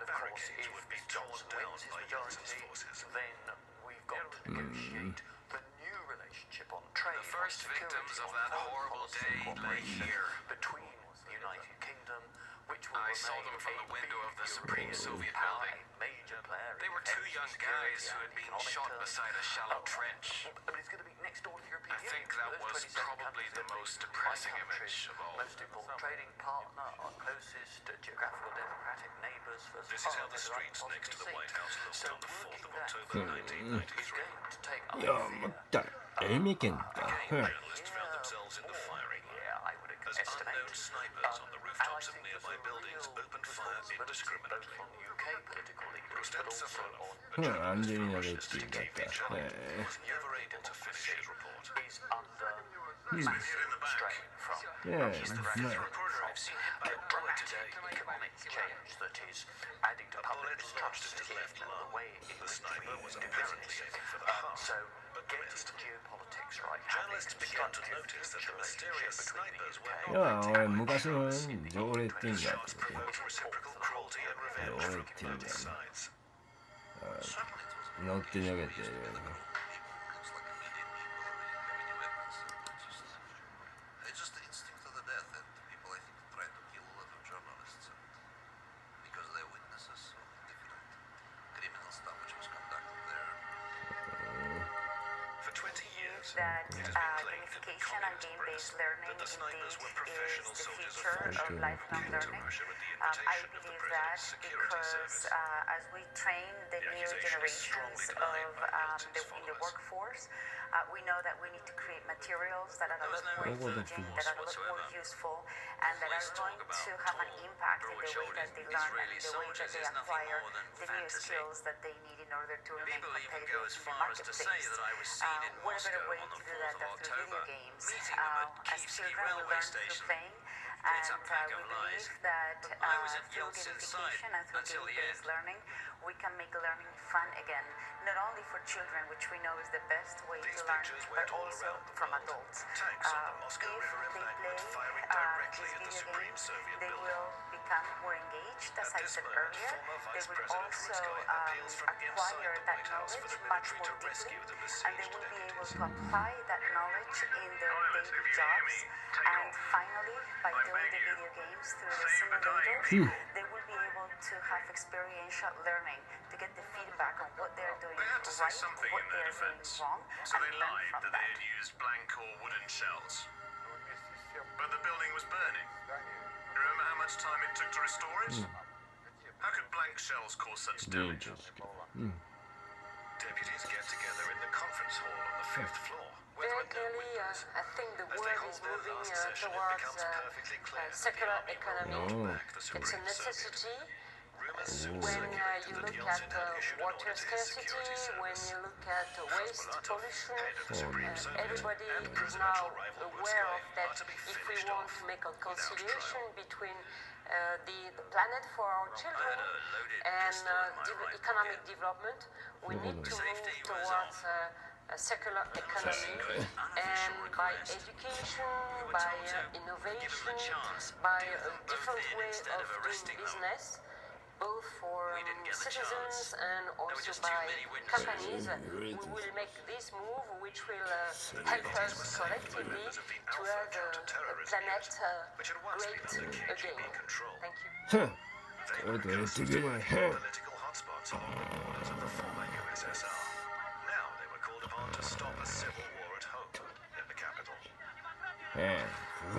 the barricades would be torn down by Yeltsin's forces. Then we've got to negotiate the new relationship relationship on trade. The first victims of that horrible day lay here. Between the United Kingdom, which will I saw them from the window of the Supreme Soviet building. They were two young guys who had been shot beside a shallow trench. But it's going to be next door to the European I think that was probably the most depressing image of all. Most important trading partner, our closest geographical democratic neighbours. This is how the streets next to the White House looked on the 4th of October 1993. いやまた愛媛県か。 Journalists found themselves in the firing line as unknown snipers on the rooftops of nearby buildings opened fire indiscriminately. Rostem アンジェリーナ・レッティだった。 was never able to finish his report. Hmm. Yeah, no. Launched his left lung. The sniper was apparently aiming for the heart, but missed. Journalists began to notice that the mysterious snipers were いや俺昔の常連っていうんだって provoked reciprocal cruelty and revenge from both sides. 乗って逃げてる。 It's just the instinct of the death, and people, I think, try to kill a lot of journalists because they're witnesses of different criminal stuff which was conducted there. For 20 years, that it has been claimed in the gamification and communist game-based press learning that the snipers were indeed professional is the soldiers of future of fortune lifelong came to learning. Russia at the I invitation of the believe that president's security because service. as we train the new accusation is generations strongly denied by Yeltsin's in the followers. workforce, we know that we need to create materials that are a lot more engaging, that are a lot more useful, and that are going to have an impact in the way that they learn and in the way that they acquire the new skills that they need in order to remain competitive in the marketplace. What a better way to do that than through video games? As children, we learn through playing, and we believe that through gamification and through game-based learning, we can make learning fun again, not only for children, which we know is the best way to learn, but also from adults. If they play these video games, they will become more engaged, as I said earlier. They will also acquire that knowledge much more deeply, and they will be able to apply that knowledge in their daily jobs. And finally, by doing the video games through the simulators, they will be able to have experiential learning to get the feedback on what they're doing right, what they're doing wrong, So and they learn lied from that they had used blank or wooden shells. But the building was burning. Remember how much time it took to restore it? How could blank shells cause such damage? Deputies get together in the conference hall on the 5th floor. Very clearly, I think the world is moving towards secular economy. It's a necessity. When you look at water scarcity, when you look at waste pollution, everybody is now aware of that if we want to make a conciliation between the planet for our children and economic development, we need to move towards a secular economy, and by education, by innovation, by a different way of doing business, both for citizens and also by companies, we will make this move which will help us collectively to have a planet great again. Thank you. Political hotspots along the borders of the former USSR. Now they were called upon to stop a civil war at home in the capital. In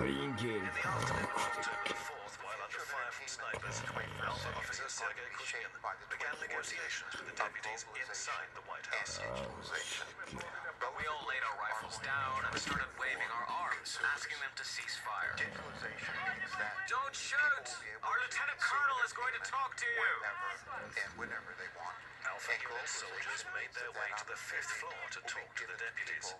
the afternoon of October 4th, while under fire from snipers, Alpha Officer Sergei Kushkin began negotiations with the deputies inside the White House. We all laid our rifles down and started waving our arms, asking them to cease fire. Don't shoot! Our lieutenant colonel is going to talk to you! Whenever they want. Alpha US soldiers made their way to the 5th floor to talk to the deputies,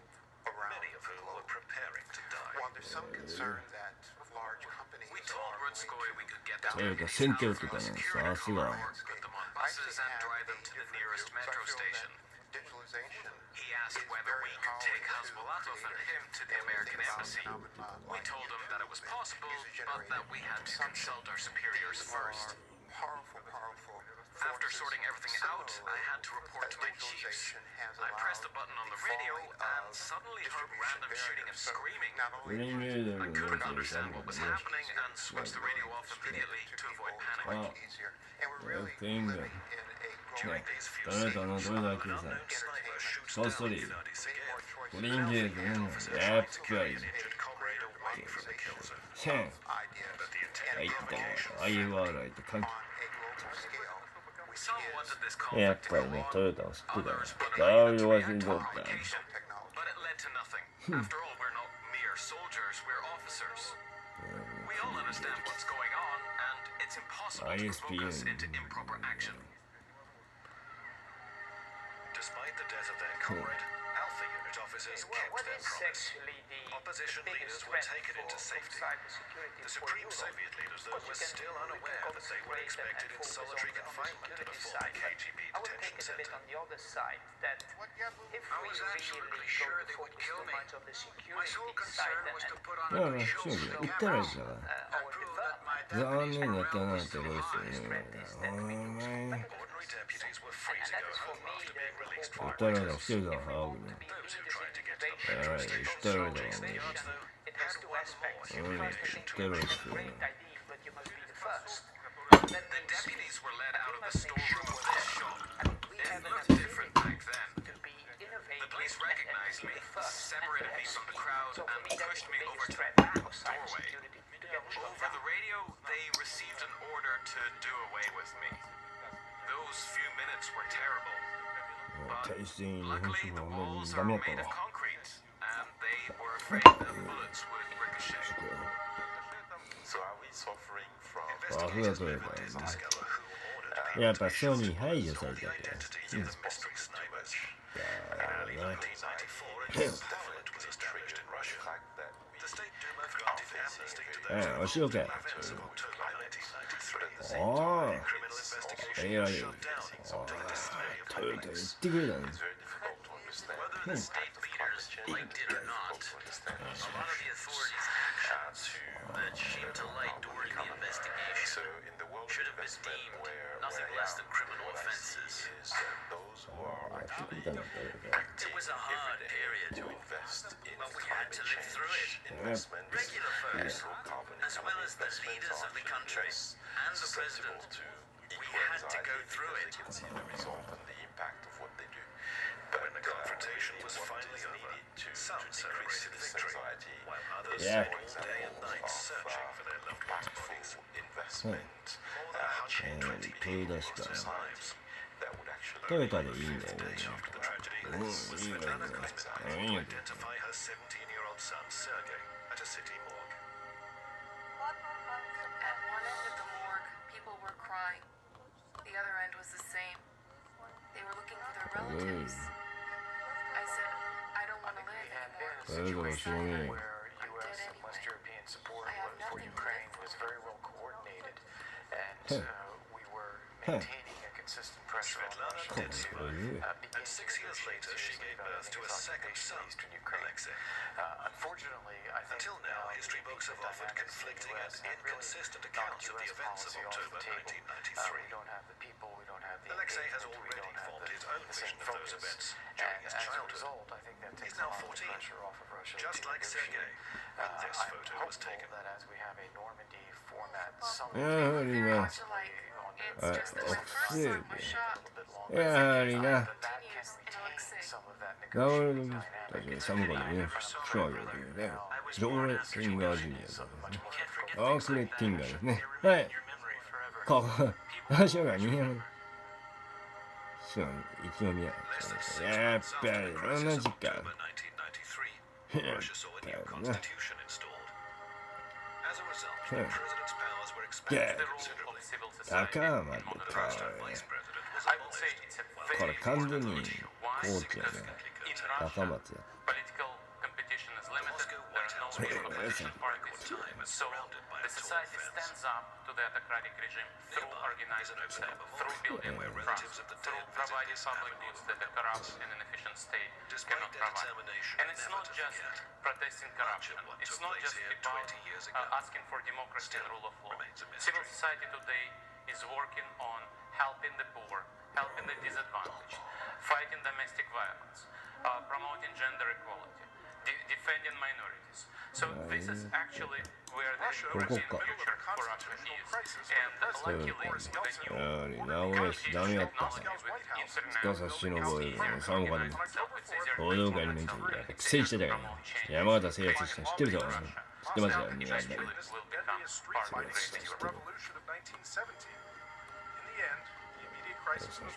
many of whom were preparing to die. While there's some concern that large companies We told Rutskoy we could get them 誰か選挙ってたね。さすが。 put them on buses and drive them to the nearest metro station. He asked whether we could take Hasbulatov and him to the American embassy. We told him that it was possible, but that we had to consult our superiors first. Powerful After sorting everything out, I had to report to my chiefs. I pressed the button on the radio and suddenly heard random shooting and screaming. I couldn't understand what was happening and switched the radio off immediately to avoid panic. Retingers. ね、トヨタの豊田さん、こっそりグリーンゲートのやっぱりシェン入ったね、ああいうワールド入って関係やっぱりね、トヨタを知ってたね、だいぶ忘れとったね。ISP Despite the death of their comrade, Alpha Unit officers kept their promise. Opposition leaders were taken into safety. The Supreme Soviet leaders, though, were still unaware that they were expected in solitary confinement in a former KGB detention center. I was absolutely sure they would kill me. My sole concern was to put on a good show for the cameras and prove that my deputy's morale was still high. Ordinary deputies were free to go home after being released from Uttara daしてるだろ、those who tried to get to the Yeah, metro right, station Uttara da. soldiers in the yards, though, had one more humiliation to Uttara endure. daしてる。 The deputies were led out of the storeroom of this shop. It looked different back then. The police recognized me, separated me from the crowd, and pushed me over to the back doorway. Over the radio, they received an order to do away with me. Those few minutes were terrible. But luckily, the walls are made of concrete, and they were afraid that bullets would ricochet. So are we suffering from あ、そうだそうだ。やっぱソニー排除されたって。うん。だよね。おしよけ。おー。いやいや。トヨタ言ってくれたね。うん。That seemed to light during the investigation should have been deemed nothing less than criminal offenses. It was a hard period, but we had to live through it. Regular folks, as well as the leaders of the country and the president, we had to go through it. When the confrontation was finally over, some celebrated victory, while others Yeah. spent all day and night searching for their loved ones' bodies. More than 120 people lost their lives. トヨタでいいんだよね。 After the tragedy, うん、いいんだ Svetlana よね。 couldn't いいんだよ。 identify her 17-year-old son Sergei at a city morgue. At one end of the morgue, people were crying. The other end was the same. They were looking for their relatives. I said, I don't want to live anymore. トヨタの証明。 U.S. and West European support for Ukraine was very well coordinated, and we were maintaining a consistent pressure on Russia to And 6 years later, she gave birth to a second son, Alexei. Unfortunately, I think Until now, history books have offered conflicting and inconsistent accounts of the events of October 1993. Alexei has already formed his own vision of those events during his childhood. He's now 14, just like Sergei, when this photo was taken. やはりな。あ、おせえべ。やはりな。なるほど。だけど寒かったね。そういうわけでね。ジョーレ・ティンガージュニアですね。アークレ・ティンガーですね。はい。ここ、足が見える。そう、一応見える。やっぱり同じか。やっぱりな。高までか。これ完全にコーチやね。高松や。So the society stands up to the autocratic regime through organized through building trust, through providing public goods that a corrupt and inefficient state cannot provide. And it's not just protesting corruption. It's not just about asking for democracy and rule of law. Civil society today is working on helping the poor, helping the disadvantaged, fighting domestic violence, promoting gender equality, defending minorities. So this is actually where the European future for Russia is. And luckily, the new countries technology with internet, it's easier to organize itself, it's easier to 報道会の免許に苦戦してたからね。山形制圧したの知ってるぞ。知ってますよ、日本で。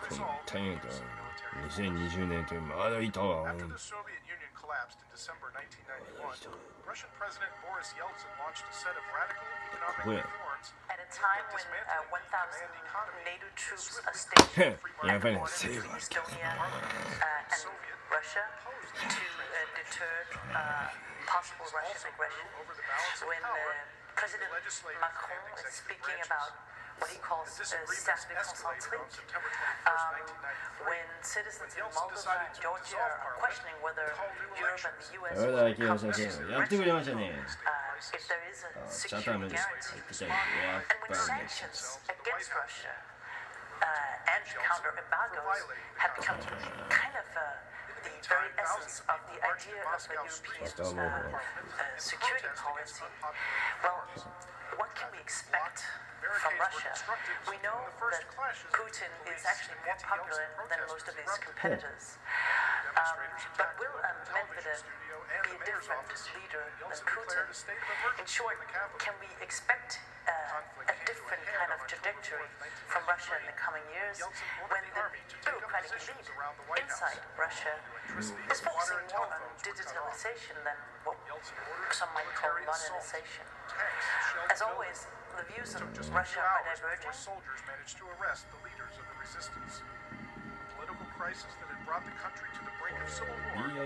この大変だ。2020年というまだいたわ。collapsed in December 1991, Russian President Boris Yeltsin launched a set of radical economic reforms at a time when 1,000 NATO troops are stationed in Estonia and Russia to deter possible Russian aggression. When President Macron is speaking about what he calls staff déconcentré, when citizens in Moldova and Georgia are questioning whether Europe and the US will come to rescue if there is a security guarantee, and when sanctions against Russia and counter embargoes have become kind of the very essence of the idea of a European security policy, well, what can we expect from Russia? We know that Putin is actually more popular than most of his competitors. But will Medvedev be a different leader than Putin? In short, can we expect a different kind of trajectory from Russia in the coming years when the bureaucratic elite inside Russia is focusing more on digitalization than what some might call modernization? As always, the views of Russia are diverging. Soldiers managed to arrest the leaders of the resistance. The political crisis that had brought the country to the brink of civil war. In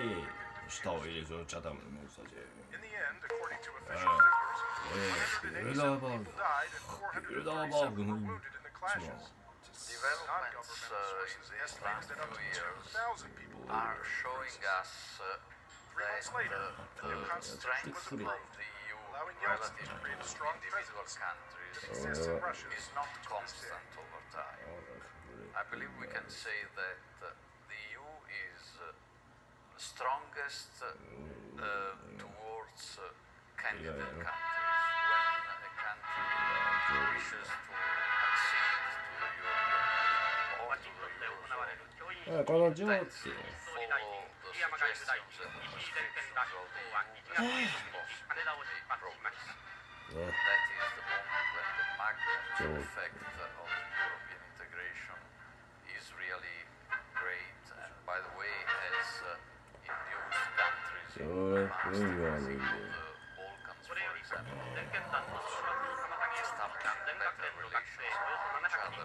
the end, according to official figures, 187 people died and 437 were wounded in the clashes. Developments in these last few years are showing us that the strength of the EU relative to individual countries is not constant over time. I believe we can say that the EU is strongest towards candidate countries when a country wishes to accede to the European or to the Eurozone. このジョーって That is the moment when the magnitude effect of European integration is really great. And by the way, has induced countries in the Balkans, for example, to establish better relations with each other in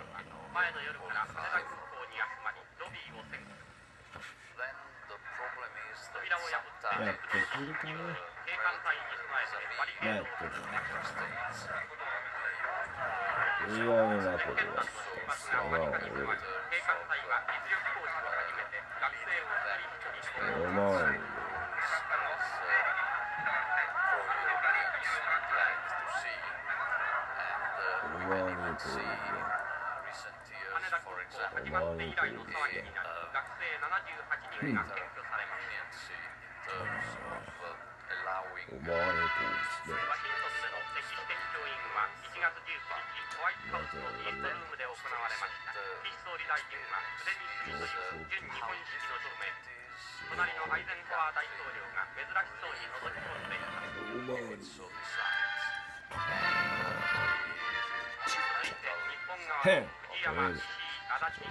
Then the problem is that sometimes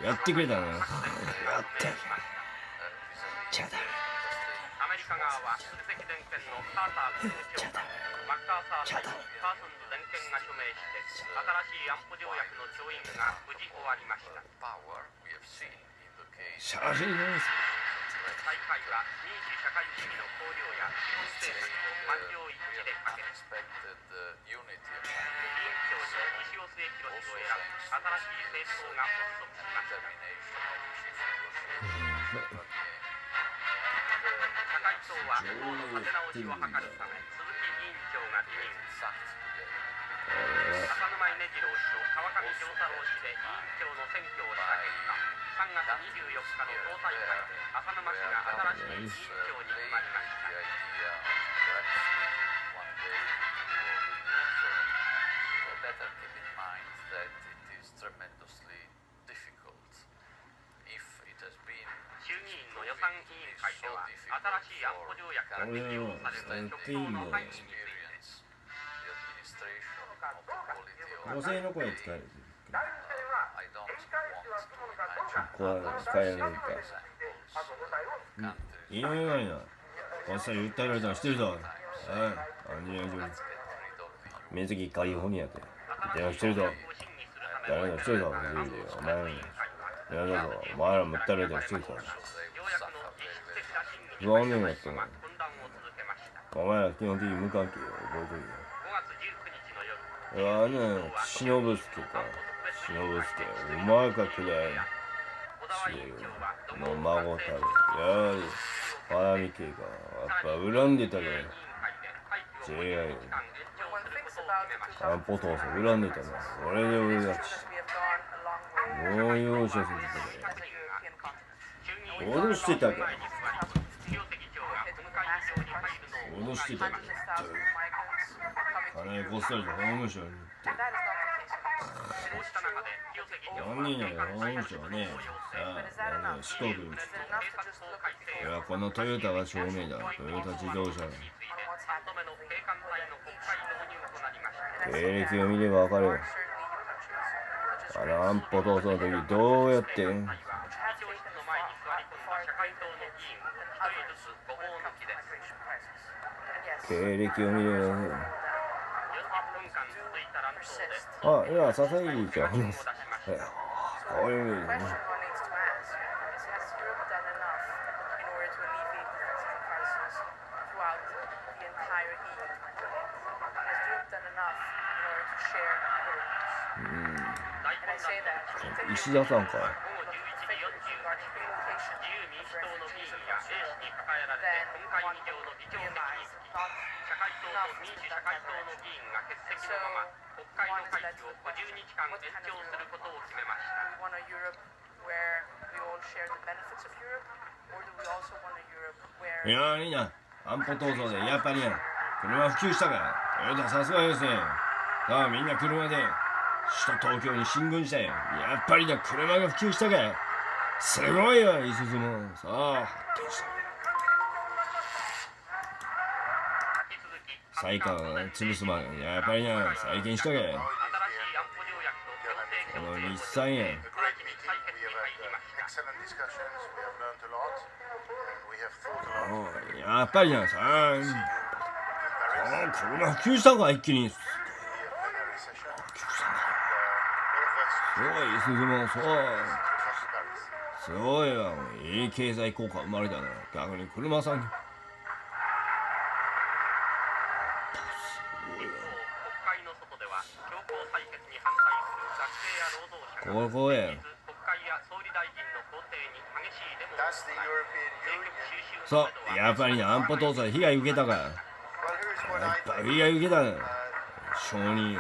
やってくれたな。やってちゃだ。アメリカ側は主席全権のカーター国務長官マッカーサー対パーソンズ全権が署名して新しい安保条約の調印が無事終わりました。写真です大会は民主社会主義の綱領や基本政策を満場一致で可決。委員長に西尾末広氏を選ぶ新しい政党が発足しました。社会党は党の立て直しを図るため鈴木委員長が辞任。沼稲次郎氏と川上丈太郎氏で委員長の選挙をした結果、3月24日の党大会で浅沼氏が新しい委員長に決まりました。衆議院の予算委員会では新しい安保条約が適用される極東の範囲について女性の声使える。こう使えるか。いいのよいな。こっそり訴えられたらしてるぞ。アンジェリーナ・ジョリー。面積カリフォルニアって電話してるぞ。誰がしてるぞ。お前ら。いやだぞ。お前らも訴えられたらしてるぞ。不安になったな。お前ら基本的に無関係を覚えてるよ。忍助か。忍助。お前かくらい。の孫たる。やはり、パラミ系が、やっぱ恨んでたね。JI。安保闘争恨んでたな。それで俺たち。もう容赦するとか。脅してたか。脅してたか。金こっそりと法務省に行って。何人や法務省はね、四国に来て。いや、このトヨタが証明だ。トヨタ自動車だ。経歴を見ればわかるよ。安保闘争の時どうやって経歴を見ればわかる。あ、いや、佐々木ちゃん。こういうね。石田さんか。いやみんな、安保闘争でやっぱり車普及したから、トヨタさすがですね。さあみんな車で首都東京に進軍したよ。やっぱり車が普及したから、すごいわ、いすずも。さあ、発展した。再開を潰すまで、やっぱり再建したから。この日産や。やっぱりさあ、車普及したか、一気に。すごい、すずも、そう。すごいわ、いい経済効果生まれたな。逆に車さんに。ここや。そう、やっぱり安保闘争で被害受けたから。やっぱ被害受けたな。承認。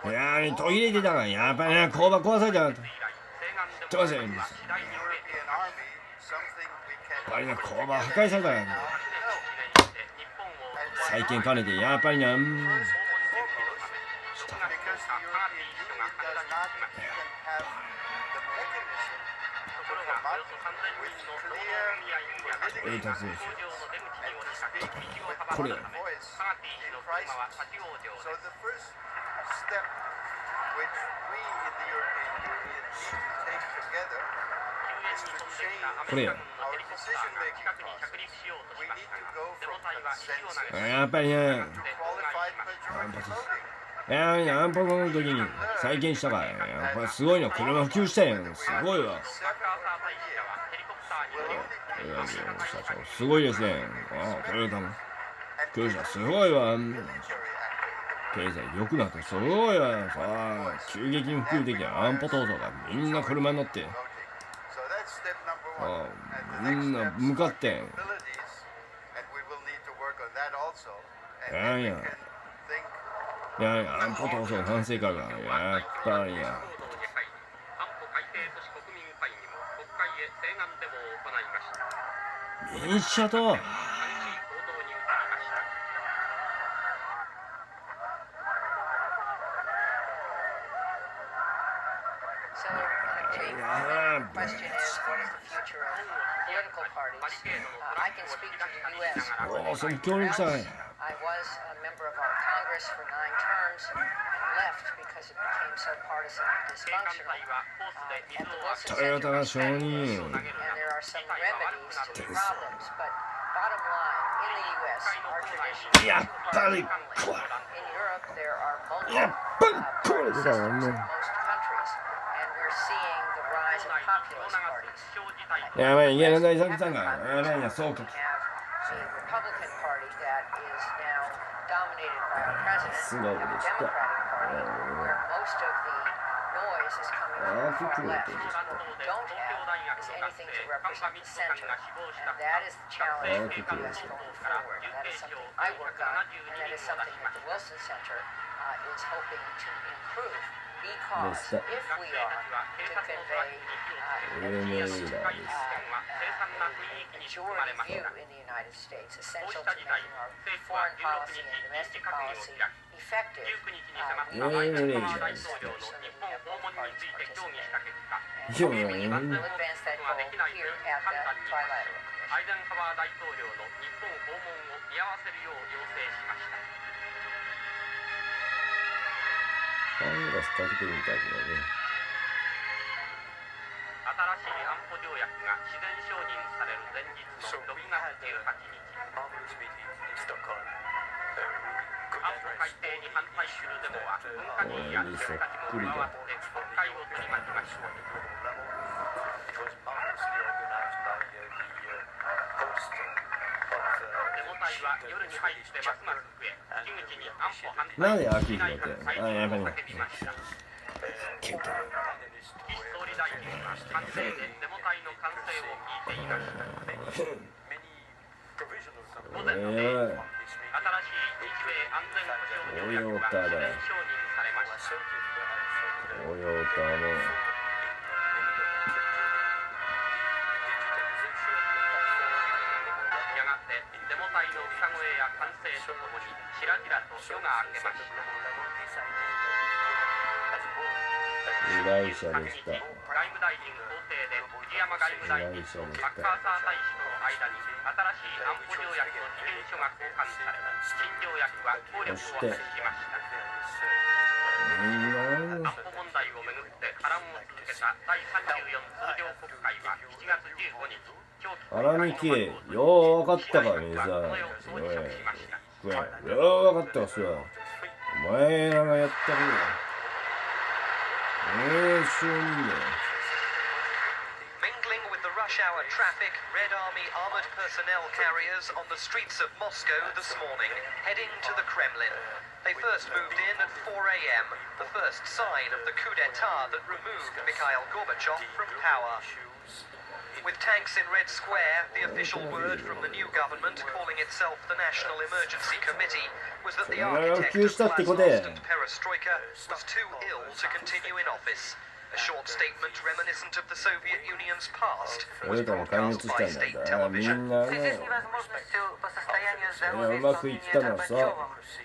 いやー、途切れてたから、やっぱり工場壊されたから。どうせ。やっぱり工場破壊されたから。再建兼ねて、やっぱりこれこれや。やっぱり安保の時に再建したから、やっぱりすごいの、車普及したやん。すごいわ。社長、すごいですね。トヨタも。トヨタすごいわ。経済良くなってすごいわ。さあ、急激に普及的な安保闘争がみんな車に乗って。みんな向かってん。 and we will need to work on that also. やんや。いやいや、安保闘争反省会がやったんや。民主社党。So, the question is, what is the future of political parties? I can speak to the U.S. I was a member of our Congress for 9 terms and left because it became so partisan and dysfunctional. And the Wilson Center is and there are some remedies to the problems, but bottom line, in the U.S., our tradition is two-party family. In Europe, there are multiple party systems in most countries, and we're seeing the rise of populist parties. やばい、家の大作さんが、やばいや、そうか。 The Republican Party that is now dominated by our president, and the Democratic Party, where most of the noise is coming from the far left. What we don't have is anything to represent the center, and that is the challenge for the U.S. going forward. That is something I work on, and that is something that the Wilson Center is hoping to improve. Because if we are to convey a majority view in the United States, essential to making our foreign policy and domestic policy effective, we need to advance so that we have both parties participate. And we'll advance that goal here at the Trilateral Commission. サングラスかけてみたいけどね。新しい安保条約が自然承認される前日の6月18日、安保改定に反対するデモは文化人や政家たちも加わって国会を取り巻きました。デモ隊は夜に入ってますます増え、口々に安保反対をしないと再現を叫びました。岸総理大臣は官邸でデモ隊の歓声を聞いていました。午前の新しい日米安全保障条約は自然承認されました。やがてデモ隊の歌声や歓声とともにしらじらと夜が明けました。依頼者でした。外務大臣公邸で藤山外務大臣とマッカーサー大使との間に新しい安保条約の議定書が交換され、新条約は効力を発揮しました。安保問題をめぐって波乱を続けた第34通常国会は7月15日、荒見き、よう分かったか、兄さん。よう分かったか、それは。お前らがやったことだ。Mingling with the rush hour traffic, Red Army armored personnel carriers on the streets of Moscow this morning, heading to the Kremlin. They first moved in at 4 a.m., the first sign of the coup d'etat that removed Mikhail Gorbachev from power. With tanks in Red Square, the official word from the new government, calling itself the National Emergency Committee, was that the architect of Glasnost and Perestroika was too ill to continue in office. A short statement reminiscent of the Soviet Union's past was broadcast by state television.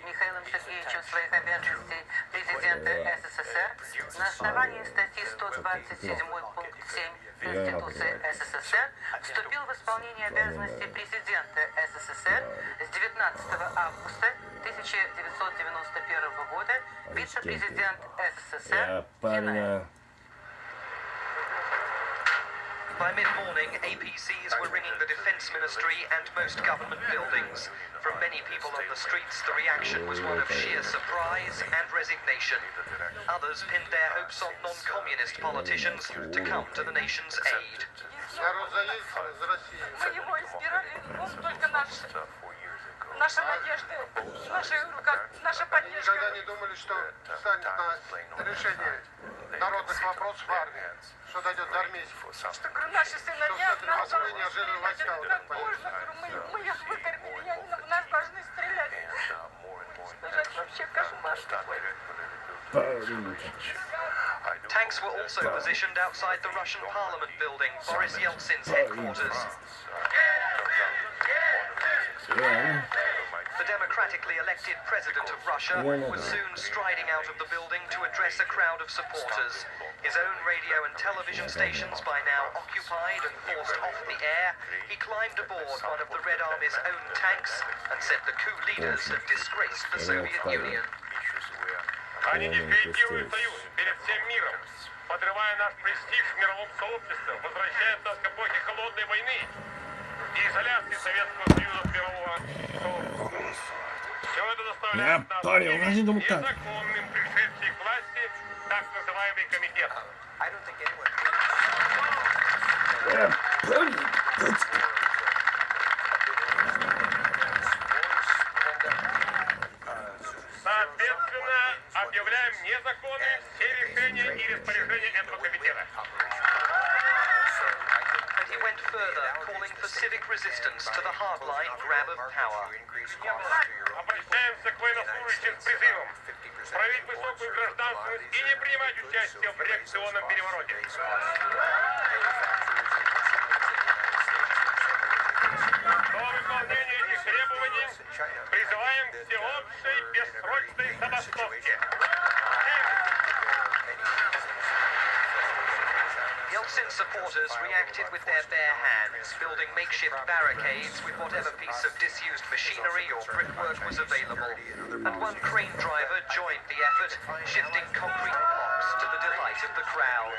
Михаилом Сергеевичем своих обязанностей президента СССР на основании статьи 127 пункт 7 Конституции СССР вступил в исполнение обязанностей президента СССР с 19 августа 1991 года вице-президент СССР Хироneem. By mid-morning, APCs were ringing the Defense Ministry and most government buildings. From many people on the streets, the reaction was one of sheer surprise and resignation. Others pinned their hopes on non-communist politicians to come to the nation's aid. Мы его избирали, он только наша надежда, наша поддержка. Никогда не думали, что станет на решение народных вопросов в армии. Что дойдет до армейских. Что, говорю, наши сыновья, нас Особенно неожиданно войска. как можно, говорю, мы их выкормили, они в нас должны стрелять. Это вообще кошмар такой. Tanks were also positioned outside the Russian Parliament building, Boris Yeltsin's headquarters. The democratically elected president of Russia was soon striding out of the building to address a crowd of supporters. His own radio and television stations by now occupied and forced off the air, he climbed aboard one of the Red Army's own tanks and said the coup leaders had disgraced the Soviet Union. Они дискредитируют Союз перед всем миром, подрывая наш престиж в мировом сообществе, возвращают нас к эпохе холодной войны и изоляции Советского Союза от мирового сообщества. Все это заставляет нас незаконным пришедшей к власти так называемый комитет. Соответственно, объявляем незаконным все решения и распоряжения этого комитета. And he went further, calling for civic resistance to the hardline grab of power. Обращаемся к военнослужащим с призывом проявить высокую гражданственность и не принимать участие в реакционном перевороте. До выполнения этих требований призываем к всеобщей бессрочной забастовке. Yeltsin's supporters reacted with their bare hands, building makeshift barricades with whatever piece of disused machinery or brickwork was available. And one crane driver joined the effort, shifting concrete blocks to the delight of the crowd,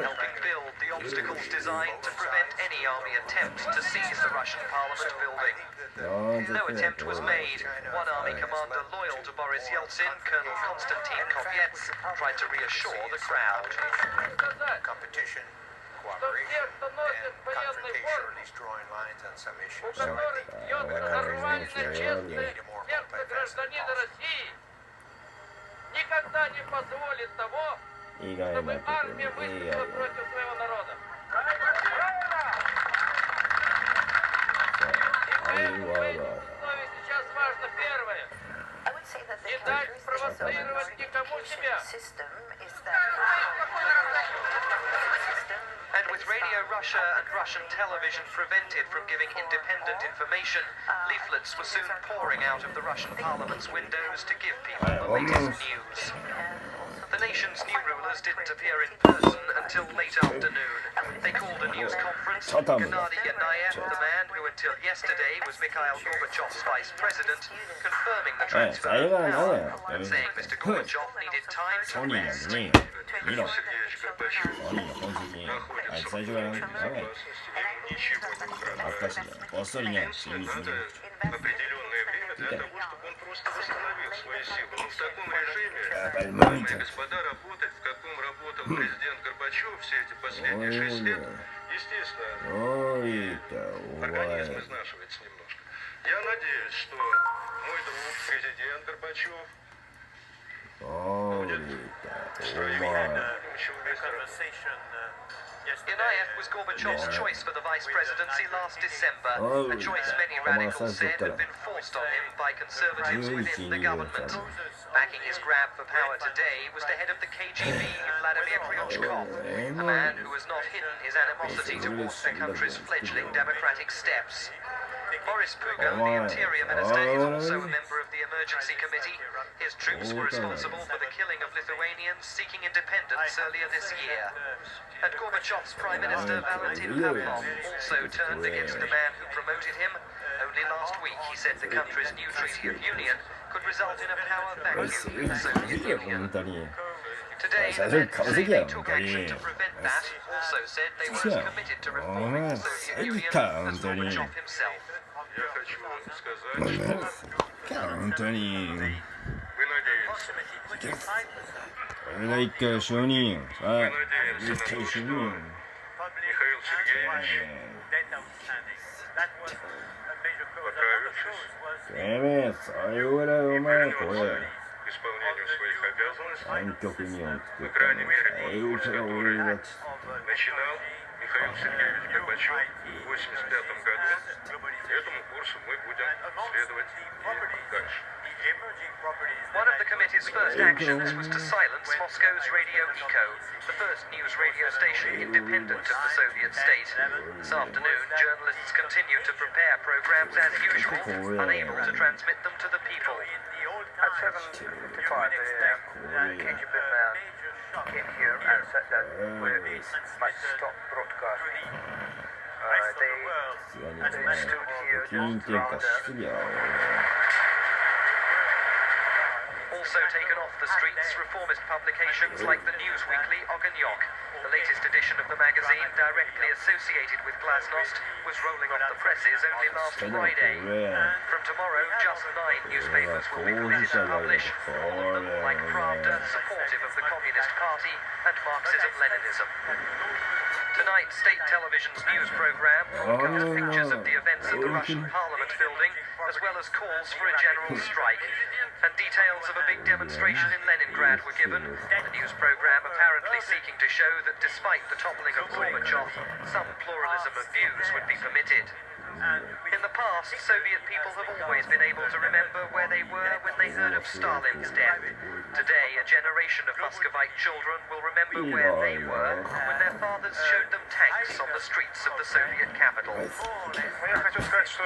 helping build the obstacles designed to prevent any army attempt to seize the Russian Parliament building. No attempt was made. One army commander loyal to Boris Yeltsin, Colonel Konstantin Kovyets, tried to reassure the crowd. Competition, cooperation, and confrontation on these drawing lines on some issues. So I think гражданина России никогда не позволит того, чтобы армия выступила против своего народа. Сейчас важно первое. Не дать провоцировать никому себя. And with Radio Russia and Russian television prevented from giving independent information, leaflets were soon pouring out of the Russian parliament's windows to give people the latest news. The nation's new rulers didn't appear in person until late afternoon. They called a news conference. Gennady Yanayev, the man who until yesterday was Mikhail Gorbachev's vice president, confirming the transfer of power and saying Mr. Gorbachev needed time to rest. определенное время для того, чтобы он просто восстановил свои силы. Но в таком режиме, дамы и господа, работать, в каком работал президент Горбачев все эти последние 6 лет, естественно, организм изнашивается немножко. Я надеюсь, что мой друг, президент Горбачев, будет строительным человеком. Yanayev was Gorbachev's choice for the vice presidency last December, a choice many radicals said had been forced on him by conservatives within the government. Backing his grab for power today was the head of the KGB, Vladimir Kryuchkov, a man who has not hidden his animosity towards the country's fledgling democratic steps. Boris Pugan, the Interior Minister, is also a member of the Emergency Committee. His troops were responsible for the killing of Lithuanians seeking independence earlier this year. And Gorbachev's Prime Minister, Valentin Pavlov, also turned against the man who promoted him. Only last week he said the country's new Treaty of Union could result in a power vacuum in the Soviet Union. Today, the men who say they took action to prevent that also said they weren't committed to reforming the Soviet Union as Gorbachev himself. Я хочу сказать,俺が一回承認さあ一回承認 Михаил Сергеевич, поправившись, てめえ最後ぐらいお前これ из исполнению своих обязанностей, 南極にを作 по った крайней の мере, さ тот 英語 путь, が который 俺が начинал Михаил Сергеевич Горбачев в 1985 году. Этому курсу мы будем следовать и дальше. One of the committee's first actions was to silence Moscow's Radio Eco, the first news radio station independent of the Soviet state. This afternoon, journalists continued to prepare programs as usual, unable to transmit them to the people. At 7:55, the KGB man came here and said that we must stop broadcasting. They stood here 気に転化しすぎやろ Also taken off the streets, reformist publications like the news weekly Ogonyok. The latest edition of the magazine, directly associated with Glasnost, was rolling off the presses only last Friday. From tomorrow, just 9 newspapers will be permitted to publish, all of them, like Croft, supportive of the Communist Party and Marxism-Leninism. Tonight, state television's news program broadcast pictures of the events at the Russian Parliament building, as well as calls for a general strike. And details of a big demonstration in Leningrad were given, the news program apparently seeking to show that despite the toppling of Gorbachev, some pluralism of views would be permitted. In the past, Soviet people have always been able to remember where they were when they heard of Stalin's death. Today, a generation of Muscovite children will remember where they were when their fathers showed them tanks on the streets of the Soviet capital. Я хочу сказать, что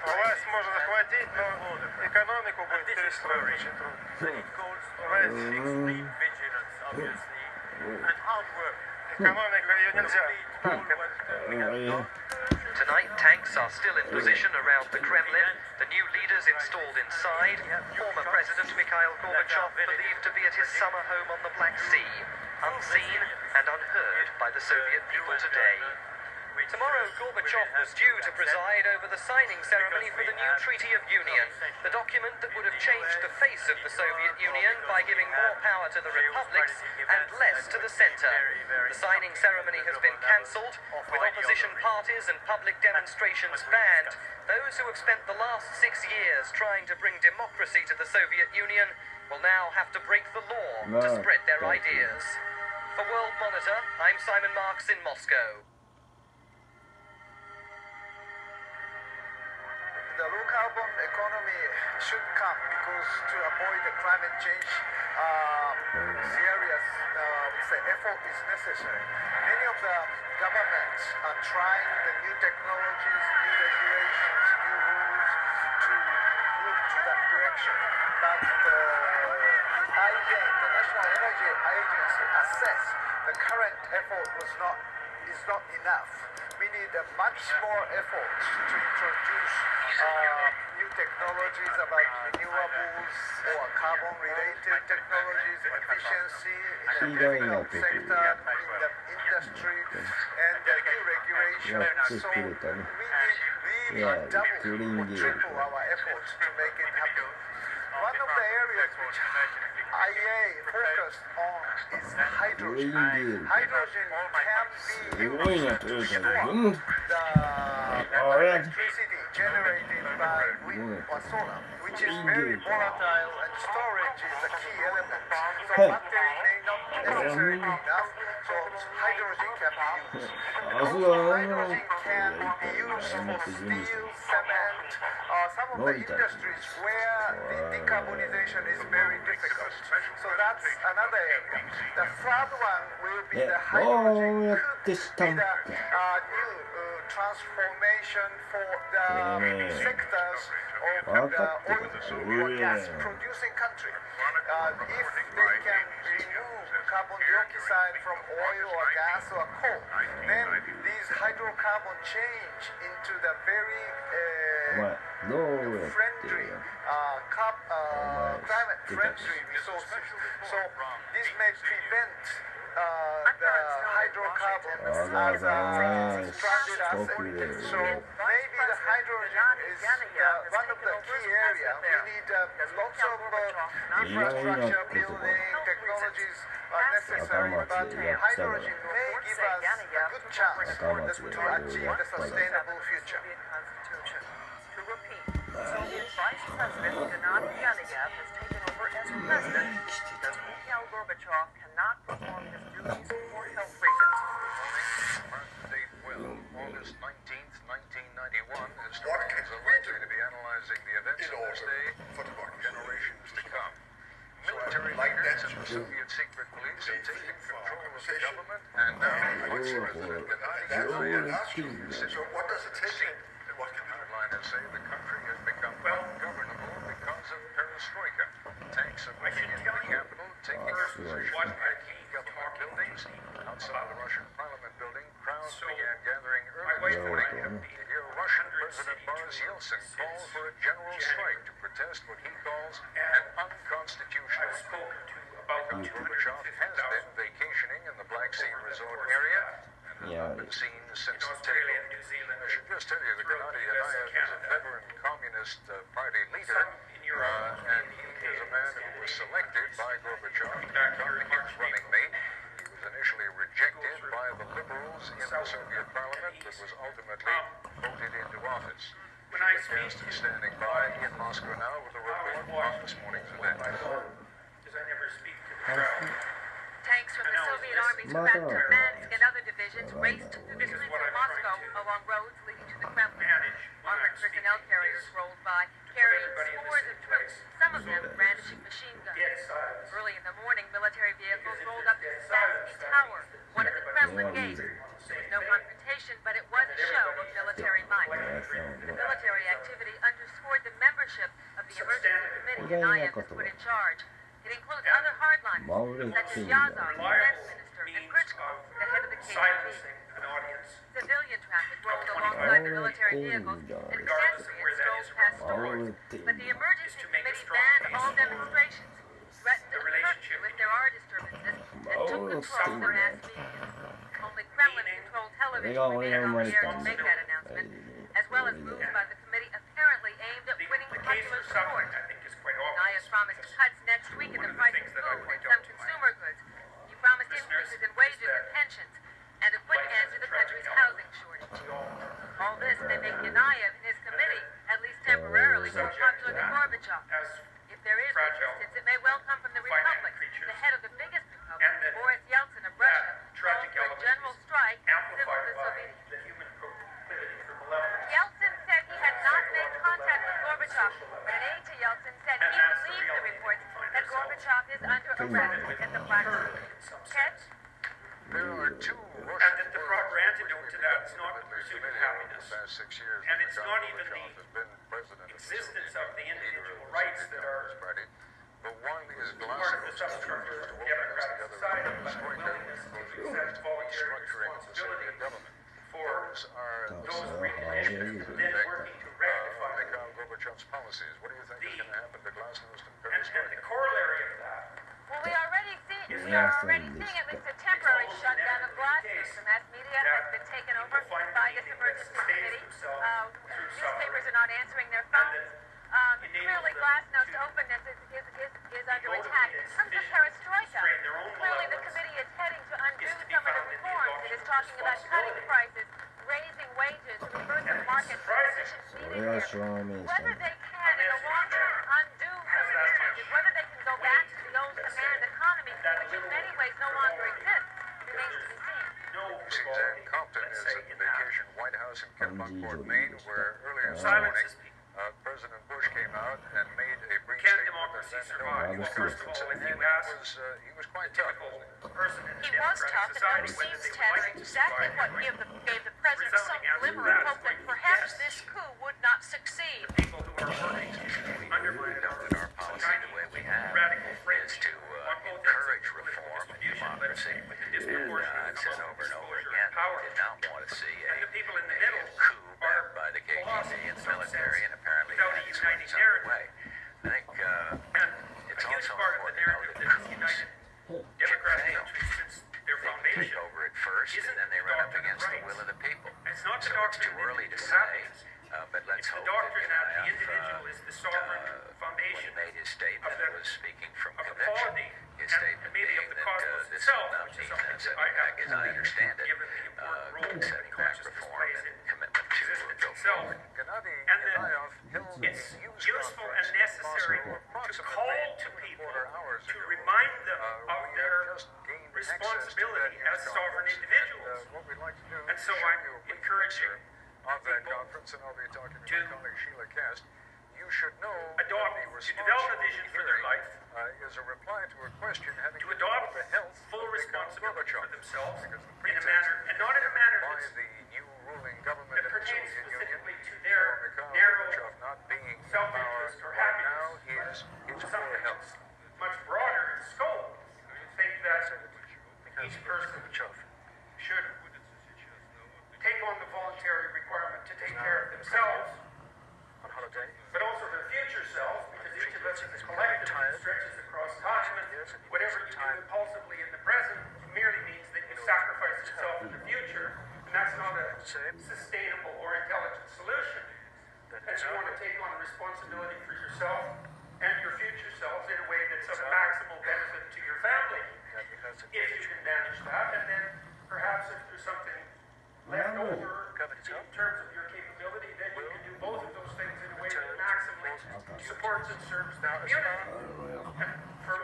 власть можно захватить, но экономику будет перестроить очень трудно. Экономика, ее нельзя. Tonight, tanks are still in position around the Kremlin, the new leaders installed inside, former President Mikhail Gorbachev believed to be at his summer home on the Black Sea, unseen and unheard by the Soviet people today. Tomorrow, Gorbachev was due to preside over the signing ceremony for the new Treaty of Union, the document that would have changed the face of the Soviet Union by giving more power to the republics and less to the center. The signing ceremony has been cancelled, with opposition parties and public demonstrations banned. Those who have spent the last 6 years trying to bring democracy to the Soviet Union will now have to break the law to spread their ideas. For World Monitor, I'm Simon Marks in Moscow. The low carbon economy should come because to avoid the climate change, serious effort is necessary. Many of the governments are trying the new technologies, new regulations, new rules to move to that direction. But IEA, International Energy Agency, assessed the current effort is not enough. We need a much more effort to introduce new technologies about renewables or carbon-related technologies, efficiency in the chemical sector, in the industry, and new regulations. So we need double or triple our efforts to make it happen. One of the areas which IEA focused on is hydrogen. Hydrogen can be used to store the electricity generated by wind or solar, which is very volatile, and storage is a key element. So battery may not necessarily be enough, so hydrogen can be used. Also, hydrogen can be used for steel, cement, some of the industries where the decarbonization is very difficult. So that's another area. The third one will be the hydrogen could be the new transformation for the sectors of the oil or gas producing country. If they can remove carbon dioxide from oil or gas or coal, then these hydrocarbon change into the very friendly, climate-friendly resources. So this may prevent the hydrocarbons as a stranded asset. So maybe the hydrogen is one of the key areas. We need lots of infrastructure building technologies are necessary, but hydrogen may give us a good chance to achieve the sustainable future. Soviet Vice President Gennady Aliyev has taken over as president because Mikhail Gorbachev cannot perform his duties for health reasons. Mark the date well. August 19th, 1991. Historians are likely to be analyzing the events of this day for generations to come. Military leaders and the Soviet secret police have taken control of the government, and now Vice President Gennady Aliyev is So what does it take? What can hardliners say the country has become ungovernable because of perestroika. Tanks are moving into the capital, taking up positions at key government buildings. Outside the Russian Parliament building, crowds began gathering early this morning to hear Russian President Boris Yeltsin call for a general strike to protest what he calls an unconstitutional coup. Because Gorbachev has been vacationing in the Black Sea resort area and has not been seen since the takeover. I should just tell you that Gennady Aliyev is a veteran Communist Party leader, and he is a man who was selected by Gorbachev to become his running mate. He was initially rejected by the liberals in the Soviet parliament, but was ultimately voted into office. Juliet is standing by in Moscow now with a report on this morning's event. Tanks from the Soviet army's Kraft and other divisions raced through the streets of Moscow along roads leading to the Kremlin. Armored personnel carriers rolled by, carrying scores of troops, some of them brandishing machine guns. Early in the morning, military vehicles rolled up to the Setsnar Tower, one of the Kremlin gates. There was no confrontation, but it was a show of military might. The military activity underscored the membership of the emergency committee Aliyev has put in charge. It includes other hardliners, such as Józef, the defense minister, and Grishko, the head of the KGB. Civilian traffic rolled alongside the military vehicles, and pedestrians strolled past stores. But the emergency committee banned all demonstrations, threatened a curfew if there are disturbances, and took control for mass media. Only Kremlin-controlled television remained on the air to make that announcement, as well as moves by the committee apparently aimed at winning popular support. Aliyev promised cuts next week in the price of food and some consumer goods. He promised increases in wages and pensions, and a quick end to the country's housing shortage. All this may make Aliyev and his committee, at least temporarily, more popular than Gorbachev. If there is resistance, it may well come from the Republic. The head of the biggest republic, Boris Yeltsin of Russia, called for a general strike similar to Soviet. Yeltsin said he had not made contact with Gorbachev, but an aide to Yeltsin said he believes the reports that Gorbachev is under arrest at the Black Sea. Catch? There are two And that the proper antidote to that is not the pursuit of happiness. And it's not even the existence of the individual rights that are the one is part of the substructure of democratic society, but the willingness to accept voluntary responsibility for those preconditions, then working to rectify Mikhail Gorbachev's policies. What do you think is going to happen to Glasnost and and the corollary of that. Well, we are already seeing at least a temporary shutdown of Glasnost. The mass media has been taken over by this emergency committee. Newspapers are not answering their phones. Clearly, Glasnost openness is under attack. In terms of perestroika, clearly the committee is heading to undo some of the reforms. It is talking about cutting prices, raising wages, reversing market efficiency needed. Whether they can, in the long term, undo those changes, whether they can go back to the old command economy, which in many ways no longer exists, remains to be seen. Suzanne Compton is at the vacation White House in Kennebunkport, Maine, where earlier this morning President Bush came out and made a brief Can statement. democracy survive? Well, first of all, if you ask he was quite tough. person in He was tough, and that seems tethering exactly what gave the president some glimmer of hope that perhaps this coup would not succeed. people who are working to undermine Our policy, the way we have, is to encourage reform and democracy. And I've said over and over again, we did not want to see a coup backed by the KGB and the military, and apparently that's what's underway. I think it's also important to know that coups democratic countries since their foundation take over at first, and then they run up against the will of the people. It's not the So it's too early to say, but let's It's the hope doctrine that the that individual is the sovereign when foundation he made his statement, of the- was speaking from of the conviction. polity His and statement maybe being of the that cosmos this itself, will not which is mean something setting that I back, have as I understand it, given the important role that setting back consciousness reform plays and in commitment to existence go itself. forward. Gennady And then Aliyev It's useful and necessary to call to people to remind them of their responsibility as sovereign individuals. And so I'm encouraging people to develop a vision for their life, to adopt full responsibility for themselves in a manner, and not in a manner that pertains specifically to their narrow self-interest or happiness, but something that's much broader in scope. I think that each person should take on the voluntary requirement to take care of themselves, but also their future selves, because each of us is a collective that stretches across time, and whatever you do impulsively in the present merely means that you sacrifice yourself in the future, and that's not a sustainable or intelligent solution. And you want to take on responsibility for yourself and your future selves in a way that's of maximal benefit to your family, if you can manage that, and then perhaps if there's something left over in terms of your capability, then you can do both of those things in a way that maximally supports and serves the community. And for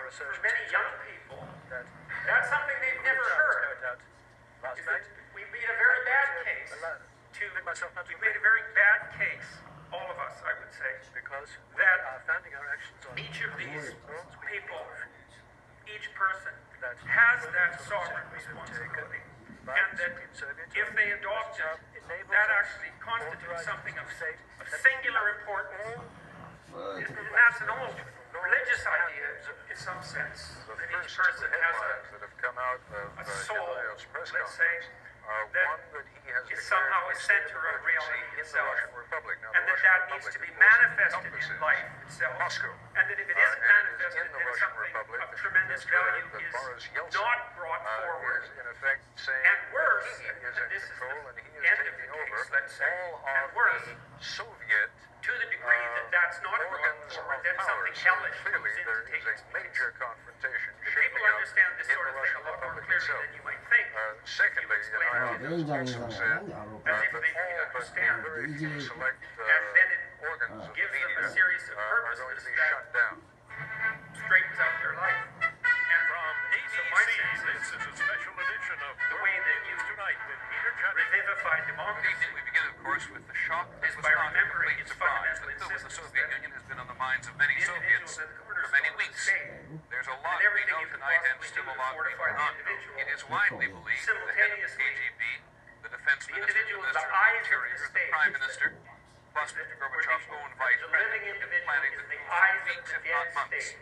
many young people, that's something they've never heard. Is that we made a very bad case we made a very bad case, all of us, I would say, that each of these people, each person has that sovereign responsibility, and that if they adopt it, that actually constitutes something of singular importance. And that's an old religious idea in some sense, that each person has a soul, let's say, that is somehow a center of reality itself, and that needs to be manifested in life itself, and that if it isn't manifested, then something of tremendous value is not brought forward, and worse, and this is the end of the case, let's say, and worse, to the degree that that's not brought forward, then something hellish moves in to take its place. People understand this sort of thing a lot more clearly than you might think. Secondly, as if they understand, and then it gives them a series of purposes that straightens out their life. And so my sense is the way that you revivify democracy we begin, of course, with the shock is by remembering its fundamental the Soviet Union has been on the minds of many Soviets for many weeks. There's a lot we know tonight and still a lot we do not know. It is widely believed that the head of the KGB, the defense minister, the minister of the interior, the prime minister, plus Mr. Gorbachev's own vice president, have been planning to do for weeks, if not months.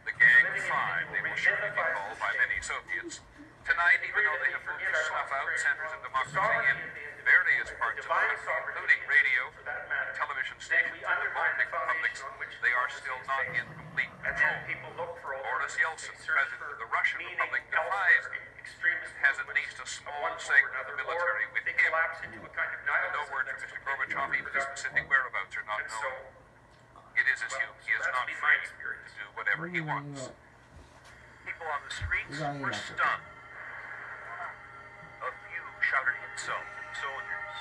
The Gang of Five, they will surely be called by many Soviets. Tonight, even though they have moved to snuff out centers of democracy in various parts of the country, including radio, television stations, and remote publics, they are still not in complete control. Boris Yeltsin, president of the Russian Republic, defies them, has at least a small segment of the military with him. No word from Mr. Gorbachev, even his specific whereabouts are not known. It is as he is not free to do whatever he wants. People on the streets were stunned. A few shouted insults at soldiers.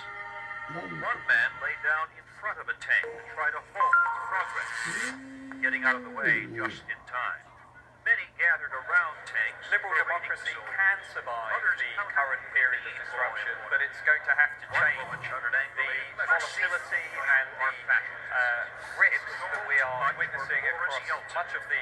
One man lay down in front of a tank to try to halt its progress, getting out of the way just in time. Many gathered around tanks. Liberal democracy can survive the current period of disruption, but it's going to have to change the volatility and the risks that we are witnessing across much of the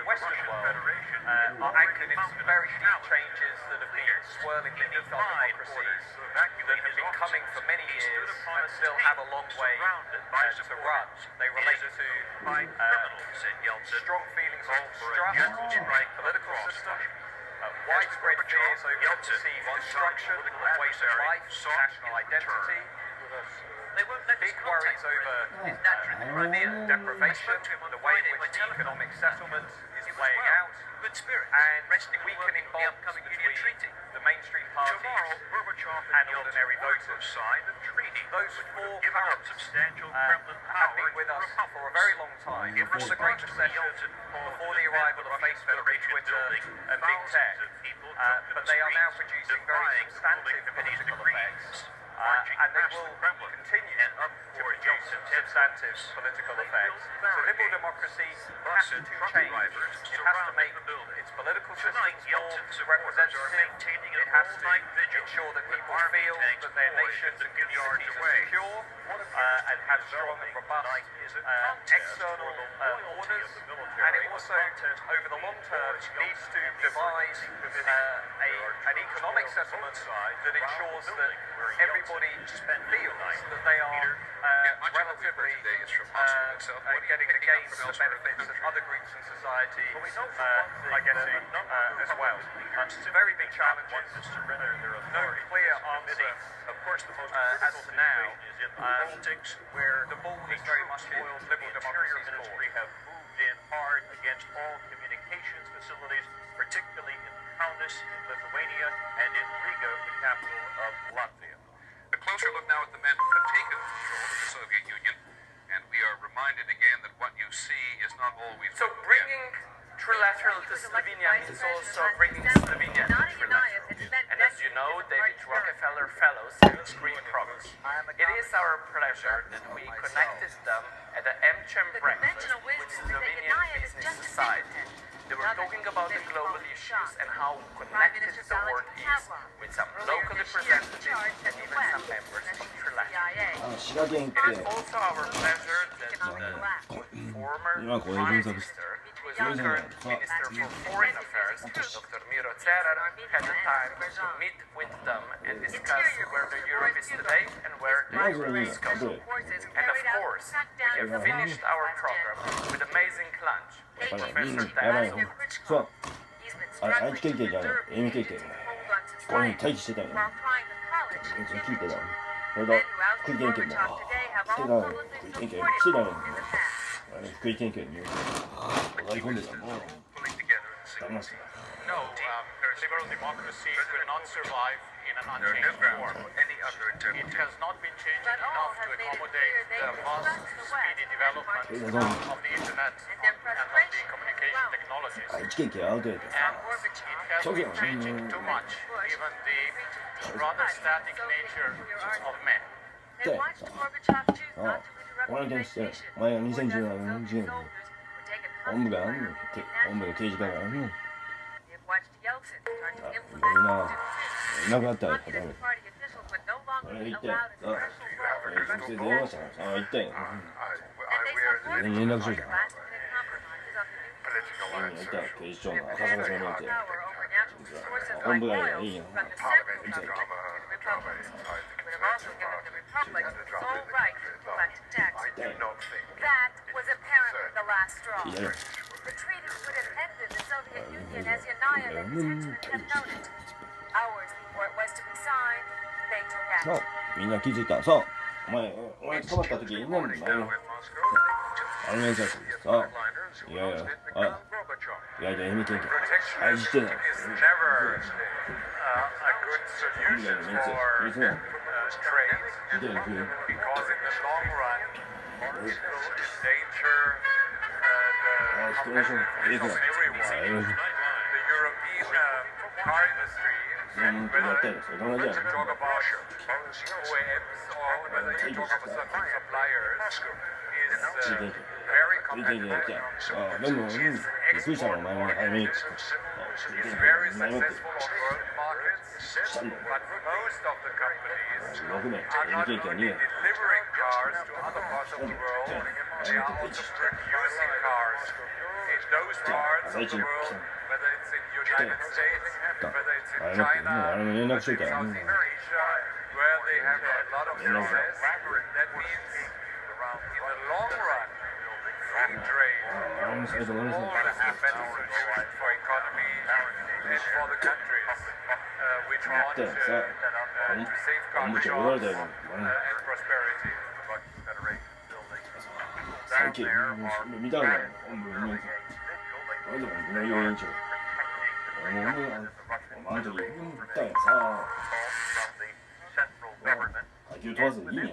Western world are anchored in some very deep changes that have been swirling beneath our democracies that have been coming for many years and still have a long way to run. They relate to strong feelings of distrust in the political system, widespread fears over perceived destruction of ways of life, national identity, big worries over deprivation, the way in which the economic settlement is playing out, and weakening bonds between the mainstream parties and ordinary voters. Those four currents have been with us for a very long time, before the Great Recession, before the arrival of Facebook, Twitter, and Big Tech, but they are now producing very substantive political effects. and they will continue to produce substantive political effects. So liberal democracy has to change. It has to make its political systems more representative. It has to ensure that people feel that their nations and communities are secure and have strong and robust external borders. And it also, over the long term, needs to devise an economic settlement that ensures that everybody feels that they are relatively getting the gains and the benefits that other groups in society are getting as well. It's a very big challenge. No clear answer, of course, as to now, where the ball is very much in liberal democracy's court. Have moved in hard against all communications facilities, particularly in Kaunas, in Lithuania, and in Riga, the capital of Latvia. A closer look now at the men who have taken control of the Soviet Union, and we are reminded again that what you see is not always. So bringing trilateral to Slovenia means also bringing Slovenia to trilateral. And as you know, David Rockefeller Fellows have extreme progress. It is our pleasure that we connected them at the MCHEM breakfast with Slovenian Business Society. They were talking about the global issues and how connected the world is with some local representatives and even some members of trilateral. It is also our pleasure that the former Prime Minister, who is the current Minister for Foreign Affairs, Dr. Miro Cerar, had the time to meet with them and discuss where the Europe is today and where the Europe is going. And of course, we have finished our program with amazing lunch. Professor Dan そう。愛知県警じゃない、愛媛県警。ここに待機してたんや。聞いてた。それと、福井県警も。来てたの。福井県警来てたの。福井県警に割り込んでたの。ダメです。No, liberal democracy will not survive in an unchanged form. It has not been changed enough to accommodate the fast, speedy development of the internet and of the communication technologies. And it has been changing too much, given the rather static nature of men. で、俺の件して、お前が2017年本部の刑事課がいなくなったらダメ。俺行って、そして電話したから行ったんや。連絡しといた。行った警視庁の赤坂署に行って、本部がいいやん。That was apparently the last straw. The treaty would have ended the Soviet Union as Yannaya and Setsnar have noted. Hours before it was to be signed, they took そう action. みんな気づいた。そう俺泊まった時にあの面接そういやいや愛媛県警愛知県だみんなの面接いつも見てるふう Because in the long run, it will endanger the competitiveness of everyone. The European car industry, whether you talk about OEMs or whether you talk about certain suppliers, is very competitive. She's very successful on world markets, but most of the companies are not only delivering cars to other parts of the world, they are also producing cars in those parts of the world, whether it's in the United States, whether it's in China, whether it's Southeast Asia, where they have a lot of success. That means, in the long run, free trade will be beneficial for economy and for the countries which want to safeguard jobs and prosperity. Down there are 見たの本部の俺でもの要員長あの時言ったやんさ階級問わずいいねん A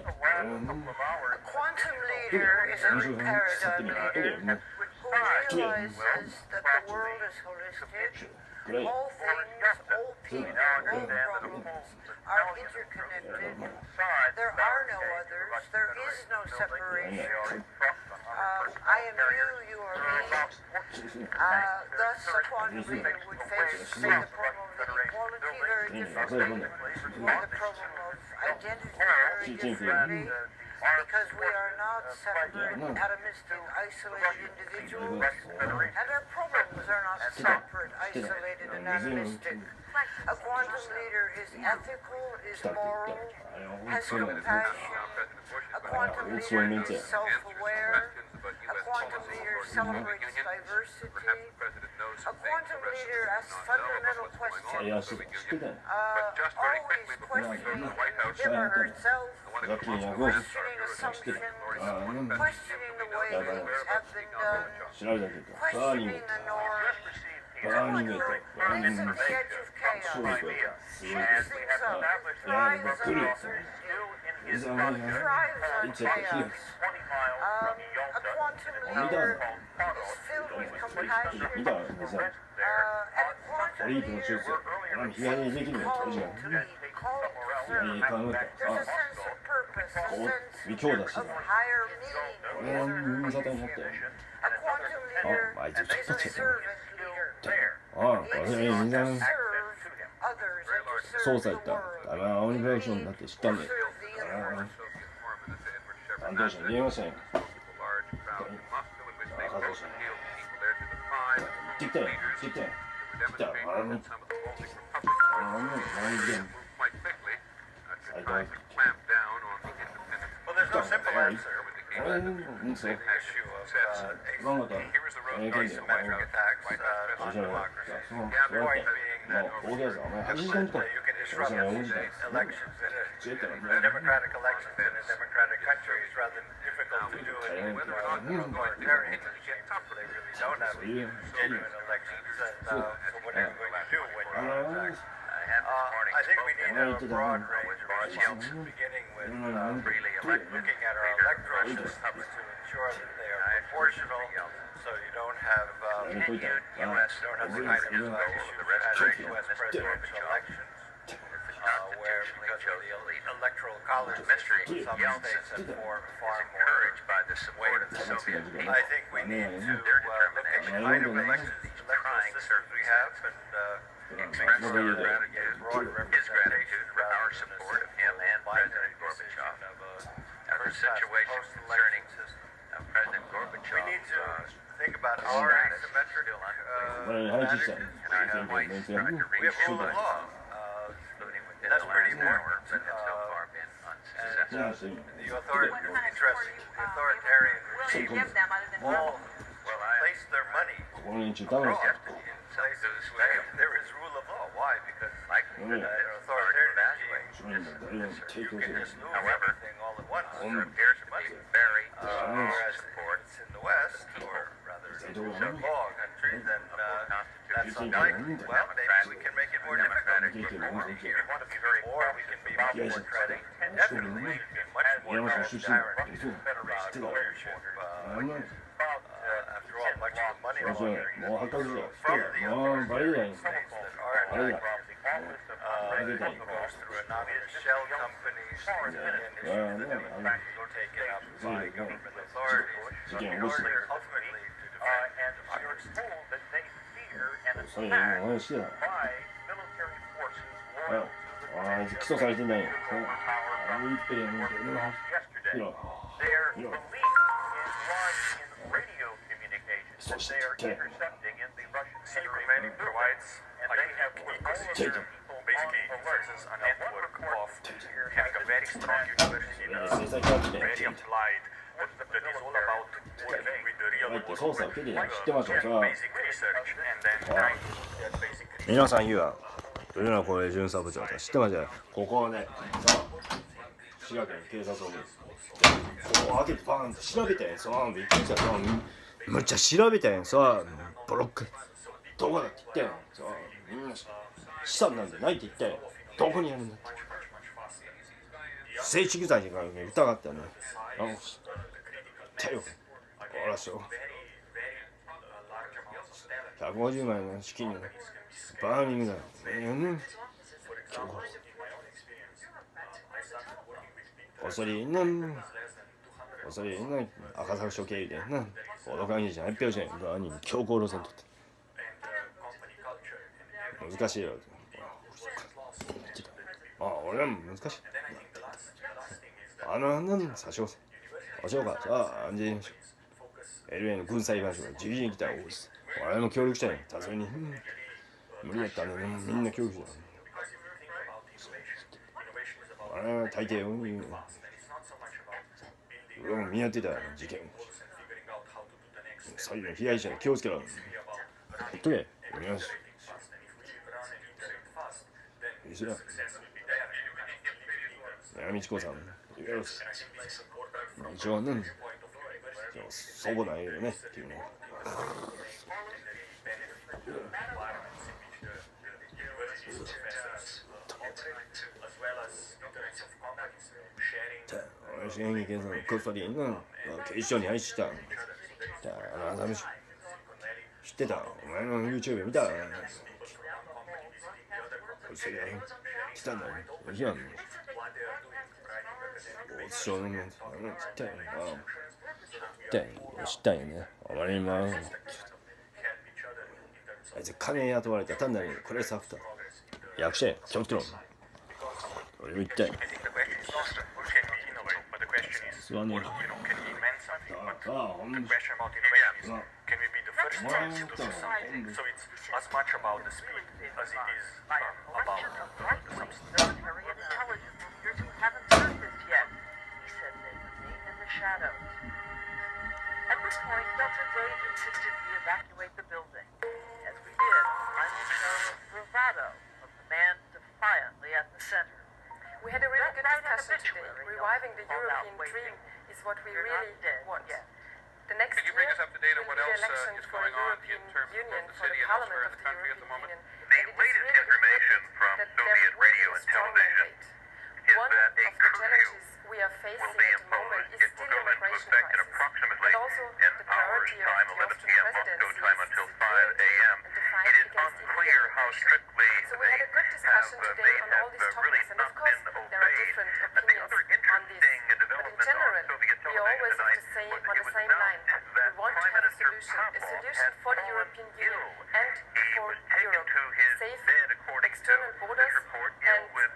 quantum leader is a new paradigm leader who realizes that the world is holistic, all things, all people, all problems are interconnected. There are no others. There is no separation. I am you are me. Thus, a quantum leader would face the problem of inequality very differently, or the problem of identity very differently, because we are not separate, atomistic, isolated individuals, and our problems are not separate, isolated, and atomistic. A quantum leader is ethical, is moral, has compassion. A quantum leader is self-aware. A quantum leader celebrates diversity. A quantum leader asks fundamental questions. Always questioning him or herself, questioning assumptions, questioning the way things have been done, questioning the norm. Going to the edge of chaos, shakes things up, thrives on uncertainty, thrives on chaos. A quantum leader is filled with compassion, and a quantum leader is called to lead, called to serve. There's a sense of purpose, a sense of higher meaning in organization. A quantum leader is a servant leader. 操作やった青鬼プロダクションになって知ったんだよ担当者に言えましたね担当者に行ってきたよ行ってきたよ来たよ何Well, there's no simple answer. The issue of asymmetric attacks on democracy. The point being that you can disrupt elections in a democratic elections in a democratic country is rather difficult to do in authoritarian regimes. They really don't have genuine elections. And so what are you going to do when you're I think we need a broad range of results, beginning with looking at our electoral systems to ensure that they are proportional, so you don't have the kind of issues we had in U.S. presidential elections, where because of the electoral college system, some states have far more weight. I think we need to look at the kind of electoral systems we have and express our broad representation for our support of him and President Gorbachev of the situation concerning President Gorbachev. We need to think about our asymmetric managers. We have rule of law. That's pretty important. The authoritarian regimes all place their money abroad. There is rule of law. Why? Because in an authoritarian regime, you can just lose everything all at once. There appears to be very whereas it's in the West, or rather rule of law countries, then that's unlikely. Well, maybe we can make it more democratic. Or we can be more democratic. Definitely, we can be much more direct about ownership. After all, much of the money laundering that from the authoritarian states that are in high profit goes through anonymous shell companies and issues that have been taken up by government authorities in order ultimately to defend democracy. That they fear an attack by military forces loyal to the 起訴されてないよ。yesterday. Their belief is lodged in radio communications that they are intercepting in the Russian secret provides, and they have basically possesses a network of having a very strong university very applied that is all about working with the real world, basic research, and then trying that basic research. 皆さん言うわ豊永光栄巡査部長知ってますよここをね滋賀県警察をねここを開けてバーンって調べたやんさびっくりしたさむっちゃ調べたやんさブロックどこだって言ったやんさみんな資産なんてないって言ったやんどこにあるんだって正規罪がね疑ったよね手よほらしょ150万円の資金のバーミングだ。어서리는 아가사 쇼케이데는 오도강이지 알뼈제 아니 교고로 선택難しいよ 어려면 難しい 아는 사쇼 어쇼가 자 안지 LA는 군사이반쇼가 지휘진 기타 오고 있어 어려면協力者や 다소니 무리했다는 민나協力者 大抵見合ってた事件最後の被害者に気をつけろほっとけよし一緒だ美智子さんよし一応ねそうないよねっていうね演技検査のコストリンが警視庁に配信した。知ってたお前の YouTube 見たそれ来たんだよ。いやん。スポーツ少年の知ったんよね。あまりにもあいつ金に雇われた単なるこれサフタ役者や気をつけろ。俺も言ったよ。座ねえ。The question about innovation is, can we be the first ones to society? So it's as much about the speed as it is about the substance. Military intelligence leaders who haven't heard this yet. He said they remain in the shadows. At this point, Delta's aide insisted we evacuate the building. As we did, I will show bravado of the man defiantly at the center. We had a really good discussion today. Reviving the European dream is what we really want. The next Could you bring us up to date on what else is going on in terms of the city and elsewhere in the country at the moment? The latest information from Soviet radio and television is that a curfew will be imposed. It will go into effect in approximately an hour's time, 11 p.m. Moscow time until 5 a.m. It is unclear how strictly they have really not been obeyed. And the other interesting development on Soviet television tonight was that it was announced that Prime Minister Pavlov had fallen ill. He was taken to his bed, according to this report, ill with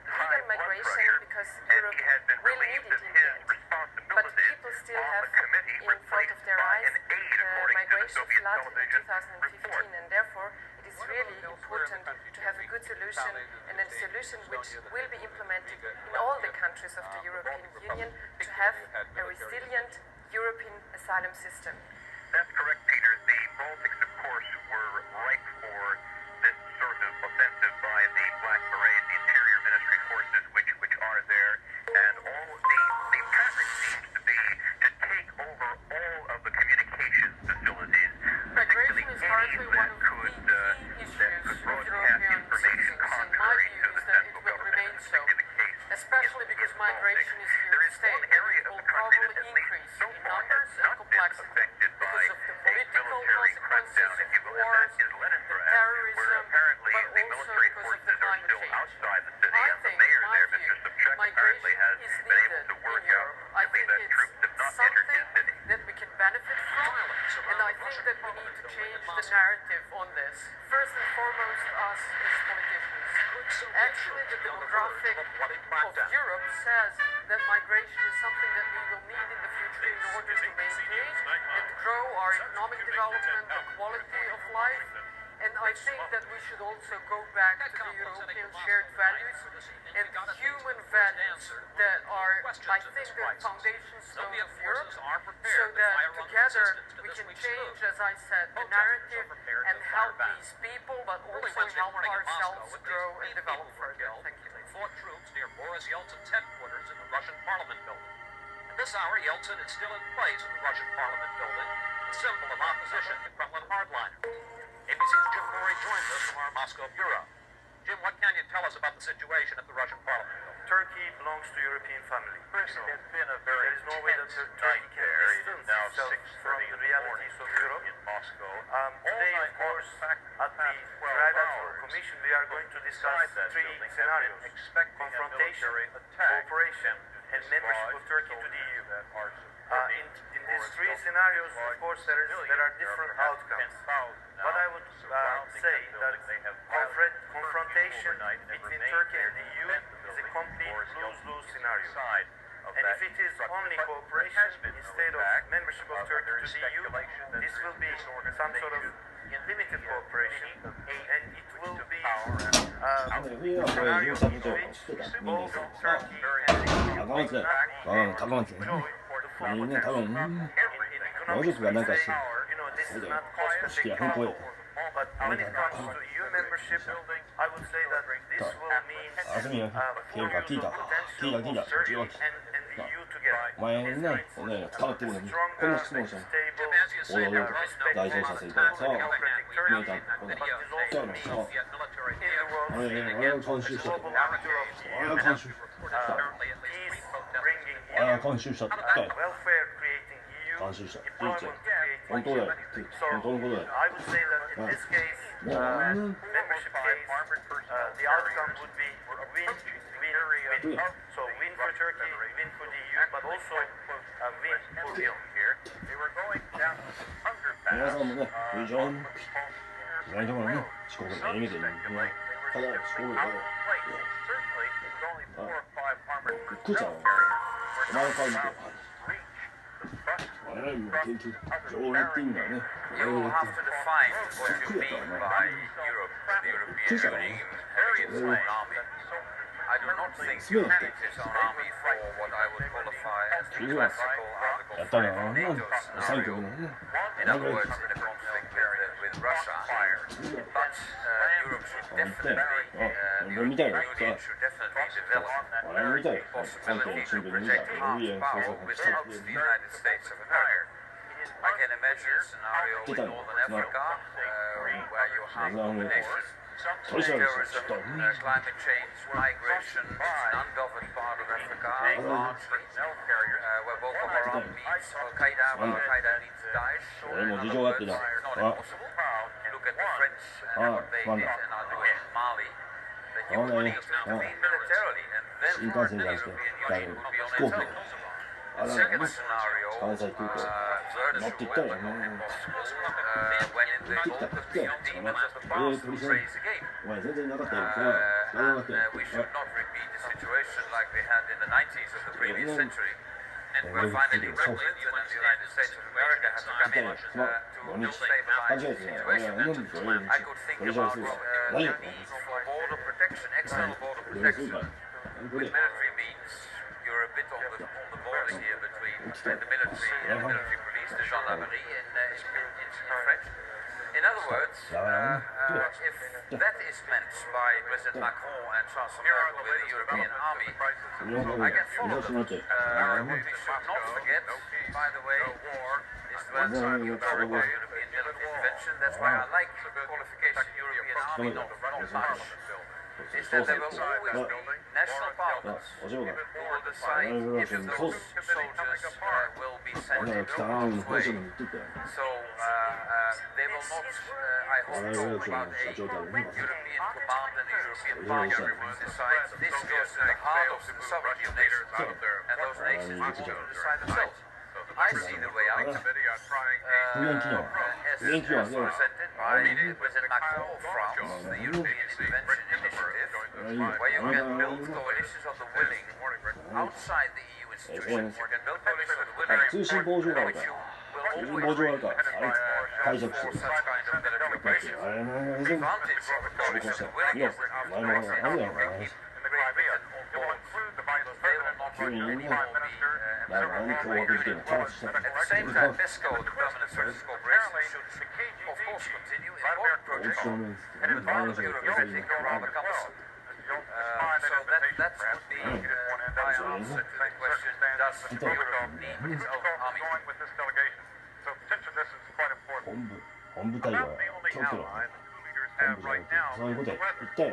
high blood pressure, and he had been relieved of his responsibilities on the committee replaced by an aide, according to the Soviet television report. And therefore, it is really important to have a good solution, and a solution which will be implemented in all the countries of the European Union to have a resilient European asylum system. That's correct, Peter. The Baltics, of course, were ripe for this sort of offensive by the Black Berets, the Interior Ministry forces, which are there, and the pattern seems to be to take over all of the communications facilities, particularly any that could broadcast information contrary to the central government. In this particular case, especially because migration is here there to is stay. one area It of will the country that probably at least increase so in far numbers has and not been complexity affected by because of the a political military crackdown, consequences if you of will, and wars, that is Leningrad, terrorism, where apparently but the also military because of forces the are climate still change. outside the city, I and the think, mayor in my there, view, Mr. Sobchak, apparently migration has is been able needed to work in out Europe. I simply think that it's troops have not entered his city. that we can benefit from, and I think that we need to change the narrative on this. First and foremost, us as politicians. Actually, the demographic of Europe says that migration is something that we will need in the future in order to maintain and grow our economic development, the quality of life. And I think that we should also go back to the European shared values and human values that are, I think, the foundation stone of Europe, so that together we can change, as I said, the narrative and help these people, but also help ourselves grow and develop further. Thank you. Fought troops near Boris Yeltsin's headquarters in the Russian Parliament building. At this hour, Yeltsin is still in place in the Russian Parliament building, a symbol of opposition to Kremlin hardliners. ABC's Jim Corey joins us from our Moscow bureau. Jim, what can you tell us about the situation at the Russian Parliament building? Turkey belongs to European family. There's been a very There is no way that Turkey can distance itself from the realities of Europe. in Moscow. Today, of course, at the Trilateral Commission, we are going to discuss three scenarios: confrontation, cooperation, and membership of Turkey to the EU. In these three scenarios, of course, there are different outcomes. What I would say that confrontation between Turkey and the EU is a complete lose-lose scenario. And if it is only cooperation instead of membership of Turkey to the EU, this will be some sort of limited cooperation, and it will be a scenario in which both Turkey and the EU will not enjoy the full potential. In economics, we say, this is not cost-effective, but when it comes to EU membership, I would say that this will mean full use of potential of Turkey and the EU together. This means stronger, stable, respectful, democratic Turkey, but it also means in the world global actor of the EU, peace-bringing EU, welfare-creating EU, employment-creating. So I would say that in this case, membership case, the outcome would be win-win. So win for Turkey, win for the EU, but also win for the EU. They were going down hunger 皆さんもね、 path. 非常に意外なところね、遅刻の意味でね、ただ遅刻で、 Certainly, with only 4 or 5 armored びっくりしたの。 carriers, お前の顔見て、 reach 我々にも研究、上レッティングがね、 You have to define what you mean by Europe, the European Union, having its own army. I do not think Europe needs its own army for what I would qualify as the classical や Article ったら 5 ね、 NATO 最 scenario. 強のね、 In other words, in a conflict with Russia. But Europe should definitely, the Union should definitely develop the possibility to project hard power without the United States of America. I can imagine a scenario in Northern Africa where you have combinations. Terrorism, climate change, migration, an ungoverned part of Africa, largely, where Boko Haram meets Al-Qaeda, where Al-Qaeda meets Daesh. In other words, it's not impossible. Look at the French and what they did and are doing in Mali. That you would need to intervene militarily, and then the European Union would be on its own. The second scenario, further would not be possible when in the focus beyond demons of the past would raise again. We should not repeat the situation like we had in the 90s of the previous century. And where finally Bill Clinton and the United States of America had to come in to stabilize the situation. I could think about the need for border protection, external border protection, with military means. You're a bit on the border here between the military and the military police, the gendarmerie in French. In other words, if that is meant by President Macron and Chancellor Merkel with a European army, I can follow them. What we should not forget, by the way, is to answer the European military intervention. That's why I like the qualification European army, not much. Is that there will always be national parliaments who will decide if those soldiers will be sent in harm's way. So they will not, I hope, talk about a European command and a European parliament which decides this goes to the heart of the sovereignty of nations, and those nations will want to decide themselves. I see the way out as presented by President Macron of France, the European Intervention Initiative, where you can build coalitions of the willing outside the EU institutions. You can build coalitions of the willing, which you will always for such kind of military operations. The advantage of a coalition of the willing is, after Brexit, you keep Great Britain on board. They will not really anymore be at the same time, PESCO, the Permanent Services Corporation, should of course continue important projects, but part of Europe is getting rather cumbersome. So that would be my answer to the question, does Europe need its own army? 本部隊は京都の本部じゃなくてそういうこと言ったよ。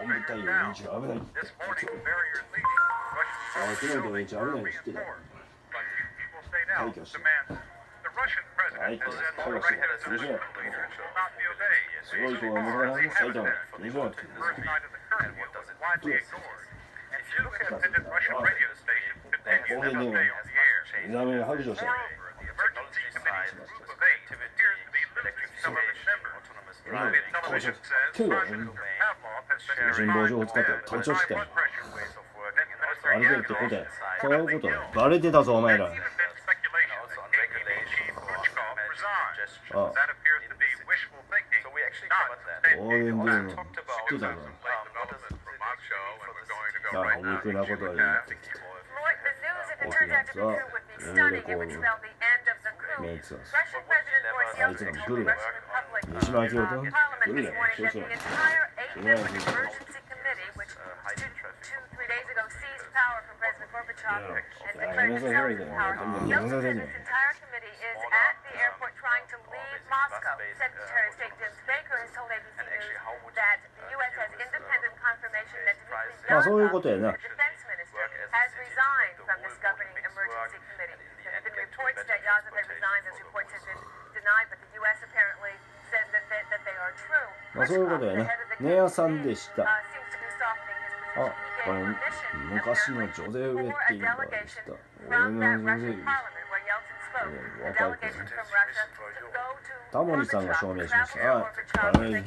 本部隊員の連中危ないって。あ、昨日の連中危ないの知ってた。退去して。はい、退去して。よいしょ。すごい子が向かい埼玉。よいしょ。公平に目覚め白状した。人望上を使って盗聴してたよ。あれでってことや。そういうことバレてたぞお前ら。ああ。応援ゲーム知ってたぞ。ああ、お肉なことは言う。大きなやつは夢レコードメイツはあいつらも来るわ。西村明夫と来るやん。そうそう。今や来るわ。まあそういうことやな。has resigned from this governing emergency committee. There have been reports that Józef had resigned. Those reports have been denied, but the U.S. apparently said that they are true. まあそういうことやね。ネアさんでした。あ、これ昔のジョゼ・ウェッティンガーでした。俺のジョゼ若い子ね。タモリさんが証明しました。はい。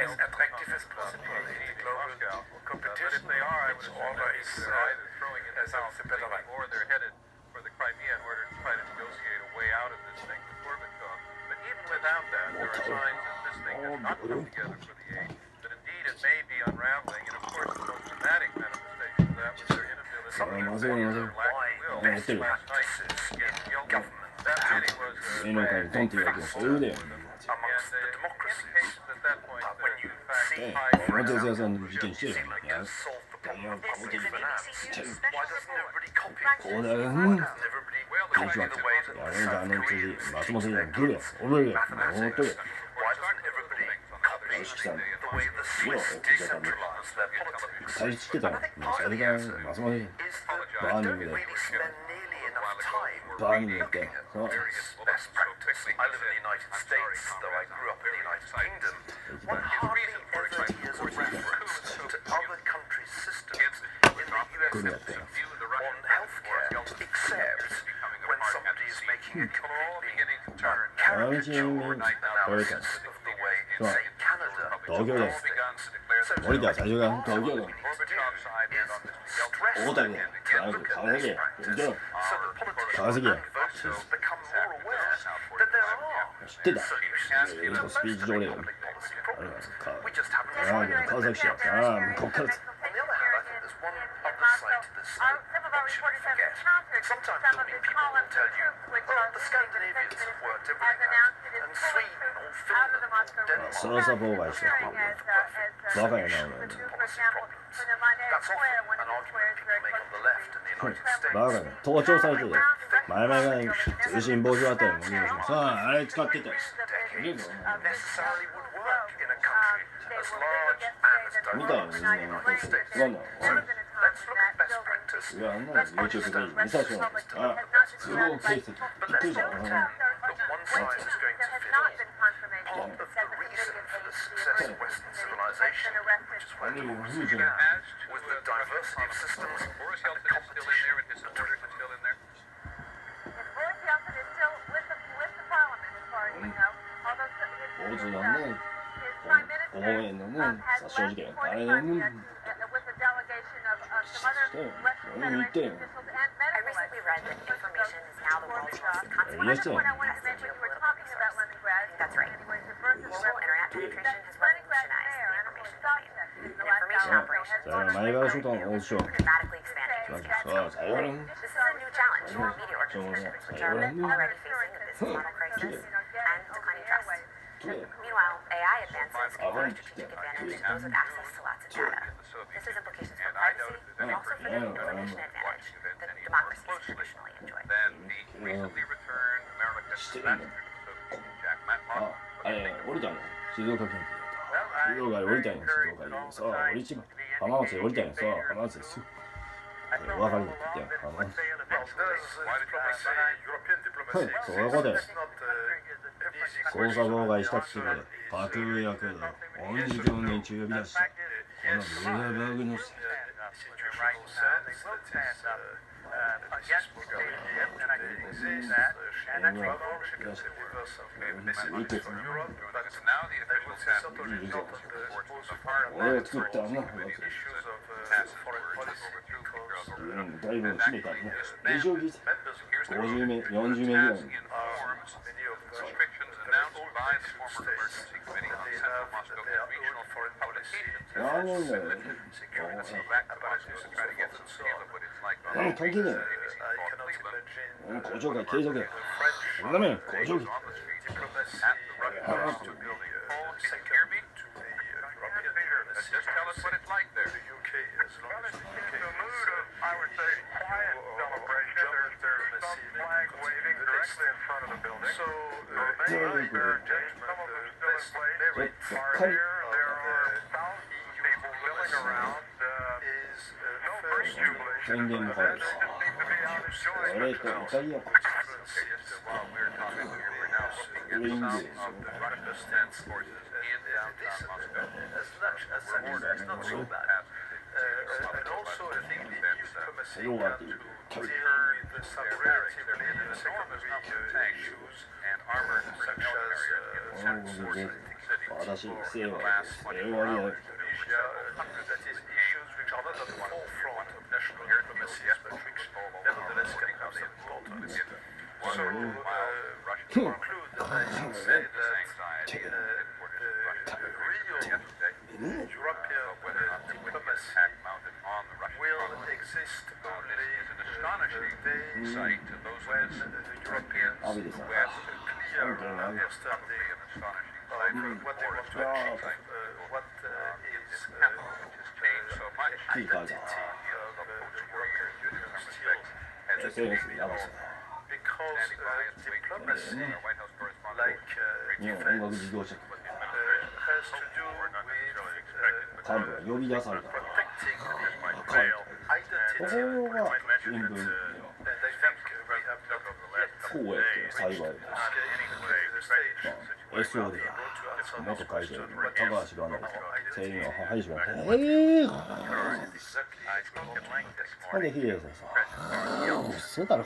as attractive as possible in the global competition. It's always as a better line. Or they're headed for the Crimea in order to try to negotiate a way out of this thing with Gorbachev. But even without that, there are signs that this thing has not come together for the age. That indeed it may be unraveling. And of course, the most dramatic manifestation of that was their inability to lack of will last night against Yeltsin. That really was a tragedy. Amongst the democracies, when you see What is the other education? Yes. Solve the problem of public finance. Why doesn't everybody copy? Why doesn't everybody copy the way that the South Koreans change their mathematics? Why doesn't everybody copy the way the Swiss decentralize their politics? And I think part of the answer is that we don't really spend nearly enough time looking at various best practice. I live in the United States, though I grew up in the United Kingdom. One hardly ever hears a reference to other countries' systems in the US on healthcare, except when somebody is making a completely caricature analysis of the way, say, Canada has begun to declare so what is stressful so the politicians and voters become more aware that there are solutions to most of the public policy problems. We just haven't tried it. On the other hand, I think there's one other side to this which you forget. Sometimes there'll be people who will tell you, oh, the Scandinavians have worked everything out, and Sweden or Finland or Denmarkそのサポートが一緒。バカやな俺。 That's often an argument people make on the left in the United States. バカや。盗聴されてる。前々が通信傍受あたりもさああれ使ってたよ。 necessarily would work in a country as large and as diverse as the United States. So let's look at best practice. Let's understand the system. But let's not pretend that one side is going to fit all. Part of the reason for the success of Western civilization, which is where democracy began, was the diversity of systems and the competition between them. Boris Yeltsin is still with the parliament, as far as we know. Although his prime minister has left with a delegation of some other Russian Federation officials and medical experts. I recently read that information is now the world's most consequential. Another point I wanted to mention, you were talking about Lamheerh. That's right. Global internet penetration has revolutionized the information domain. Information operations dramatically expanding its capacity. This is a new challenge for media organizations, which are already facing a business model crisis and declining trust. Meanwhile, AI advances converged to take advantage of those with access to lots of data. This has implications for privacy, but also for the information advantage that democracies traditionally enjoy. Then the recently returned American ambassador to the Soviet Union, Jack Matlock. あれ降りたの静岡県警静岡で降りたんや静岡でさあ降りちま浜松で降りたんやさ浜松ですこれお分かりだって言って浜松そういうことです捜査妨害したとする架空役だ恩師教年中呼び出したこのブルーベルグのせい俺が作ったなだいぶ締めたね以上聞いて50名40名ぐらい何人だよ関係ねえよ工場会継続やダメよ工場会Just tell us what it's like there. The UK is not the mood of, I would say, quiet celebration. There's some flag waving directly in front of the building. So, maybe there are some of them still in place. Are here. There are thousands of people milling around. No great jubilation. Everyone seems to be out enjoying themselves. While we're talking here, we're now looking at some of the Russian defense forces in downtown Moscow. It's not so bad. And also, I think the EU diplomacy got to deal with some relatively secondary issues and armored such as私せいは Indonesia, that is issues which are not at the forefront of national diplomacy, but which nevertheless can have some importance. So, to conclude, I should say that real European diplomacy will exist only days when the Europeans who have a clear understanding of what they want to achieve, what is the identity of the European Union still has to be. Because diplomacy, like defense, has to do with protecting the identity of the president. And I think we have not yet reached the stage SO で元会社高橋が全員が入りしまったなんでヒデさんさそうだろ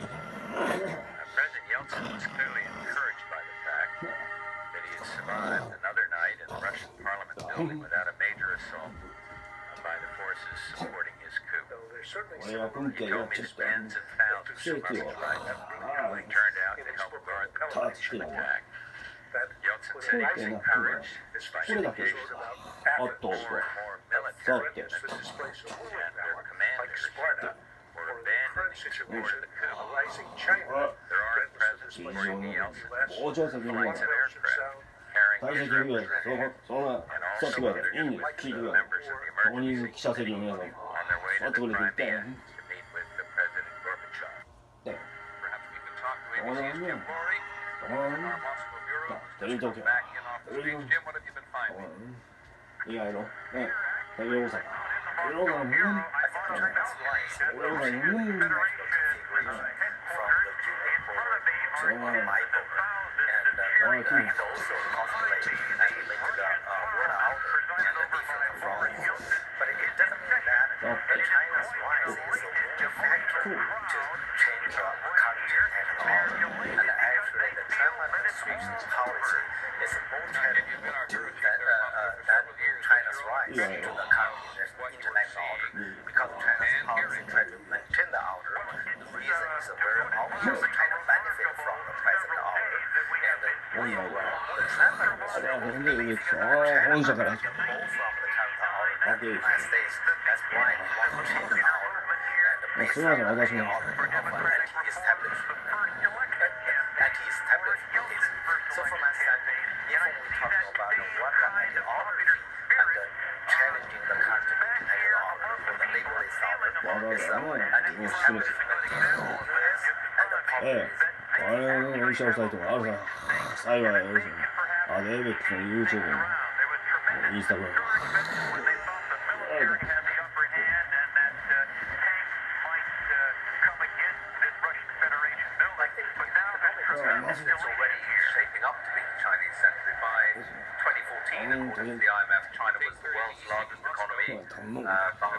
President Yeltsin was clearly encouraged by the fact that he had survived another night in the Russian parliament building without a major assault by the forces supporting his coup. He told me that tens of thousands of Russians turned out to help guard the buildings from attack. Yeltsin said he was encouraged by indications of more and more military units and their commanders were abandoning support of the coup. There are at present supporting the Yeltsin flights of aircraft carrying his representatives and also other influential members of the emergency committee on their way to the Crimea to meet with the President Gorbachev. Perhaps we can talk to ABC's Jim Laurie from our Moscow bureau. Just come back in off the streets. Jim, what have you been finding? 意外のね大大阪大阪の本社からすみません私も challenging the current dictator or the legalist and it is aれの医者をしたいとかあるさ幸いあれですねエイベックスの YouTube のインスタグラムIt's already shaping up to be the Chinese century. By 2014, according to the IMF, China was the world's largest economy by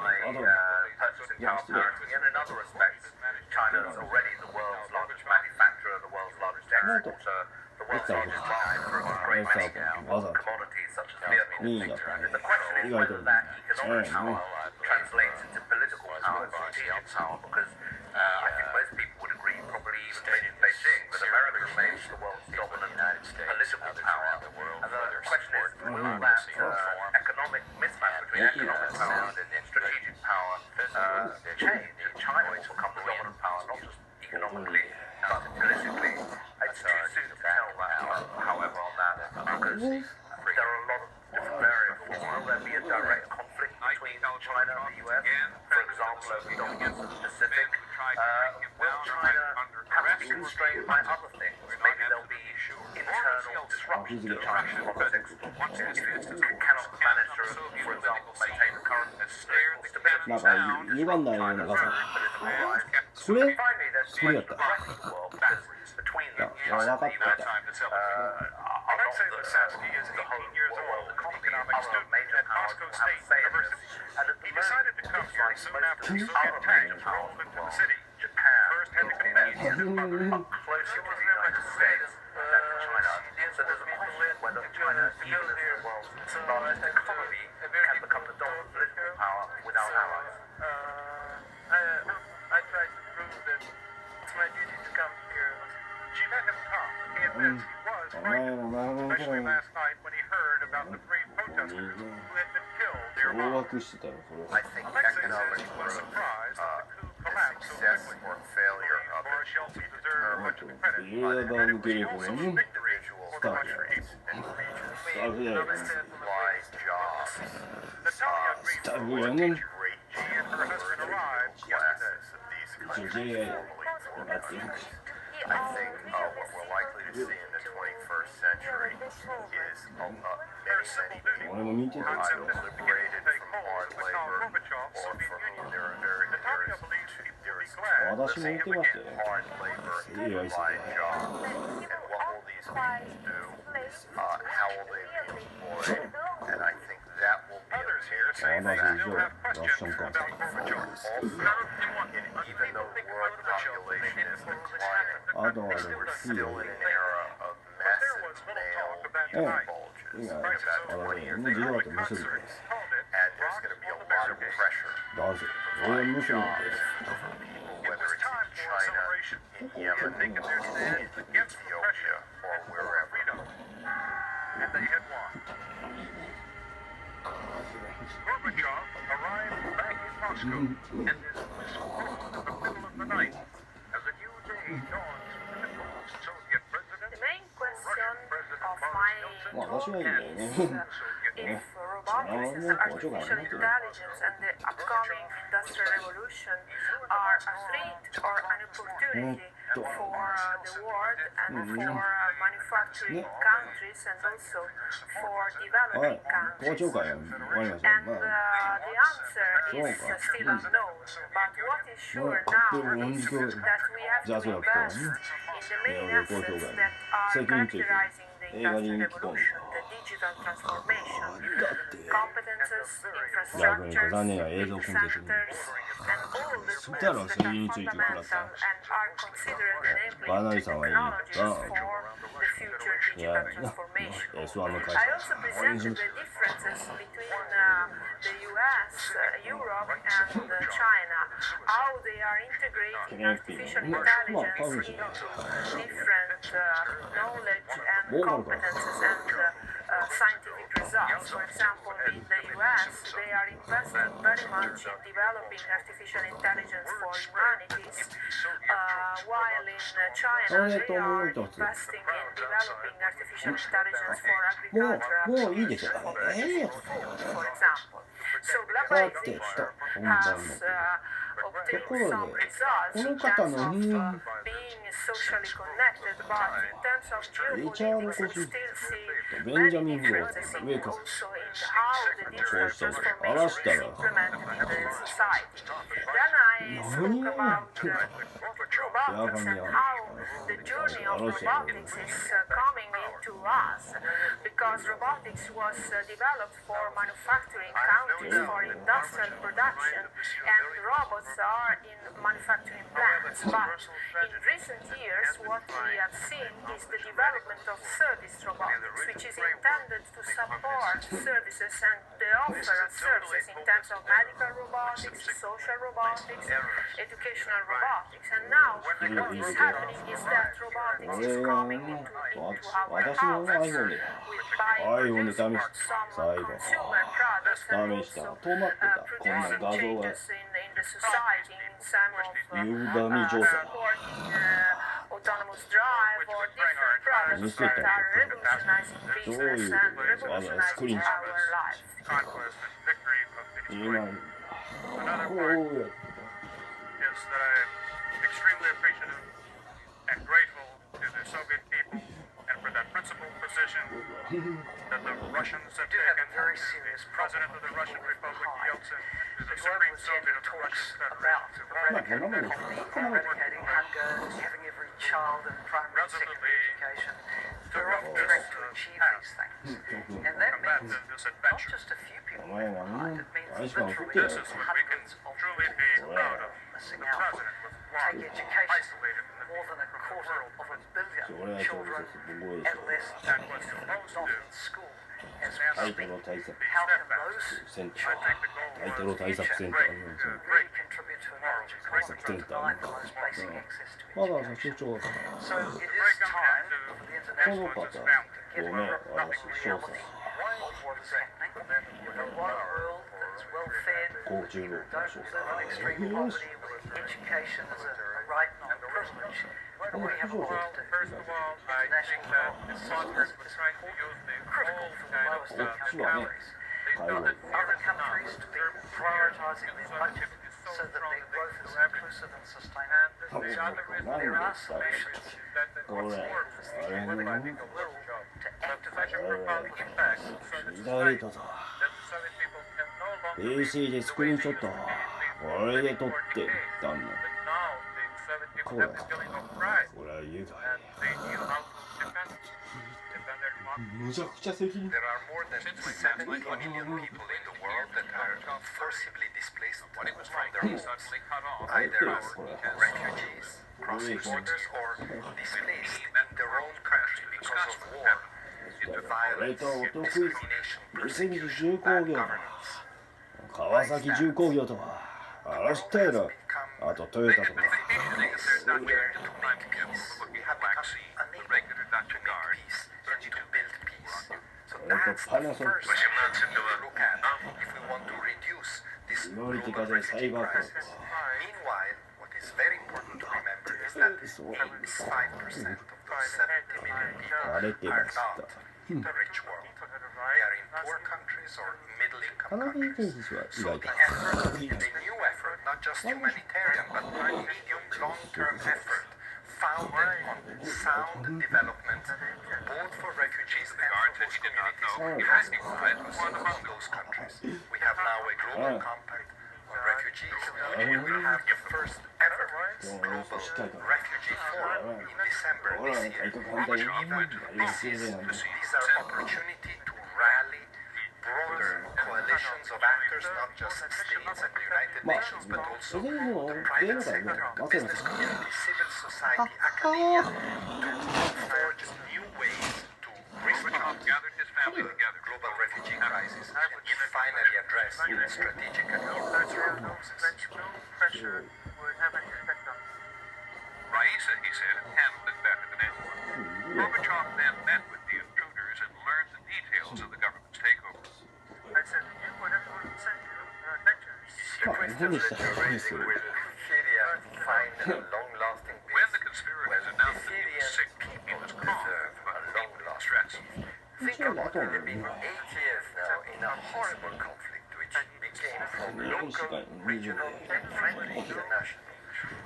purchasing power parity. And in other respects, China is already the world's largest manufacturer, the world's largest exporter, the world's largest buyer for a great many commodities such as meat and things. The question is whether that economic power translates into political power and strategic power, because I think most people would agree, probably even in Beijing, that America remains the world's dominant political power. And the question is, will that economic mismatch between economic power and strategic power change? And China will become the dominant power, not just economically, but politically. It's too soon to tell that, however, on that, because there are a lot of different variables. Will there be a direct conflict between China and the US, for example, over dominance of the Pacific? Will China have to be constrained by other things? Maybe there'll be internal disruptions to Chinese politics. If it cannot manage to, for example, maintain the current stability. なんか歪んだような傘それ好きだった分かったAlexei Lisetsky is 18 years old, an economics student at Moscow State University. He decided to come here soon after the Soviet tanks rolled into the city. First had to confess to his mother. Closer to the United States than to China. So there's a question whether China, even as the world's largest economy, can become the dominant political power without allies. I tried to prove that it's my duty to come here. She let him come. He admits he was frightened, especially last night when he heard about the three protesters who had been killed nearby. I think economic growth, success or failure of it will be determined by the individual countries and regions. Supply jobs. Great She and her husband arrived yesterday. of these countries formally formed. I think what we're likely to see in the 21st century is many either liberated from hard labor or from there are very私も言ってましたよ hard labor and provide jobs. And what will these people do? How will they be employed? And I think that will be Others here say they still have questions about Gorbachev. even though the world population is declining, we're still in an era of massive male bulges. About 20 years ago, and there's going to be a lot of pressure to provide jobs for people, whether it's in China, in Yemen, in Ethiopia, or wherever. And they had won. Gorbachev arrived back in Moscow and is in the middle of the night as a new day dawns for the post-Soviet president. The main question of my talk is if robotics and artificial intelligence and the upcoming industrial revolution are a threat or an opportunity for the world and for manufacturing countries and also for developing countries. And the answer is still unknown. But what is sure now is that we have to invest in the main assets that are characterizing the industrial revolution, the digital transformation, competences, infrastructures, centers, and all the tools that are fundamental and are considered enabling technologies for the future digital transformation. I also presented the differences between the US, Europe, and China, how they are integrating artificial intelligence into different knowledge and competences and scientific results. For example, in the US, they are investing very much in developing artificial intelligence for humanities, while in China they are investing in developing artificial intelligence for agriculture applications, for example. So globalization has obtained some results in terms of being socially connected, but in terms of geopolitics we still see many differences also in how the digital transformation is implemented in the society. Then I spoke about robotics and how the journey of robotics is coming into us, because robotics was developed for manufacturing countries, for industrial production, and robots are in manufacturing plants. But in recent years what we have seen is the development of service robotics, which is intended to support services and the offer of services in terms of medical robotics, social robotics, educational robotics. And now what is happening is that robotics is coming into our houses with buying some consumer products and also producing changes in the society in some of supporting autonomous drive or different products that are revolutionizing business and revolutionizing our lives. Conquest and victory of destroying. Another part is that I am extremely appreciative and grateful to the Soviet people and for that principled position that the Russians have taken. Have a very serious President of the Russian Republic, Yeltsin, to the Supreme Soviet of the Russian Federation. Eradicating hunger, having every child in primary and secondary education. We're off track to achieve these things. And that means not just a few people left behind, it means literally hundreds of people missing out. Take education, more than a quarter of a billion children, adolescents, not in school. As we speak, how can those children in the future really contribute to a knowledge economy and deny the most basic access to education? So it is time for the international community to get a grip on the reality of what is happening. We want a world that is well fed, people don't live in extreme poverty, where education is a right, not a privilege. But we have a lot to do. International partners is critical for the lowest income countries. Other countries to be prioritising their budget so that their growth is inclusive and sustainable. There are solutions. What's important is the political will to activate public impacts so that society, that the Soviet people can no longer PC でスクリーンショットこれで撮ってたんだこれは言うかむちゃくちゃ責任 There are more than 7 million people in the world that are forcibly displaced from their homes, either as refugees crossing borders or displaced in their own country because of war, violence, discrimination, persecution, bad governance. 川崎重工業とはあらしたやろあとトヨタとか That's the first thing to look at if we want to reduce this global refugee crisis. Meanwhile, what is very important to remember is that 85% of those 70 million people are not in the rich world. They are in poor countries or middle-income countries. So the effort, the new effort, not just humanitarian, but medium, long-term effort, founded on sound development, both for refugees and for host communities, has to focus on those countries. We have now a global compact on refugees. We will have the first ever global refugee forum in December this year. These are opportunity to rally broader coalitions of actors, not just states and the United Nations, but also the private sector, the business community, civil society, academia, to forge new ways to respond to the global refugee crisis and finally address the strategic and cultural process. Raisa, he said, handled it better than anyone. Gorbachev then met with the intruders and learned the details of the government's takeover. I said, you do whatever you say to, 何したら何する will Syria find a long-lasting peace? When the conspirators announced that Syrian sick people people as Croft deserve a about people in long-lasting distress. peace. Think about it. They've been 8 years now in a horrible conflict which became from local, regional, and finally international.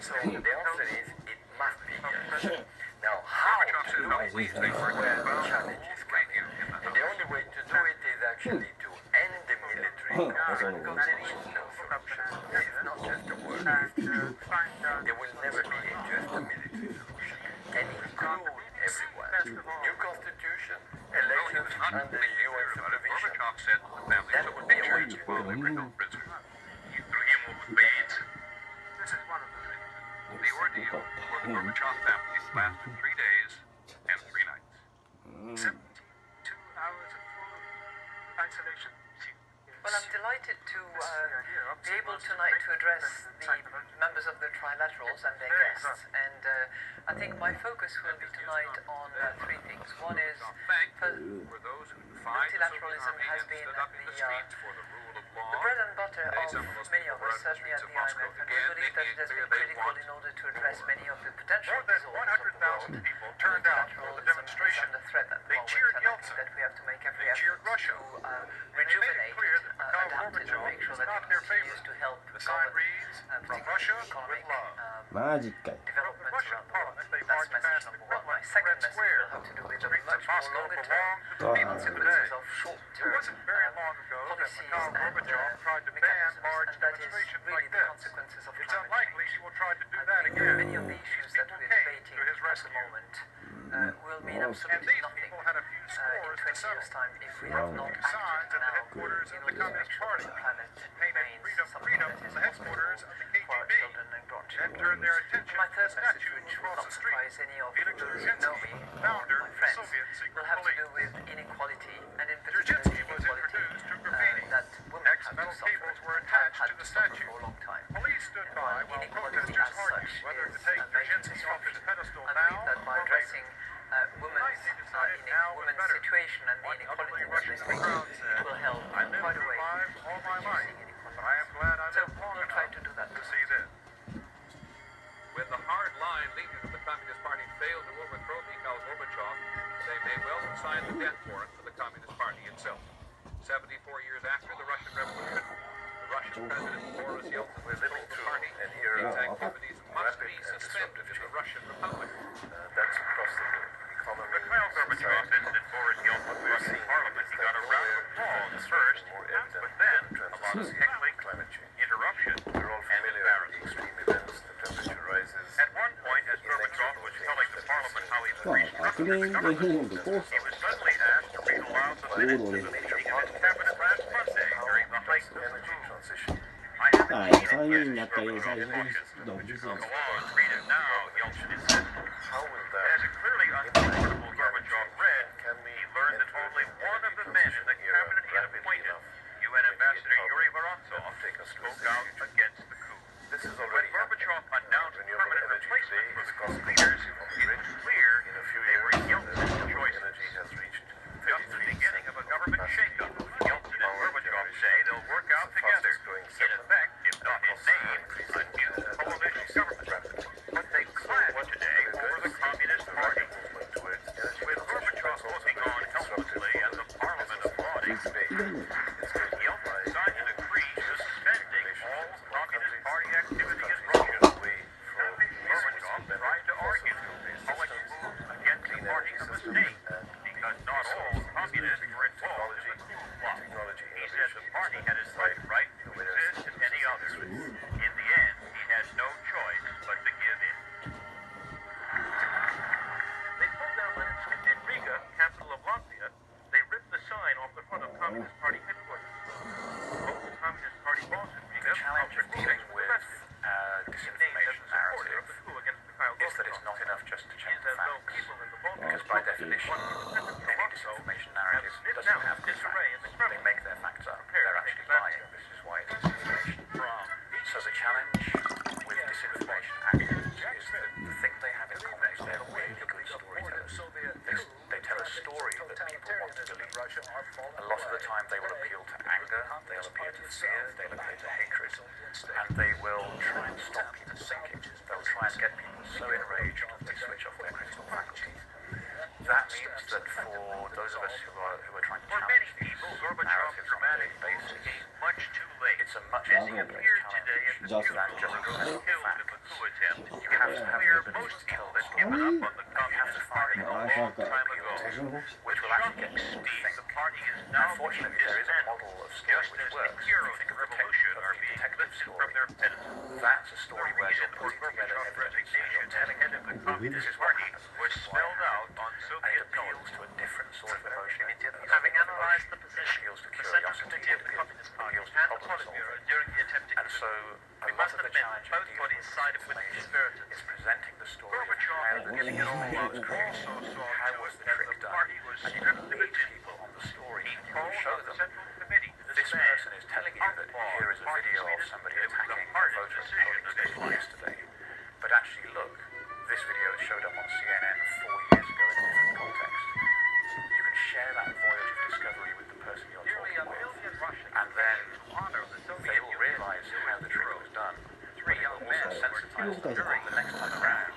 So the answer is it must be yes. Now, how to do it is where the challenge is coming. And the only way to do it is actually to end the military conflict because there is no solution. This is not just a word. There will never be just a military solution. And include everyone. New constitution, elections under UN supervision. Gorbachev said to the families of pictures while they were held prisoner. He threw him over the beds. This is one of the things. The ordeal for the Gorbachev family lasted 3 days and 3 nights. 72 hours of full isolation. Well, I'm delighted to be able tonight to address the members of the trilaterals and their guests. And I think my focus will be tonight on 3 things. One is, multilateralism has been the bread and butter of many of us, certainly at the IMF, and we believe that it has been critical in order to address many of the potential disorders of the world. Multilateralism is under threat at the moment, and I think that we have to make every effort to rejuvenate it, adapt it, and make sure that it continues to help govern particularly economic マジかい developments around the world. That's message number one. My second message will have to do with the much more longer-term consequences of short-term policies and mechanisms, and that is really the consequences of climate change. Many of the issues that we're debating at the moment will mean absolutely nothing in 20 years' time if we have not acted now in order to make sure that the planet remains something that is possible for our children and grandchildren. My third message, which will not surprise any of those who know me, my friends, will have to do with inequality, and in particular the inequality that women have to suffer and have had to suffer for a long time. Inequality as such is making disruption. I believe that by addressing women's situation and the inequality that they face, it will help quite a way in reducing inequality. So we'll try to do that. When the hard-line leaders of the Communist Party failed to overthrow Mikhail Gorbachev, they may well have signed the death warrant for the Communist Party itself. 74 years after the Russian Revolution, the Russian President Boris Yeltsin was living the party, and these activities must be suspended in the Russian Republic. That's across the economy. Mikhail Gorbachev visited Boris Yeltsin in Russian Parliament. He got a round of applause first, but then a lot of heckling, interruption, and embarrassment. At one point, as Gorbachev was telling the Parliament how he was restructuring the government, he was suddenly asked to read aloud the minutes of the meeting of his cabinet last Monday during the height of the coup. I haven't seen it yet, Gorbachev. Go on, read it now, Yeltsin said. As a clearly uncomfortable Gorbachev read, he learned that only one of the men in the cabinet he had appointed, UN Ambassador Yuri Vorontsov, spoke out against the coup. When Gorbachev announced permanent replacement for the coup leaders, it was clear they were Yeltsin's choices. Just the beginning of a government shakeup. Yeltsin and Gorbachev say they'll work out together. In effect, if not in name, a new coalition government. But they clash today over the Communist Party. With Gorbachev looking on helplessly and the Parliament applauding, Yeltsin signed a decree suspending all Communist Party activity in Russia. Gorbachev tried to argue Polish move against the party of the state because not all communists were involved in the coup plot. He said the party had as much right to exist as any other. In the end, he had no choice but to give in. They pulled down in Riga, capital of Latvia. They ripped the sign off the front of Communist Party headquarters. Local Communist Party boss in Riga, challenge of dealing with disinformation narrative is that it's not enough just to check the facts, because by definition, any disinformation narrative doesn't have good facts. They make their facts up. They're actually lying. This is why it's disinformation. So the challenge with disinformation actors is that the thing they have in common is they're really good storytellers. They tell a story that people want to believe. A lot of the time they will appeal to anger, they'll appeal to fear, they'll appeal to hatred, and they will try and stop people's thinking. They'll try and get people so enraged that they switch off their critical faculties. That means that for those of us who are trying to challenge these narratives on a daily basis, it's a much easier challenge than just accepting the fact. You have to have evidence to tell the story, and you have to find a long time ago, which will actually get people to think. Unfortunately, there is a model of story which works. Think of the detective story. That's a story where you're putting together evidence and you're telling them this is what happened, this is why it happened. And it appeals to a different sort of emotion. Having analysed the position, appeals to the Central curiosity, Committee of the Communist Party appeals to and the problem Politburo solving. during the attempted And so a we lot must of the admit challenge both bodies sided with the conspirators. is presenting the story of Gorbachev how at the beginning of all was also created, saw how was the trick done, and you can lead people on the story and you can show them this person is telling you that here is a video of somebody attacking a voter at the polling station yesterday, but actually look, this video showed up on CNN 4 years ago in a different context. You can share that voyage of discovery with the person you're talking with, and then they will realise how the trick was done, but it will also sensitise them the next time around.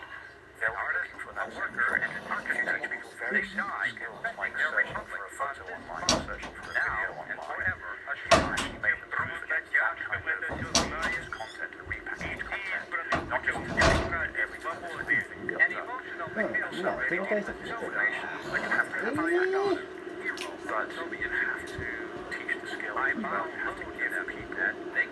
They'll be looking for that worker, and if you teach people very simple skills like searching for a photo online, searching for a video online, you can actually make them proof against that kind of content and repackaged content, not just every time there's a new thing comes up. So really, information, like you have to have facts, but you have to teach the skills as well. You have to give people the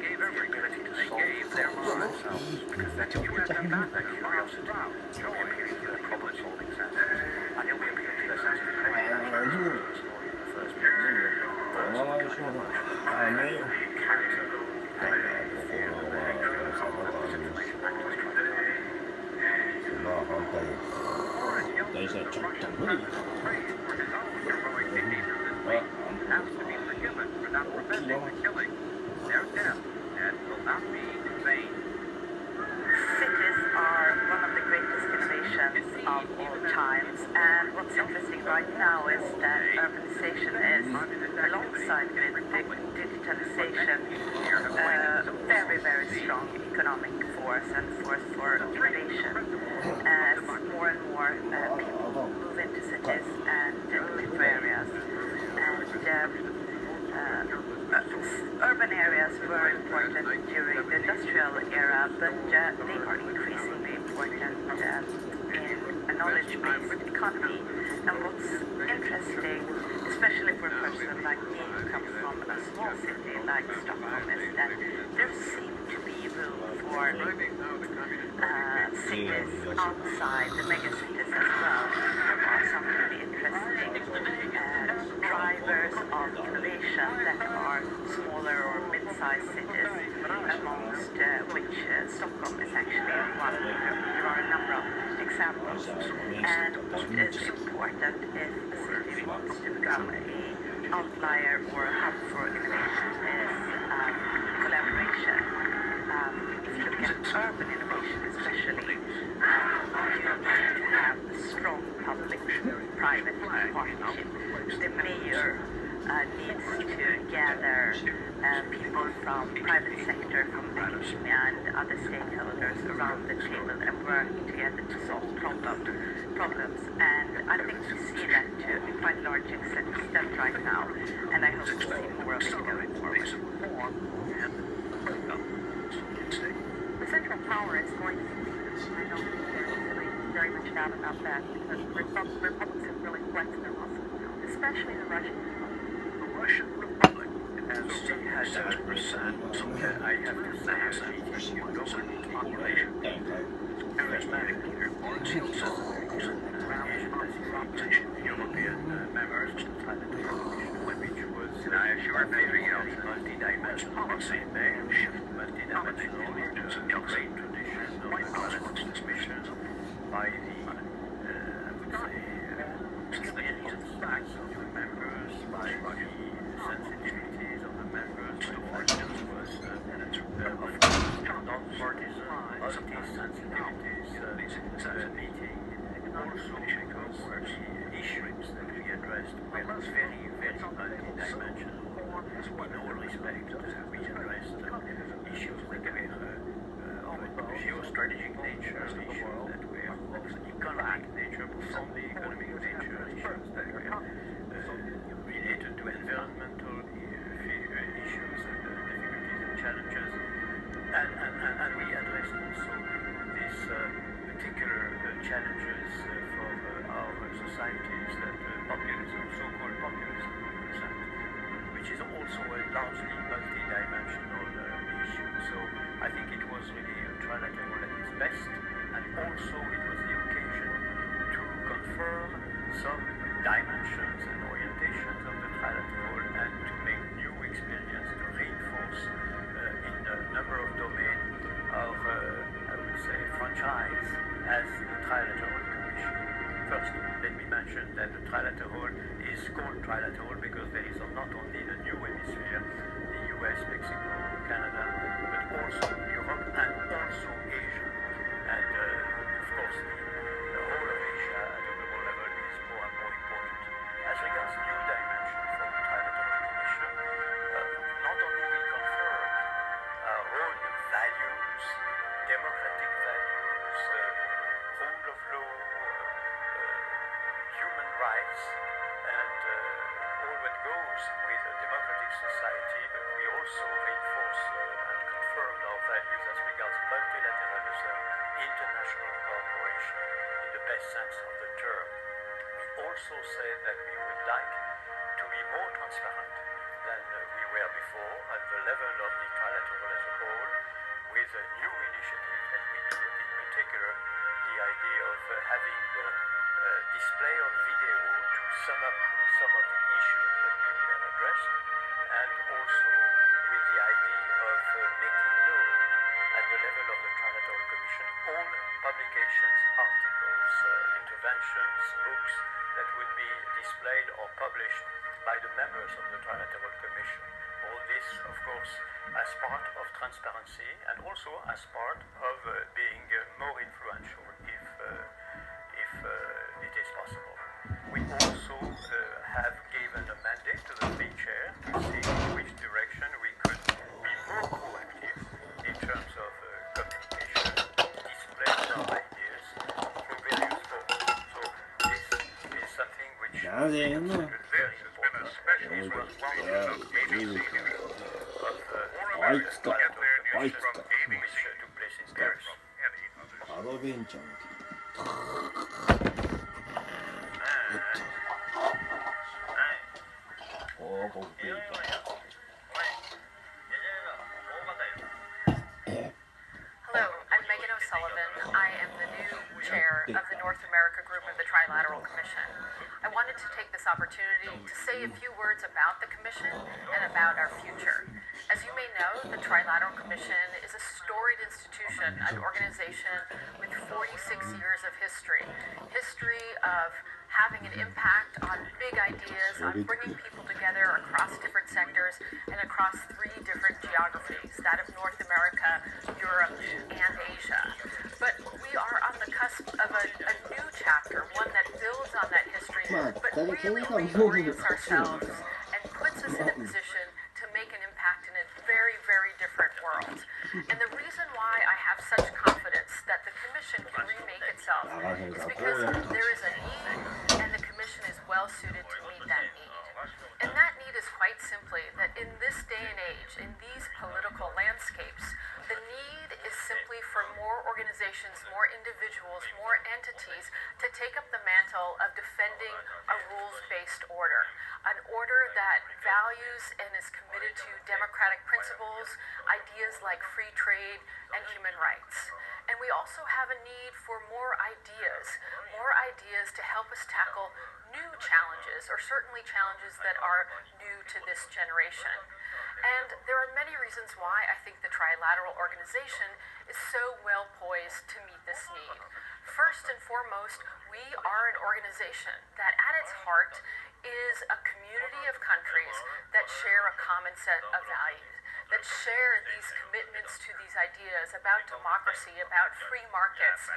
ability to solve problems themselves, because then you'll be appealing to their curiosity, you'll be appealing to their problem-solving sense, and you'll be appealing to their sense of creativity in the story in the first place. Cities are one of the greatest innovations of all times, and what's interesting right now is that urbanization is, alongside with digitalization, a very, very strong economic force and force for innovation. As more and more people move into cities and metro areas, and urban areas were important during the industrial era, but they are increasingly important in a knowledge-based economy. And what's interesting, especially for a person like me who comes from a small city like Stockholm, is that there seems to be room for cities outside the megacities as well. There are some really interesting drivers of innovation that are smaller or mid-sized cities, amongst which Stockholm is actually one. There are a number of examples. And what is important if a city wants to become an outlier or a hub for innovation is collaboration. If you look at urban innovation especially, you need to have a strong public-private partnership. The mayor needs to gather people from private sector, from academia and other stakeholders around the table and work together to solve problems. And I think we see that to a quite large extent right now, and I hope we'll see more of it going forward. The central power is going to be, I don't think there's really very much doubt about that, because republics have really flexed their muscle, especially the Russian Republic. The Russian Republic has 7%, I have to say, of the governing population. Charismatic political systems around Asian European members of the which was a very multi-dimensional policy. They shift multi-dimensional into a great tradition of classical transmission by the, I would say, experience facts of the members, by the sensitivities of the members. For instance, was non-partisan, multi-sensitivities, meeting, and also because the issues that we address addressed were very, very multi-dimensional in all respects. We addressed issues that were of a geostrategic nature, issues that were of economic nature, profoundly economic nature, issues that were related to environmental issues and difficulties and challenges. And we addressed also these particular challenges for our societies that populism, so-called populism, which is also a largely multi-dimensional issue. So I think it was really trilateral at its best, and also it was the occasion to confirm some dimensions and orientations of the trilateral and to make new experience, to reinforce in a number of domains our, I would say, franchise as the Trilateral Commission. First, let me mention that the Trilateral is called Trilateral because there is not only the new hemisphere, the US, Mexico, Canada, but also Europe and also Asia. And of course, the whole of Asia at a global level is more and more important. As regards new dimension for the Trilateral Commission, not only we confirm our own values, democratic values, rule of law, human rights, and all what goes with a democratic society, but we also reinforce and confirm our values as regards multilateralism, international cooperation in the best sense of the term. We also say that we would like to be more transparent than we were before at the level of the trilateral as a whole, with a new initiative that we took, in particular the idea of having the display of video to sum up some of the issues that we would have addressed, and also with the idea of making known at the level of the Trilateral Commission all publications, articles, interventions, books that would be displayed or published by the members of the Trilateral Commission. All this, of course, as part of transparency and also as part of being more influential if it is possible. We also have given a mandate to the free chair to see in which direction we could be more proactive in terms of communication, displaying our ideas through various forms. So this is something which is very important. It was one of the ABC of American which took place in Paris. アドベンチャーの報告ページ Hello, I'm Megan O'Sullivan. I am the new chair of the North America group of the Trilateral Commission. I wanted to take this opportunity to say a few words about the Commission and about our future. As you may know, the Trilateral Commission is a storied institution, an organization with 46 years of history of having an impact on big ideas, on bringing people together across different sectors and across 3 different geographies, that of North America, Europe, and Asia. But we are on the cusp of a new chapter, one that builds on that history, but really reorients ourselves and puts us in a position to make an impact in a very, very different world. And the reason why I have such confidence that the Commission can remake itself is because there is a need, and the Commission is well suited to meet that need. And that need is quite simply that in this day and age, in these political landscapes, the need is simply for more organizations, more individuals, more entities to take up the mantle of defending a rules-based order, an order that values and is committed to democratic principles, ideas like free trade and human rights. And we also have a need for more ideas to help us tackle new challenges, or certainly challenges that are new to this generation. And there are many reasons why I think the Trilateral Organization is so well poised to meet this need. First and foremost, we are an organization that at its heart is a community of countries that share a common set of values, that share these commitments to these ideas about democracy, about free markets,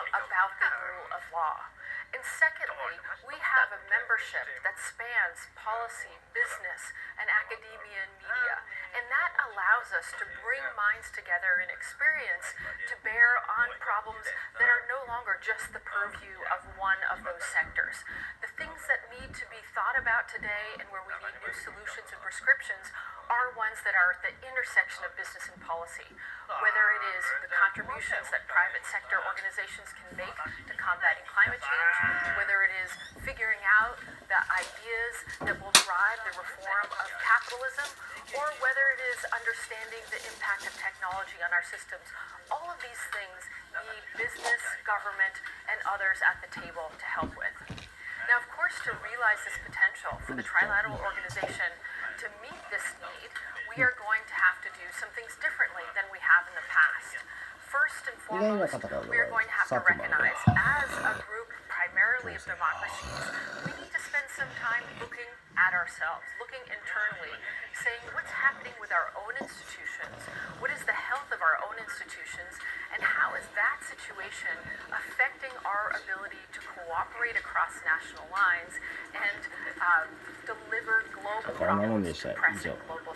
about the rule of law. And secondly, we have a membership that spans policy, business, and academia and media. And that allows us to bring minds together and experience to bear on problems that are no longer just the purview of one of those sectors. The things that need to be thought about today and where we need new solutions and prescriptions are ones that are at the intersection of business and policy, whether it is the contributions that private sector organizations can make to combating climate change, whether it is figuring out the ideas that will drive the reform of capitalism, or whether it is understanding the impact of technology on our systems. All of these things need business, government, and others at the table to help with. Now, of course, to realize this potential for the trilateral organization to meet this need, we are going to have to do some things differently than we have in the past. First and foremost, we are going to have to recognize, as a group primarily of democracies, we need to spend some time looking at ourselves, looking internally, saying what's happening with our own institutions, what is the health of our own institutions, and how is that situation affecting our ability to cooperate across national lines and deliver global problems, pressing global